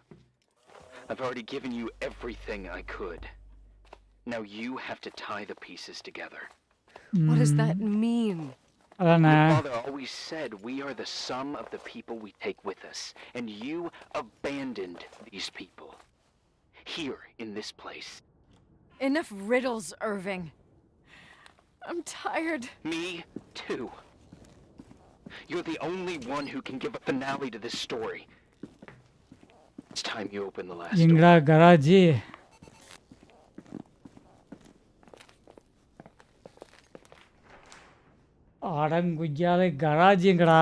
I've already given you everything I could. Now you have to tie the pieces together. What does that mean? அதானே. Your father always said we are the sum of the people we take with us, and you abandoned these people. Here, in this place. Enough riddles, Irving. I'm tired. Me, too. You're the only one who can give a finale to this story. It's time you open the last door. எங்கடா கராஜி? அடங்குய்யாலே கராஜி எங்கடா?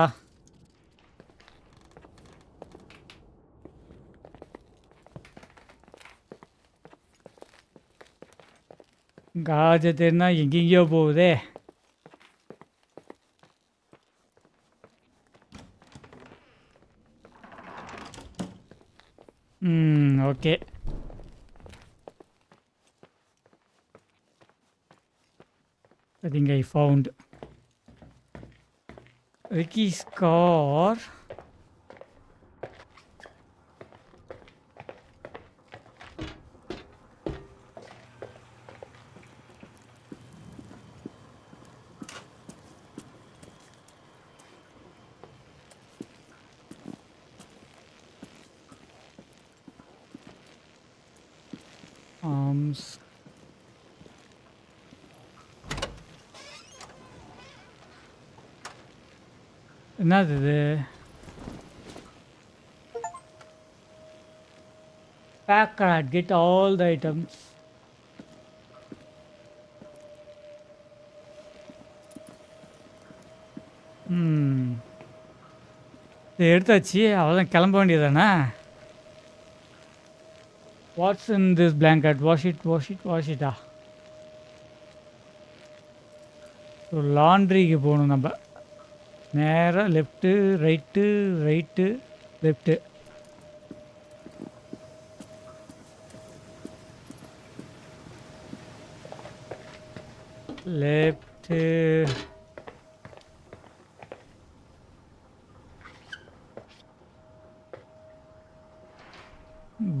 கராஜை தேடினா எங்கெங்கேயோ போகுதே. Okay. I think I found Ricky's car. Arms. என்னது இது? Pack rat, get all the items. இதை எடுத்தாச்சு, அவ்வளோதான் கிளம்ப வேண்டியதானே? What's in this blanket? Wash it, wash it, wash it. So லாண்ட்ரிக்கு போகணும் நம்ம. நேராக left right right left. Left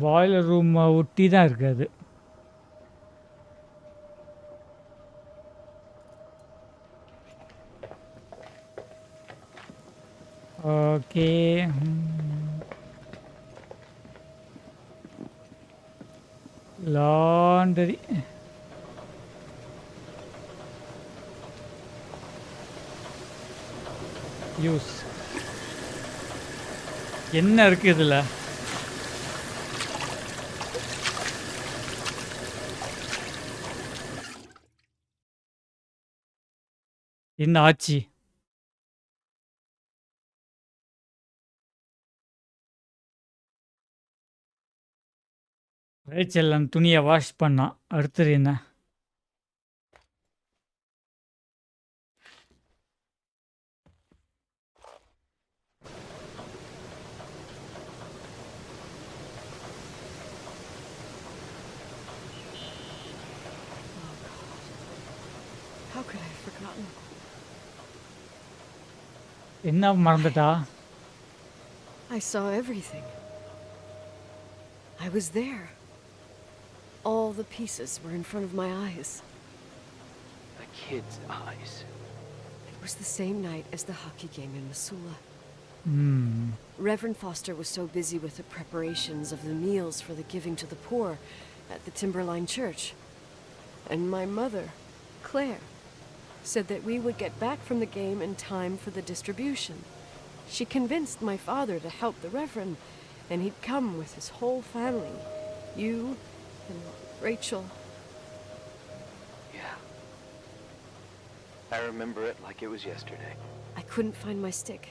boiler room ஒட்டி தான் இருக்காது. ஓகே. லாண்டரி. யூஸ். என்ன இருக்கு இதுல? என்ன ஆச்சு? ரேச்சல் அந்த துணியை வாஷ் பண்ணா. அடுத்தது என்ன? How could I have forgotten? என்ன மறந்துட்டா? I saw everything. I was there. All the pieces were in front of my eyes. A kid's eyes. It was the same night as the hockey game in Missoula. ம். Reverend Foster was so busy with the preparations of the meals for the giving to the poor at the Timberline Church. And my mother, Claire, said that we would get back from the game in time for the distribution. She convinced my father to help the Reverend, and he'd come with his whole family. You and Rachel. Yeah. I remember it like it was yesterday. I couldn't find my stick.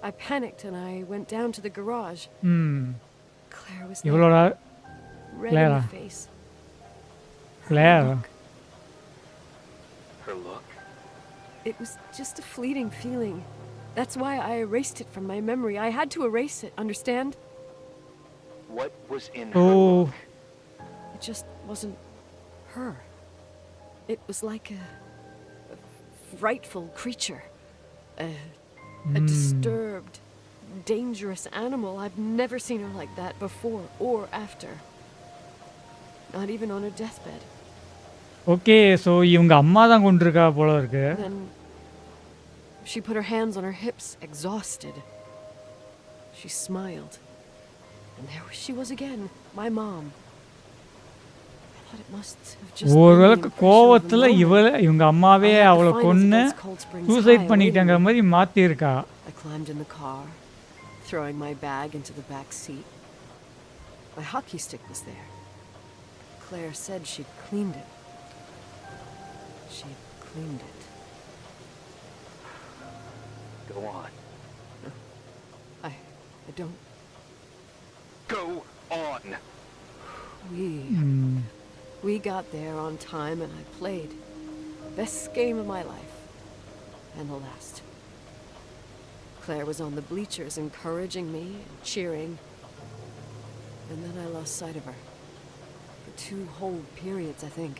I panicked and I went down to the garage. ம். Claire was இவ்வளோ there, red in Clara. the face. Clare. Her look. It was just a fleeting feeling. That's why I erased it from my memory. I had to erase it, understand? What was in oh. her look? It just wasn't her. It was like a frightful creature. A disturbed, dangerous animal. I've never seen her like that before or after. Not even on her deathbed. Okay. So இவங்க அம்மா தான் கொண்டிருக்கா போல இருக்கு. Then she put her hands on her hips, exhausted. She smiled. And there she was again, my mom. I thought it must have just been the ஒருவேளை impression of the கோவத்தில் moment. இவங்க அம்மாவே I had to அவளை find us கொன்று against Cold Springs suicide High, பண்ணிட்டாங்கிற waiting. மாதிரி மாற்றிருக்கா. I climbed in the car, throwing my bag into the back seat. My hockey stick was there. Claire said she'd cleaned it. She'd cleaned it. Go on. I don't. Go on. We got there on time and I played. Best game of my life. And the last. Claire was on the bleachers encouraging me and cheering. And then I lost sight of her. For 2 whole periods, I think.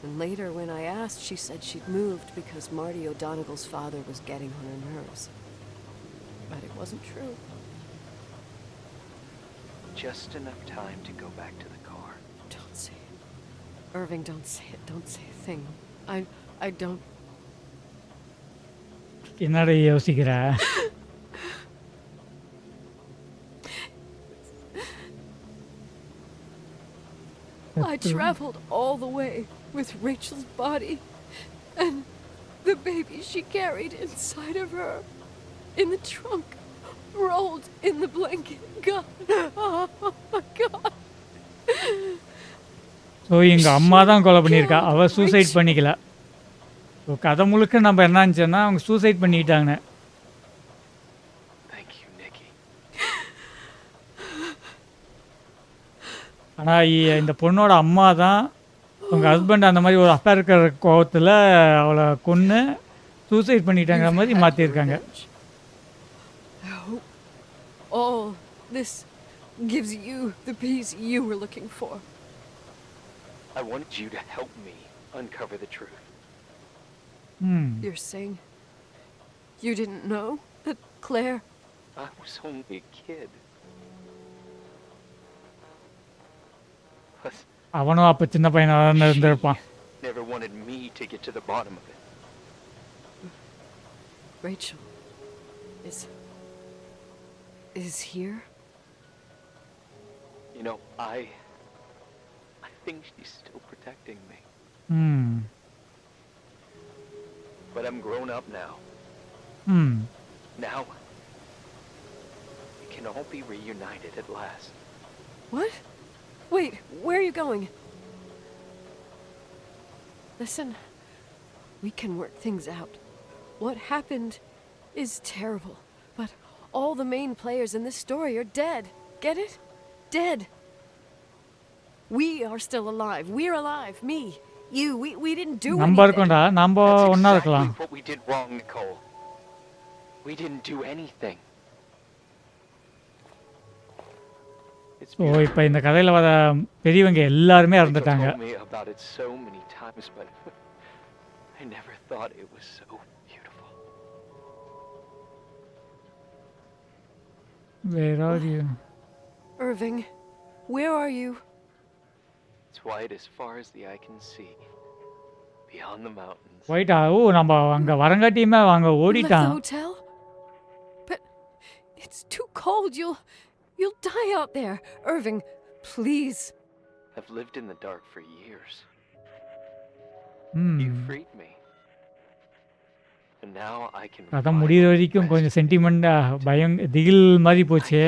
And later, when I asked, she said she'd moved because Marty O'Donegal's father was getting on her nerves. But it wasn't true. Just enough time to go back to the car. Don't say it. Irving, don't say it. Don't say a thing. I don't. என்னடா யோசிக்கிற? I traveled all the way with Rachel's body and the baby she carried inside of her in the trunk, rolled in the blanket. God, oh my God. So எங்கள் அம்மா தான் கொலை பண்ணியிருக்கா. அவள் suicide பண்ணிக்கல. So கதை முழுக்க நம்ம என்னாச்சுன்னா அவங்க சூசைட் பண்ணிக்கிட்டாங்க. Thank you, Nikki. ஆனால் இந்த பொண்ணோட அம்மா தான் உங்கள் ஹஸ்பண்ட் அந்த மாதிரி ஒரு அப்பா இருக்கிற கோவத்தில் அவளை கொன்று சூசைட் பண்ணிட்டாங்கிற மாதிரி மாற்றிருக்காங்க. I hope all this gives you the peace you were looking for. I wanted you to help me uncover the truth. You're saying you didn't know that Claire... I was only a kid. Plus, அவனும் அப்போ சின்ன பையனாக தான் இருந்திருப்பான். never wanted me to get to the bottom of it. Rachel, Is here? You know, I think she's still protecting me. But I'm grown up now. Now, we can all be reunited at last. What? Wait, where are you going? Listen, we can work things out. What happened is terrible, but all the main players in this story are dead. Get it? Dead. We are still alive. We're alive. Me, you, we didn't do நம்ம anything. இருக்கோம்டா நம்ம That's ஒண்ணா exactly இருக்கலாம். what we did wrong, Nicole. We didn't do anything. It's so இப்போ இந்த கதையில் வர பெரியவங்க எல்லாருமே Rachel இறந்துட்டாங்க. told me about it so many times, but I never thought it was so beautiful. Where are you? Irving, where are you? It's white as far as the eye can see, beyond the mountains. ஒயிட்டா? ஓ நம்ம அங்கே வரங்காட்டியுமே அங்கே You left the ஓடிட்டான். hotel? But it's too cold. You'll die out there. Irving, please. I've lived in the dark for years. ம் You freed me. And now I can அதான் முடிகிற finally வரைக்கும் rest கொஞ்சம் சென்டிமெண்ட்டாக திகில் மாதிரி போச்சு.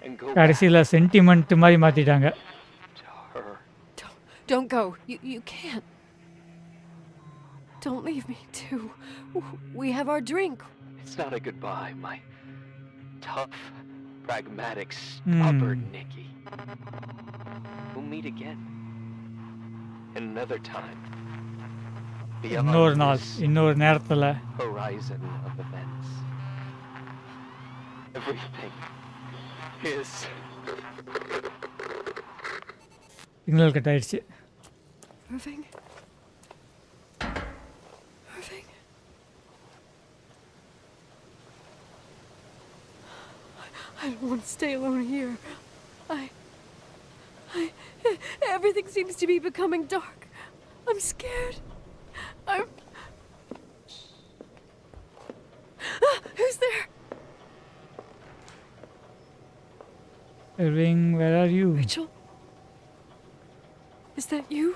and go back கடைசியில் சென்டிமெண்ட் மாதிரி மாற்றிட்டாங்க. to her. Don't go. You can't. Don't leave me too. We have our drink. It's not a goodbye, my tough, pragmatic, stubborn Nikki. We'll meet again. Another time. இன்னொரு Beyond நாள் this இன்னொரு நேரத்தில் horizon of events. Everything is signal cut ஆயிடுச்சு. Irving? Irving? I don't want to stay alone here. Everything seems to be becoming dark. I'm scared. Who's there? Irving, where are you? Rachel? Is that you?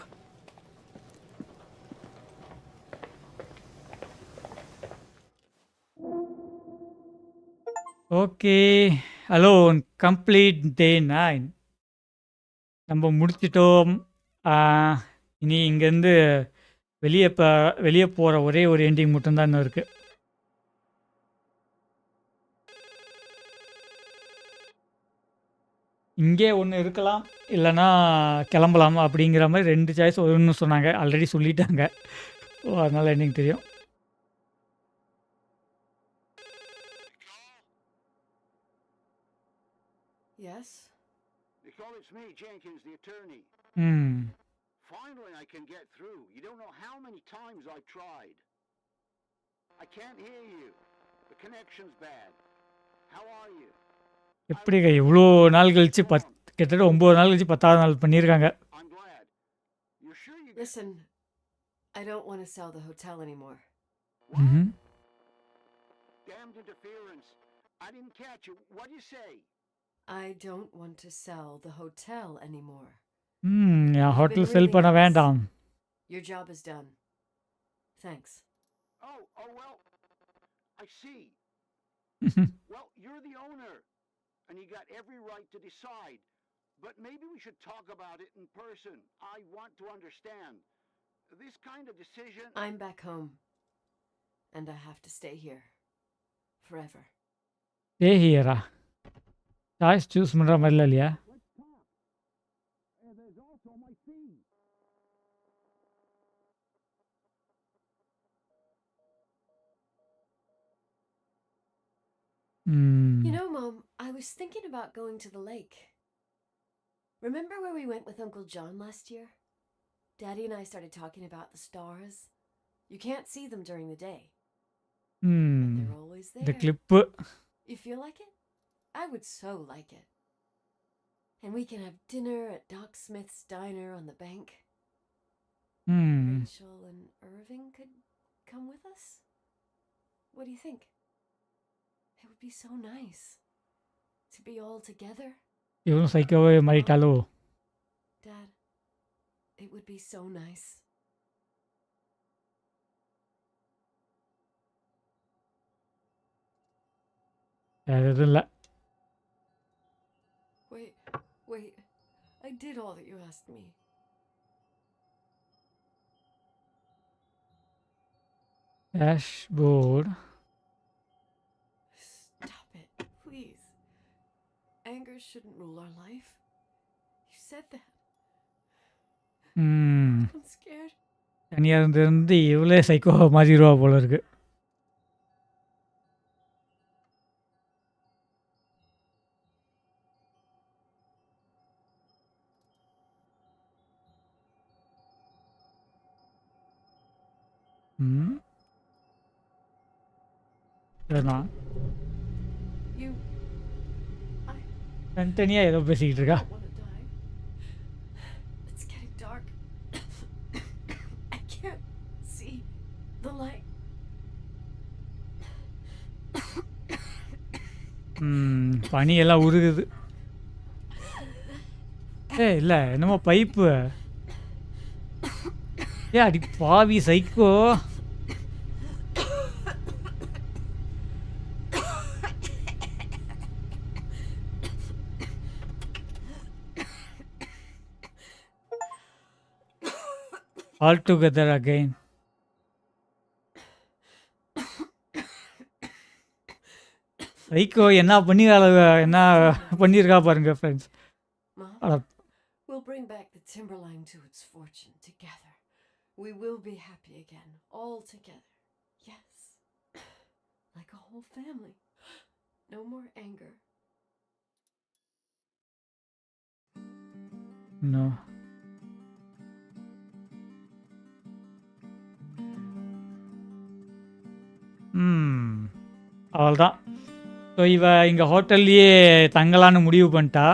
Okay hello complete day 9 நம்ம முடிச்சிட்டோம். இனி இங்கேருந்து வெளியே போகிற ஒரே ஒரு ending மட்டும்தான் இன்னும் இருக்குது. இங்கே ஒன்று இருக்கலாம் இல்லைன்னா கிளம்பலாம் அப்படிங்கிற மாதிரி 2 சாய்ஸ் ஒன்று சொன்னாங்க. ஆல்ரெடி சொல்லிட்டாங்க. ஸோ அதனால் எனக்கு தெரியும். Yes? Nicole, it's me, Jenkins, the attorney. ம் Finally, I can get through. You don't know how many times I've tried. I can't hear you. The connection's bad. How are you? எப்படிங்க இவ்வளோ நாள் கழிச்சு கிட்டத்தட்ட 9 நாள் கழிச்சு 10வது நாள் பண்ணியிருக்காங்க. I'm glad. You're sure you... Listen, I don't want to sell the hotel anymore. ம் Damned interference. I didn't catch you. What'd you say? I don't want to sell the hotel anymore. என் hotel sell பண்ண வேண்டாம். Your job is done. Thanks. Oh, well, I see. Well, you're the owner, and you got every right to decide. But maybe we should talk about it in person. I want to understand. This kind of decision... I'm back home, and I have to stay here. Forever. stay here-ஆ? Choice choose பண்ணுற மாதிரிலாம் இல்லையா? There's also my fee. You know, Mom, I was thinking about going to the lake. Remember where we went with Uncle John last year? Daddy and I started talking about the stars. You can't see them during the day, but they're always இந்த there. Clip You feel like it? I would so like it. And we can have dinner at Doc Smith's diner on the bank. Rachel and Irving could come with us? What do you think? be so nice to be all together. இவனும் சைக்கோவே மாறிட்டாலோ? Dad, it would be so nice. வேற எதுவும் இல்லை. Wait. I did all that you asked me. Dashboard. Stop it, please. Anger shouldn't rule our life. You said that. I'm scared. தனியாக இருந்து இவ்வளோ psycho மாறிடுவா போல இருக்கு. சரிதான். தனித்தனியாக ஏதோ பேசிக்கிட்டு இருக்கா. I want to die. It's getting dark. I can't see the light. பனியெல்லாம் உருகுது. இல்லை என்னமோ பைப்பு. அடி பாவி psycho. All together again. Psycho என்ன பண்ணியிருக்கா பாருங்க friends. We'll bring back the timberline to its fortune together. We will be happy again, all together. Yes. Like a whole family. No more anger. No. அவள்தான். So இவ இங்கே ஹோட்டல்லையே தங்கலான்னு முடிவு பண்ணிட்டா.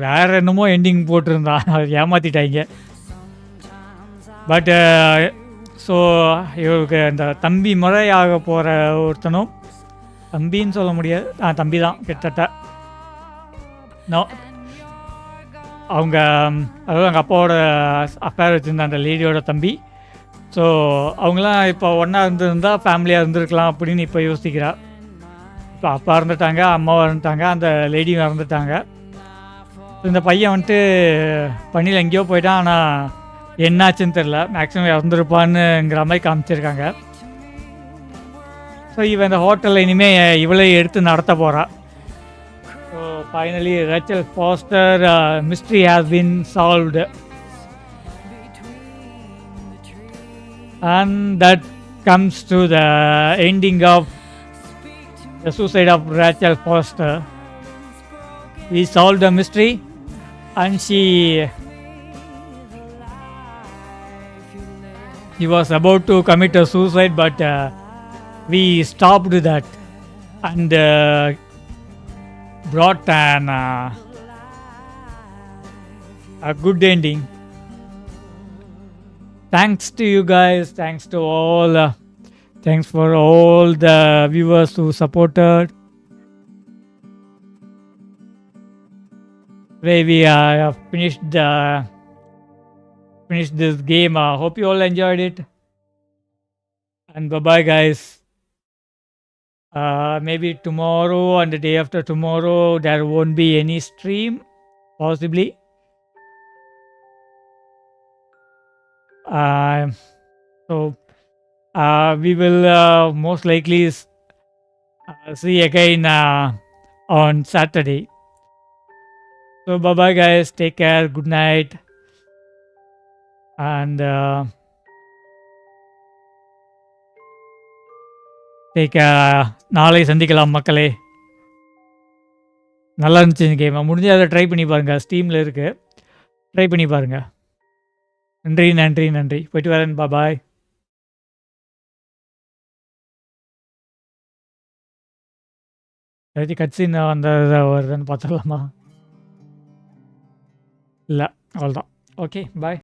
வேற என்னமோ எண்டிங் போட்டிருந்தா, ஏமாத்திட்டாங்க. பட் ஸோ இவருக்கு அந்த தம்பி முறையாக போகிற ஒருத்தனும், தம்பின்னு சொல்ல முடியாது, தம்பி தான் கிட்டத்தட்ட. நோ, அவங்க அதாவது எங்கள் அப்பாவோட அஃபேர் வச்சுருந்த அந்த லேடியோட தம்பி. ஸோ அவங்களாம் இப்போ ஒன்றா இருந்திருந்தால் ஃபேமிலியாக இருந்திருக்கலாம் அப்படின்னு இப்போ யோசிக்கிறா. இப்போ அப்பா இருந்துட்டாங்க, அம்மாவும் இருந்துட்டாங்க, அந்த லேடியும் இறந்துட்டாங்க. இந்த பையன் வந்துட்டு பணியில் எங்கேயோ போயிட்டான். ஆனால் என்னாச்சுன்னு தெரில, மேக்ஸிமம் இறந்துருப்பான்னுங்கிற மாதிரி காமிச்சிருக்காங்க. ஸோ இவன் இந்த ஹோட்டலில் இனிமேல் இவளே எடுத்து நடத்த போகிறா. So finally Rachel Foster mystery has been solved. And that comes to the ending of the suicide of Rachel Foster. We solved the mystery and he was about to commit a suicide, but we stopped that and brought a good ending. Thanks to you guys, thanks to all, thanks for all the viewers who supported. Today we have finished this game. Hope you all enjoyed it. And bye bye guys. Maybe tomorrow and the day after tomorrow there won't be any stream, possibly. So we will most likely see again on Saturday. So bye bye guys, take care, good night, and take நாளை சந்திக்கலாம் மக்களே. நல்லா இருந்துச்சு இந்த game. முடிஞ்ச அதை try பண்ணி பாருங்கள், ஸ்டீமில் இருக்குது, ட்ரை பண்ணி பாருங்கள். நன்றி நன்றி நன்றி, போயிட்டு வரேன், பாய். ஏதாச்சும் கட்சின்னு வருதுன்னு பார்த்துடலாமா? இல்லை, அவ்வளோதான். ஓகே, பாய்.